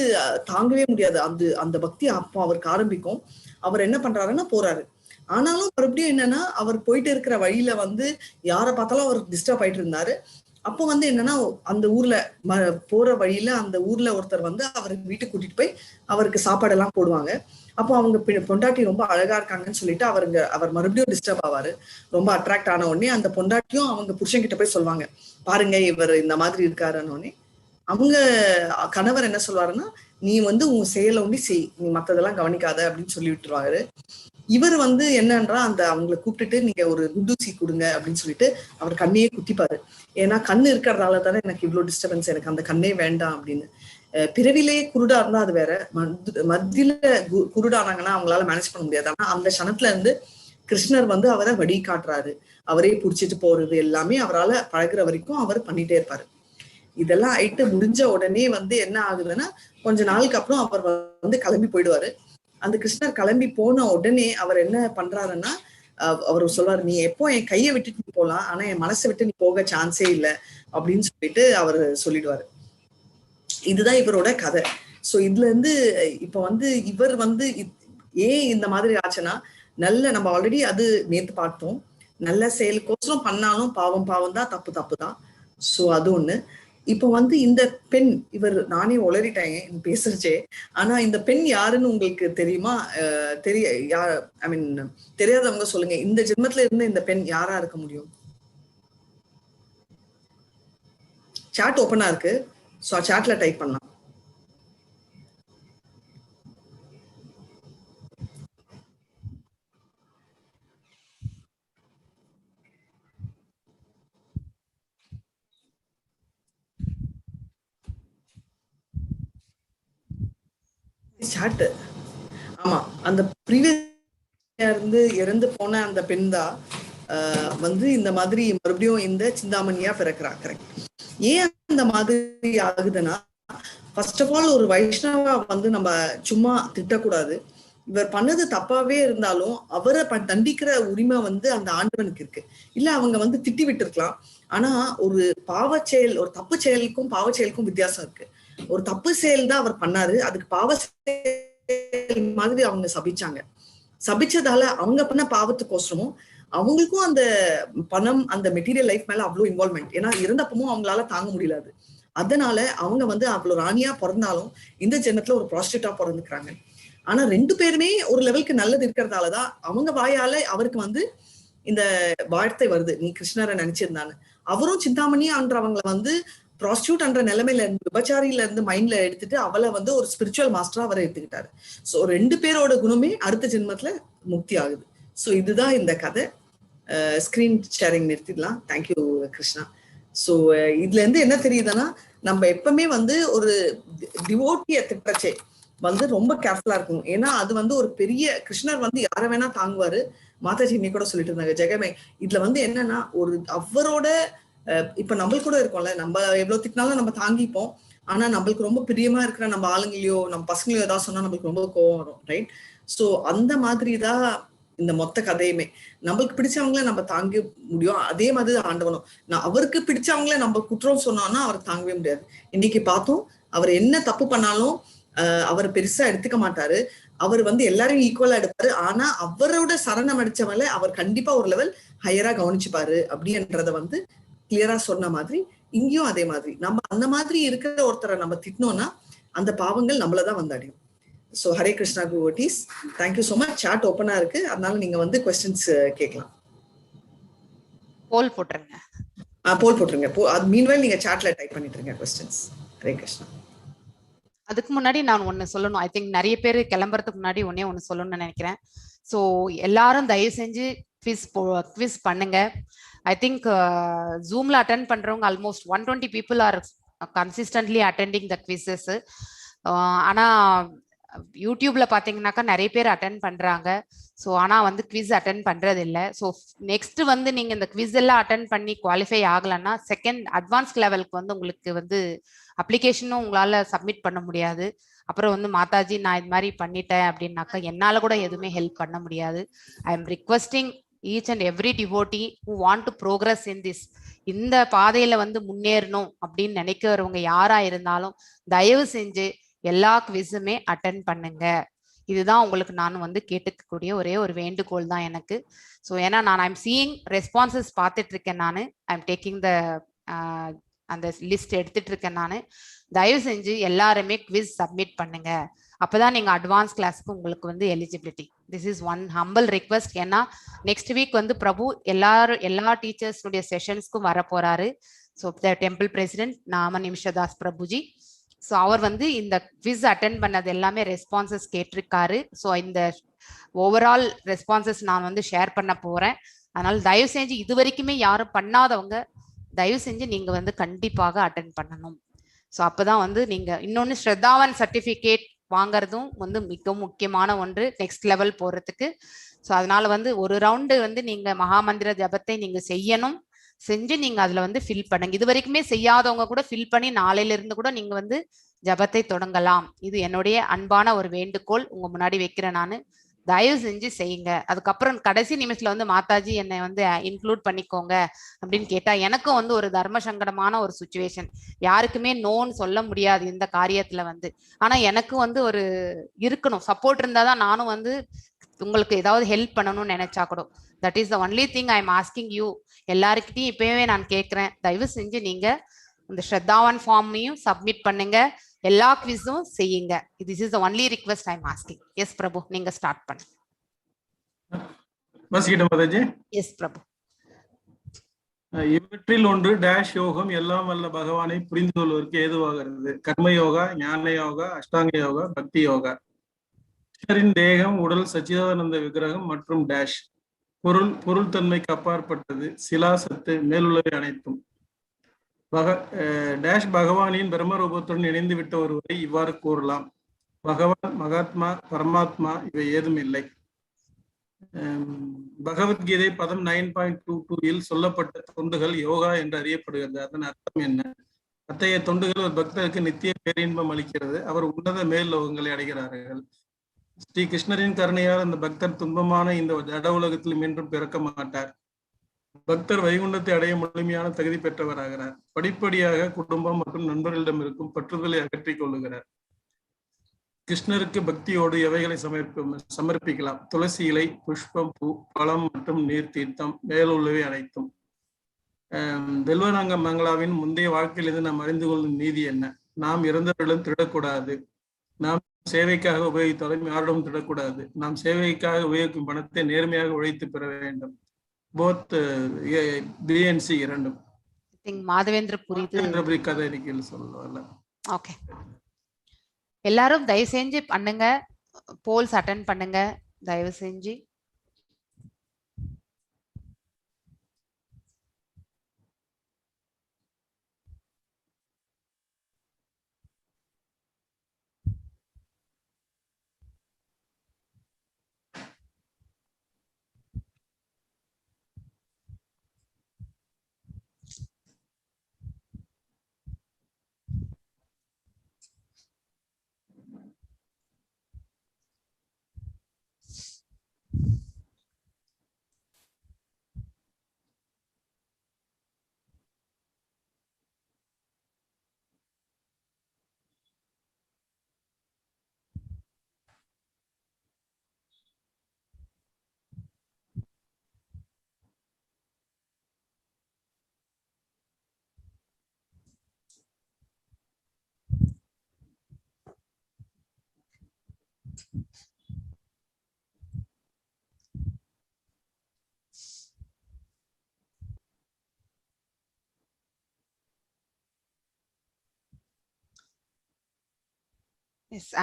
தாங்கவே முடியாது. அந்த பக்தி அப்போ அவருக்கு ஆரம்பிக்கும். அவர் என்ன பண்றாருன்னா போறாரு. ஆனாலும் மறுபடியும் என்னன்னா அவர் போயிட்டு இருக்கிற வழியில வந்து யாரை பார்த்தாலும் அவர் டிஸ்டர்ப் ஆயிட்டு இருந்தாரு. அப்போ வந்து என்னன்னா அந்த ஊர்ல போற வழியில அந்த ஊர்ல ஒருத்தர் வந்து அவருக்கு வீட்டுக்கு கூட்டிட்டு போய் அவருக்கு சாப்பாடு எல்லாம் போடுவாங்க. அப்போ அவங்க பொண்டாட்டி ரொம்ப அழகா இருக்காங்கன்னு சொல்லிட்டு அவர் மறுபடியும் டிஸ்டர்ப் ஆவாரு. ரொம்ப அட்ராக்ட் ஆன உடனே அந்த பொண்டாட்டியும் அவங்க புருஷன் கிட்ட போய் சொல்லுவாங்க, பாருங்க இவர் இந்த மாதிரி இருக்காருன்னு உடனே அவங்க கணவர் என்ன சொல்வாருன்னா, நீ வந்து உன் செயலை ஒண்டி செய், நீ மத்ததெல்லாம் கவனிக்காத அப்படின்னு சொல்லி விட்டுருவாரு. இவர் வந்து என்னன்றா அவங்களை கூப்பிட்டுட்டு நீங்க ஒரு குண்டூசி கொடுங்க அப்படின்னு சொல்லிட்டு அவர் கண்ணையே குத்திப்பாரு. ஏன்னா கண்ணு இருக்கிறதால தானே எனக்கு இவ்வளவு டிஸ்டர்பன்ஸ், எனக்கு அந்த கண்ணே வேண்டாம் அப்படின்னு. பிறவிலேயே குருடா இருந்தா அது வேற, மத்தியில குருடானாங்கன்னா அவங்களால மேனேஜ் பண்ண முடியாது. ஆனா அந்த க்ஷணத்துல இருந்து கிருஷ்ணர் வந்து அவரை வழி காட்டுறாரு. அவரே புடிச்சிட்டு போறது எல்லாமே அவரால் பழகுற வரைக்கும் அவர் பண்ணிட்டே இருப்பாரு. இதெல்லாம் ஆயிட்டு முடிஞ்ச உடனே வந்து என்ன ஆகுதுன்னா கொஞ்ச நாளுக்கு அப்புறம் அவர் வந்து கிளம்பி போயிடுவாரு. அந்த கிருஷ்ணர் கிளம்பி போன உடனே அவர் என்ன பண்றாருன்னா அவர் சொல்வாரு, நீ எப்போ என் கையை விட்டுட்டு நீ போலாம், ஆனா என் மனசை விட்டு நீ போக சான்ஸே இல்லை அப்படின்னு சொல்லிட்டு அவர் சொல்லிடுவாரு. இதுதான் இவரோட கதை. சோ இதுல இருந்து இப்ப வந்து இவர் வந்து ஏன் இந்த மாதிரி ஆச்சுன்னா, நல்ல நம்ம ஆல்ரெடி அது நேத்து பார்த்தோம், நல்ல செயலுக்கோசரம் பண்ணாலும் பாவம் தான், தப்பு தான். சோ அது ஒண்ணு. இப்ப வந்து இந்த பெண், இவர் நானே உளறிட்டேன் பேசுறச்சே, ஆனா இந்த பெண் யாருன்னு உங்களுக்கு தெரியுமா? ஐ மீன் தெரியாதவங்க சொல்லுங்க, இந்த ஜென்மத்துல இருந்து இந்த பெண் யாரா இருக்க முடியும்? சாட் ஓப்பனா இருக்கு, சோ சாட்ல டைப் பண்ணலாம். சாட் ஆமா, அந்த ப்ரீவியஸ் இருந்து இறந்து போன அந்த பெண் தான் வந்து இந்த மாதிரி மறுபடியும் இந்த சிந்தாமணியா பிறக்கிறா. கரெக்ட். ஏன் அந்த மாதிரி ஆகுதுன்னா, ஃபர்ஸ்ட் ஆஃப் ஆல் ஒரு வைஷ்ணவா வந்து நம்ம சும்மா திட்டக்கூடாது. இவர் பண்ணது தப்பாவே இருந்தாலும் அவரை தண்டிக்கிற உரிமை வந்து அந்த ஆண்டவனுக்கு இருக்கு. இல்ல அவங்க வந்து திட்டி விட்டு இருக்கலாம். ஆனா ஒரு பாவ செயல், ஒரு தப்பு செயலுக்கும் பாவ செயலுக்கும் வித்தியாசம் இருக்கு. ஒரு தப்பு செயல் தான் அவர் பண்ணாரு, அதுக்கு பாவ செயல் மாதிரி அவங்க சபிச்சாங்க. சபிச்சதால அவங்க பண்ண பாவத்துக்கோசரமும் அவங்களுக்கும் அந்த பணம், அந்த மெட்டீரியல் லைஃப் மேல அவ்வளவு இன்வால்வ்மெண்ட். ஏன்னா இறந்தப்பமும் அவங்களால தாங்க முடியலாது. அதனால அவங்க வந்து அவ்வளவு ராணியா பிறந்தாலும் இந்த ஜென்மத்துல ஒரு ப்ராஸ்டியூட்டா பிறந்துக்கிறாங்க. ஆனா 2 பேருமே ஒரு லெவலுக்கு நல்லது இருக்கிறதாலதான் அவங்க வாயால அவருக்கு வந்து இந்த வார்த்தை வருது, நீ கிருஷ்ணரை நினைச்சிருந்தான்னு. அவரும் சிந்தாமணின்றவங்களை வந்து ப்ராஸ்டியூட் என்ற நிலைமையில இருந்து, விபச்சாரியில இருந்து மைண்ட்ல எடுத்துட்டு அவளை வந்து ஒரு ஸ்பிரிச்சுவல் மாஸ்டரா அவரை எடுத்துக்கிட்டாரு. சோ 2 பேரோட குணமே அடுத்த ஜென்மத்துல முக்தி ஆகுது. சோ இதுதான் இந்த கதை. ஸ்கிரீன் ஷேரிங் நிறுத்திடலாம். தேங்க்யூ கிருஷ்ணா. சோ இதுல இருந்து என்ன தெரியுதுன்னா, நம்ம எப்பவுமே வந்து ஒரு டிவோட்டிய திட்டச்சே வந்து ரொம்ப கேர்ஃபுல்லா இருக்கணும். ஏன்னா அது வந்து ஒரு பெரிய, கிருஷ்ணர் வந்து யாரை வேணா தாங்குவாரு. மாதாஜி இன்னைக்கு கூட சொல்லிட்டு இருந்தாங்க ஜெகமே. இதுல வந்து என்னன்னா ஒரு அவரோட இப்ப நம்மளுக்கு கூட இருக்கோம்ல, நம்ம எவ்வளவு திட்டினாலும் நம்ம தாங்கிப்போம். ஆனா நம்மளுக்கு ரொம்ப பிரியமா இருக்கிற நம்ம ஆளுங்களையோ நம்ம பசங்களையோ ஏதாவது சொன்னா நம்மளுக்கு ரொம்ப கோவம் வரும், ரைட்? சோ அந்த மாதிரிதான் இந்த மொத்த கதையுமே. நம்மளுக்கு பிடிச்சவங்கள நம்ம தாங்க முடியும், அதே மாதிரி ஆண்டவனும். அவருக்கு பிடிச்சவங்கள நம்ம குற்றம் சொன்னோம்னா அவர் தாங்கவே முடியாது. இன்னைக்கு பார்த்தோம், அவர் என்ன தப்பு பண்ணாலும் அவர் பெருசா எடுத்துக்க மாட்டாரு. அவர் வந்து எல்லாரையும் ஈக்குவலா எடுப்பாரு. ஆனா அவரோட சரணம் அடிச்சவங்கள அவர் கண்டிப்பா ஒரு லெவல் ஹையரா கவனிச்சுப்பாரு அப்படின்றத வந்து கிளியரா சொன்ன மாதிரி இங்கேயும் அதே மாதிரி நம்ம அந்த மாதிரி இருக்கிற ஒருத்தரை நம்ம திட்டினோம்னா அந்த பாவங்கள் நம்மளதான் வந்து அடையும். So Hare Krishna devotees, thank you so much. Chat ஓப்பனா இருக்கு, அதனால நீங்க வந்து கொஸ்டின்ஸ் கேட்கலாம். போல் போட்டுருங்க. போல் போட்டுருங்க. மீன்வைல் நீங்க சாட்ல டைப் பண்ணிட்டு இருங்க கொஸ்டின்ஸ். ஹரே கிருஷ்ணா. அதுக்கு முன்னாடி நான் ஒண்ணு சொல்லணும். ஐ திங்க் நிறைய பேர் கிளம்புறதுக்கு முன்னாடி ஒண்ணு சொல்லணும்னு நினைக்கிறேன். ஸோ எல்லாரும் தயவு செஞ்சு குவிஸ் பண்ணுங்க. ஐ திங்க் ஜூம்ல அட்டென்ட் பண்றவங்க almost 120 people are consistently attending the quizzes. ஆனா யூடியூப்ல பாத்தீங்கன்னாக்கா நிறைய பேர் அட்டென்ட் பண்றாங்க. ஸோ ஆனா வந்து குவிஸ் அட்டென்ட் பண்றது இல்லை. ஸோ நெக்ஸ்ட் வந்து நீங்க இந்த குவிஸ் எல்லாம் அட்டென்ட் பண்ணி குவாலிஃபை ஆகலன்னா செகண்ட் அட்வான்ஸ் லெவலுக்கு வந்து உங்களுக்கு வந்து அப்ளிகேஷனும் உங்களால சப்மிட் பண்ண முடியாது. அப்புறம் வந்து மாதாஜி நான் இது மாதிரி பண்ணிட்டேன் அப்படின்னாக்கா என்னால கூட எதுவுமே ஹெல்ப் பண்ண முடியாது. I am requesting each and every devotee who want to progress in this, இந்த பாதையில வந்து முன்னேறணும் அப்படின்னு நினைக்கிறவங்க யாரா இருந்தாலும் தயவு செஞ்சு எல்லா குவிஸுமே அட்டென்ட் பண்ணுங்க. இதுதான் உங்களுக்கு நான் வந்து கேட்டுக்கக்கூடிய ஒரே ஒரு வேண்டுகோள் தான் எனக்கு. ஸோ ஏன்னா நான் ஐம் சீயிங் ரெஸ்பான்சஸ் பார்த்துட்டு இருக்கேன். நான் ஐம் டேக்கிங் த அந்த லிஸ்ட் எடுத்துட்டு இருக்கேன். நான் தயவு செஞ்சு எல்லாருமே குவிஸ் சப்மிட் பண்ணுங்க. அப்பதான் நீங்க அட்வான்ஸ் கிளாஸ்க்கு உங்களுக்கு வந்து eligibility. This is one humble request. ஏன்னா நெக்ஸ்ட் வீக் வந்து பிரபு எல்லா டீச்சர்ஸ்னுடைய செஷன்ஸ்க்கும் வர போறாரு. ஸோ த டெம்பிள் பிரசிடென்ட் நாம நிமிஷதாஸ் பிரபுஜி. ஸோ அவர் வந்து இந்த குவிஸ் அட்டென்ட் பண்ணது எல்லாமே ரெஸ்பான்சஸ் கேட்டிருக்காரு. ஸோ இந்த ஓவரால் ரெஸ்பான்சஸ் நான் வந்து ஷேர் பண்ண போறேன். அதனால தயவு செஞ்சு இது வரைக்குமே யாரும் பண்ணாதவங்க தயவு செஞ்சு நீங்க வந்து கண்டிப்பாக அட்டென்ட் பண்ணணும். ஸோ அப்பதான் வந்து நீங்க இன்னொன்னு ஸ்ரத்தாவன் சர்டிபிகேட் வாங்குறதும் வந்து மிக முக்கியமான ஒன்று நெக்ஸ்ட் லெவல் போறதுக்கு. ஸோ அதனால வந்து ஒரு ரவுண்டு வந்து நீங்க மகாமந்திர ஜபத்தை நீங்க செய்யணும். செஞ்சு நீங்க அதுல வந்து ஃபில் பண்ணுங்க. இது வரைக்குமே செய்யாதவங்க கூட ஃபில் பண்ணி நாளையில இருந்து கூட நீங்க வந்து ஜபத்தை தொடங்கலாம். இது என்னுடைய அன்பான ஒரு வேண்டுகோள் உங்க முன்னாடி வைக்கிறேன். நான் தயவு செஞ்சு செய்யுங்க. அதுக்கப்புறம் கடைசி நிமிஷத்துல வந்து மாதாஜி என்னை வந்து இன்க்ளூட் பண்ணிக்கோங்க அப்படின்னு கேட்டா எனக்கும் வந்து ஒரு தர்ம சங்கடமான ஒரு சுச்சுவேஷன். யாருக்குமே நோன்னு சொல்ல முடியாது இந்த காரியத்துல வந்து. ஆனா எனக்கு வந்து ஒரு இருக்கணும் சப்போர்ட் இருந்தாதான் நானும் வந்து உங்களுக்கு ஏதாவது ஹெல்ப் பண்ணணும்னு நினைச்சா கூட. That is the only thing I am asking you. எல்லாருக்கிட்டையும் இப்பவே நான் கேட்கிறேன், தயவு செஞ்சு நீங்க இந்த ஸ்ரத்தாவன் ஃபார்மையும் சப்மிட் பண்ணுங்க, எல்லா குவிஸும் செய்யுங்க. This is the only request I am asking. Yes Prabhu, நீங்க ஸ்டார்ட் பண்ணுங்க. எஸ் பிரபு. இவற்றில் ஒன்று டேஷ் யோகம் எல்லாம் வல்ல பகவானை புரிந்து கொள்வதற்கு ஏதுவாகிறது. கர்ம யோகா, ஞான யோகா, அஷ்டாங்க யோகா, பக்தி யோகா. கிருஷ்ணரின் தேகம், உடல், சச்சிதானந்த விக்கிரகம் மற்றும் டேஷ் பொருள் தன்மைக்கு அப்பாற்பட்டது, சிலா, சத்து, மேலுள்ளவை அனைத்தும். டேஷ் பகவானின் பிரம்மரூபத்துடன் இணைந்து விட்ட ஒருவரை இவ்வாறு கூறலாம். பகவான், மகாத்மா, பரமாத்மா இவை ஏதும் இல்லை. பகவத்கீதை பதம் 9.22 சொல்லப்பட்ட தொண்டுகள் யோகா என்று அறியப்படுகிறது. அதன் அர்த்தம் என்ன? அத்தகைய தொண்டுகள் ஒரு பக்தருக்கு நித்திய பேரின்பம் அளிக்கிறது. அவர் உன்னத மேல் லோகங்களை அடைகிறார்கள். ஸ்ரீ கிருஷ்ணரின் கருணையால் அந்த பக்தர் துன்பமான இந்த ஜட உலகத்தில் மீண்டும் பிறக்க மாட்டார். பக்தர் வைகுண்டத்தை அடைய முழுமையான தகுதி பெற்றவராகிறார். படிப்படியாக குடும்பம் மற்றும் நண்பர்களிடம் இருக்கும் பற்றுதலை அகற்றிக் கொள்ளுகிறார். கிருஷ்ணருக்கு பக்தியோடு எவைகளை சமர்ப்பிக்கலாம்? துளசி இலை, புஷ்பம், பூ, பழம் மற்றும் நீர் தீர்த்தம், மேலுள்ளவை அனைத்தும். வெல்வரங்க மங்களாவின் முந்தைய வாழ்க்கையிலிருந்து நாம் அறிந்து கொள்ளும் நீதி என்ன? நாம் இறந்தவர்களும் திருடக்கூடாது. நாம் சேவைக்காக உபயோகித்தாலும் யாரிடம் திருடக்கூடாது. நாம் சேவைக்காக உபயோகிக்கும் பணத்தை நேர்மையாக உழைத்து பெற வேண்டும். போத் BNC இரண்டும். மாதவேந்திர புரி கதை அறிக்கையில் சொல்லல. ஓகே, எல்லாரும் தயவு செஞ்சு பண்ணுங்க, போல்ஸ் அட்டென்ட் பண்ணுங்க தயவு செஞ்சு.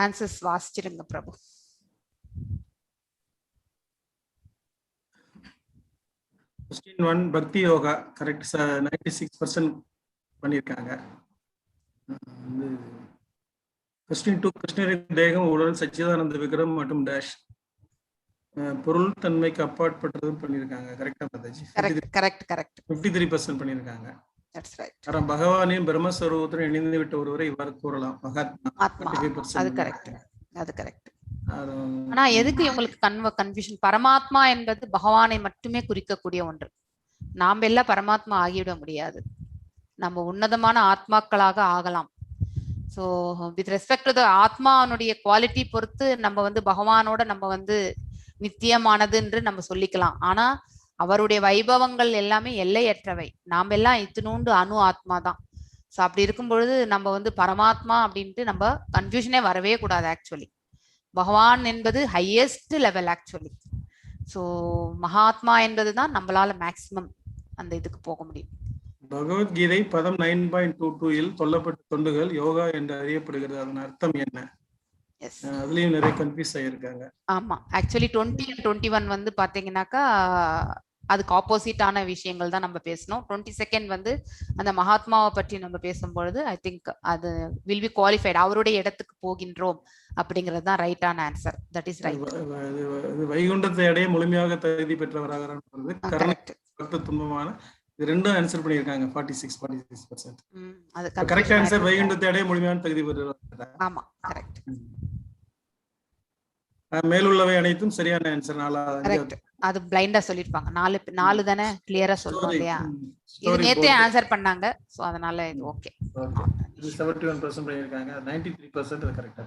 ஆன்சர்ஸ் வாசிச்சிருங்க பிரபு. Question 1 பக்தி யோகா கரெக்ட் 96% பண்ணிருக்காங்க. கொஸ்டின் 2 கிருஷ்ணரின் தேகம் உடல் சச்சிதானந்த விக்ரம் மற்றும் டேஷ் பொருள் தன்மைக்கு அப்பாற்பட்டதுன்னு பண்ணியிருக்காங்க. கரெக்டா மாதாஜி? கரெக்ட் 53% பண்ணியிருக்காங்க. That's right. ஆனால் பகவானின் பிரம்மஸ்வரூபத்துடன் இணைந்து விட்ட ஒருவரை இவ்வாறு கூறலாம் மகாத்மா. ஆத்மா. 45% அது கரெக்ட். ஆனா எதுக்கு இவங்களுக்கு கன்ஃபியூஷன்? பரமாத்மா என்பது பகவானை மட்டுமே குறிக்கக்கூடிய ஒன்று. நாம் எல்லாம் பரமாத்மா ஆகிவிட முடியாது. நம்ம உன்னதமான ஆத்மாக்களாக ஆகலாம். So with respect to the ஆத்மானுடைய குவாலிட்டி பொறுத்து நம்ம வந்து பகவானோட நம்ம வந்து நித்தியமானது என்று நம்ம சொல்லிக்கலாம். ஆனா அவருடைய வைபவங்கள் எல்லாமே எல்லையற்றவை. நாம் எல்லாம் இத்தினூண்டு அணு ஆத்மா தான். ஸோ அப்படி இருக்கும் பொழுது நம்ம வந்து பரமாத்மா அப்படின்ட்டு நம்ம கன்ஃபியூஷனே வரவே கூடாது. ஆக்சுவலி பகவான் என்பது highest level actually. So Mahatma என்பதுதான் நம்மளால மேக்சிமம் அந்த இதுக்கு போக முடியும். பகவத்கீதை பதம் 9.22 சொல்லப்பட்ட தொண்டுகள் யோகா என்று அறியப்படுகிறது. அதன் அர்த்தம் என்ன? அதுலயும் நிறைய கன்ஃபியூஸ் ஆயிருக்காங்க. ஆமா, ஆக்சுவலி 20 and 21 வந்து பாத்தீங்கன்னாக்கா அதுக்கு ஆப்போசிட்டான விஷயங்கள் தான் நம்ம பேசணும். 22nd வந்து அந்த மகாத்மாவை பற்றி நம்ம பேசும்பொழுது ஐ திங்க் அது வில் பி குவாலிஃபைட், அவருடைய இடத்துக்கு போகின்றோம் அப்படிங்கிறது தான் ரைட்டான ஆன்சர். That is right. வைகுண்டத்தை அடைய முழுமையாக தகுதி பெற்றவராகிறது. கரெக்ட். துன்பமான இது ரெண்டும் ஆன்சர் பண்ணியிருக்காங்க. 46%. அது கரெக்ட் ஆன்சர். வைகுண்டத்தை அடைய முழுமையான தகுதி பெற்றவர். ஆமா, கரெக்ட். மேலுள்ளவை அனைத்தும் சரியான ஆன்சர். 4. அது பிளைண்டா சொல்லிருப்பாங்க. 4 தானே கிளியரா சொல்றோம் இல்லையா? இது நேத்தே ஆன்சர் பண்ணாங்க. சோ அதனால இது ஓகே. 71% பண்ணிருக்காங்க. 93% கரெக்டா.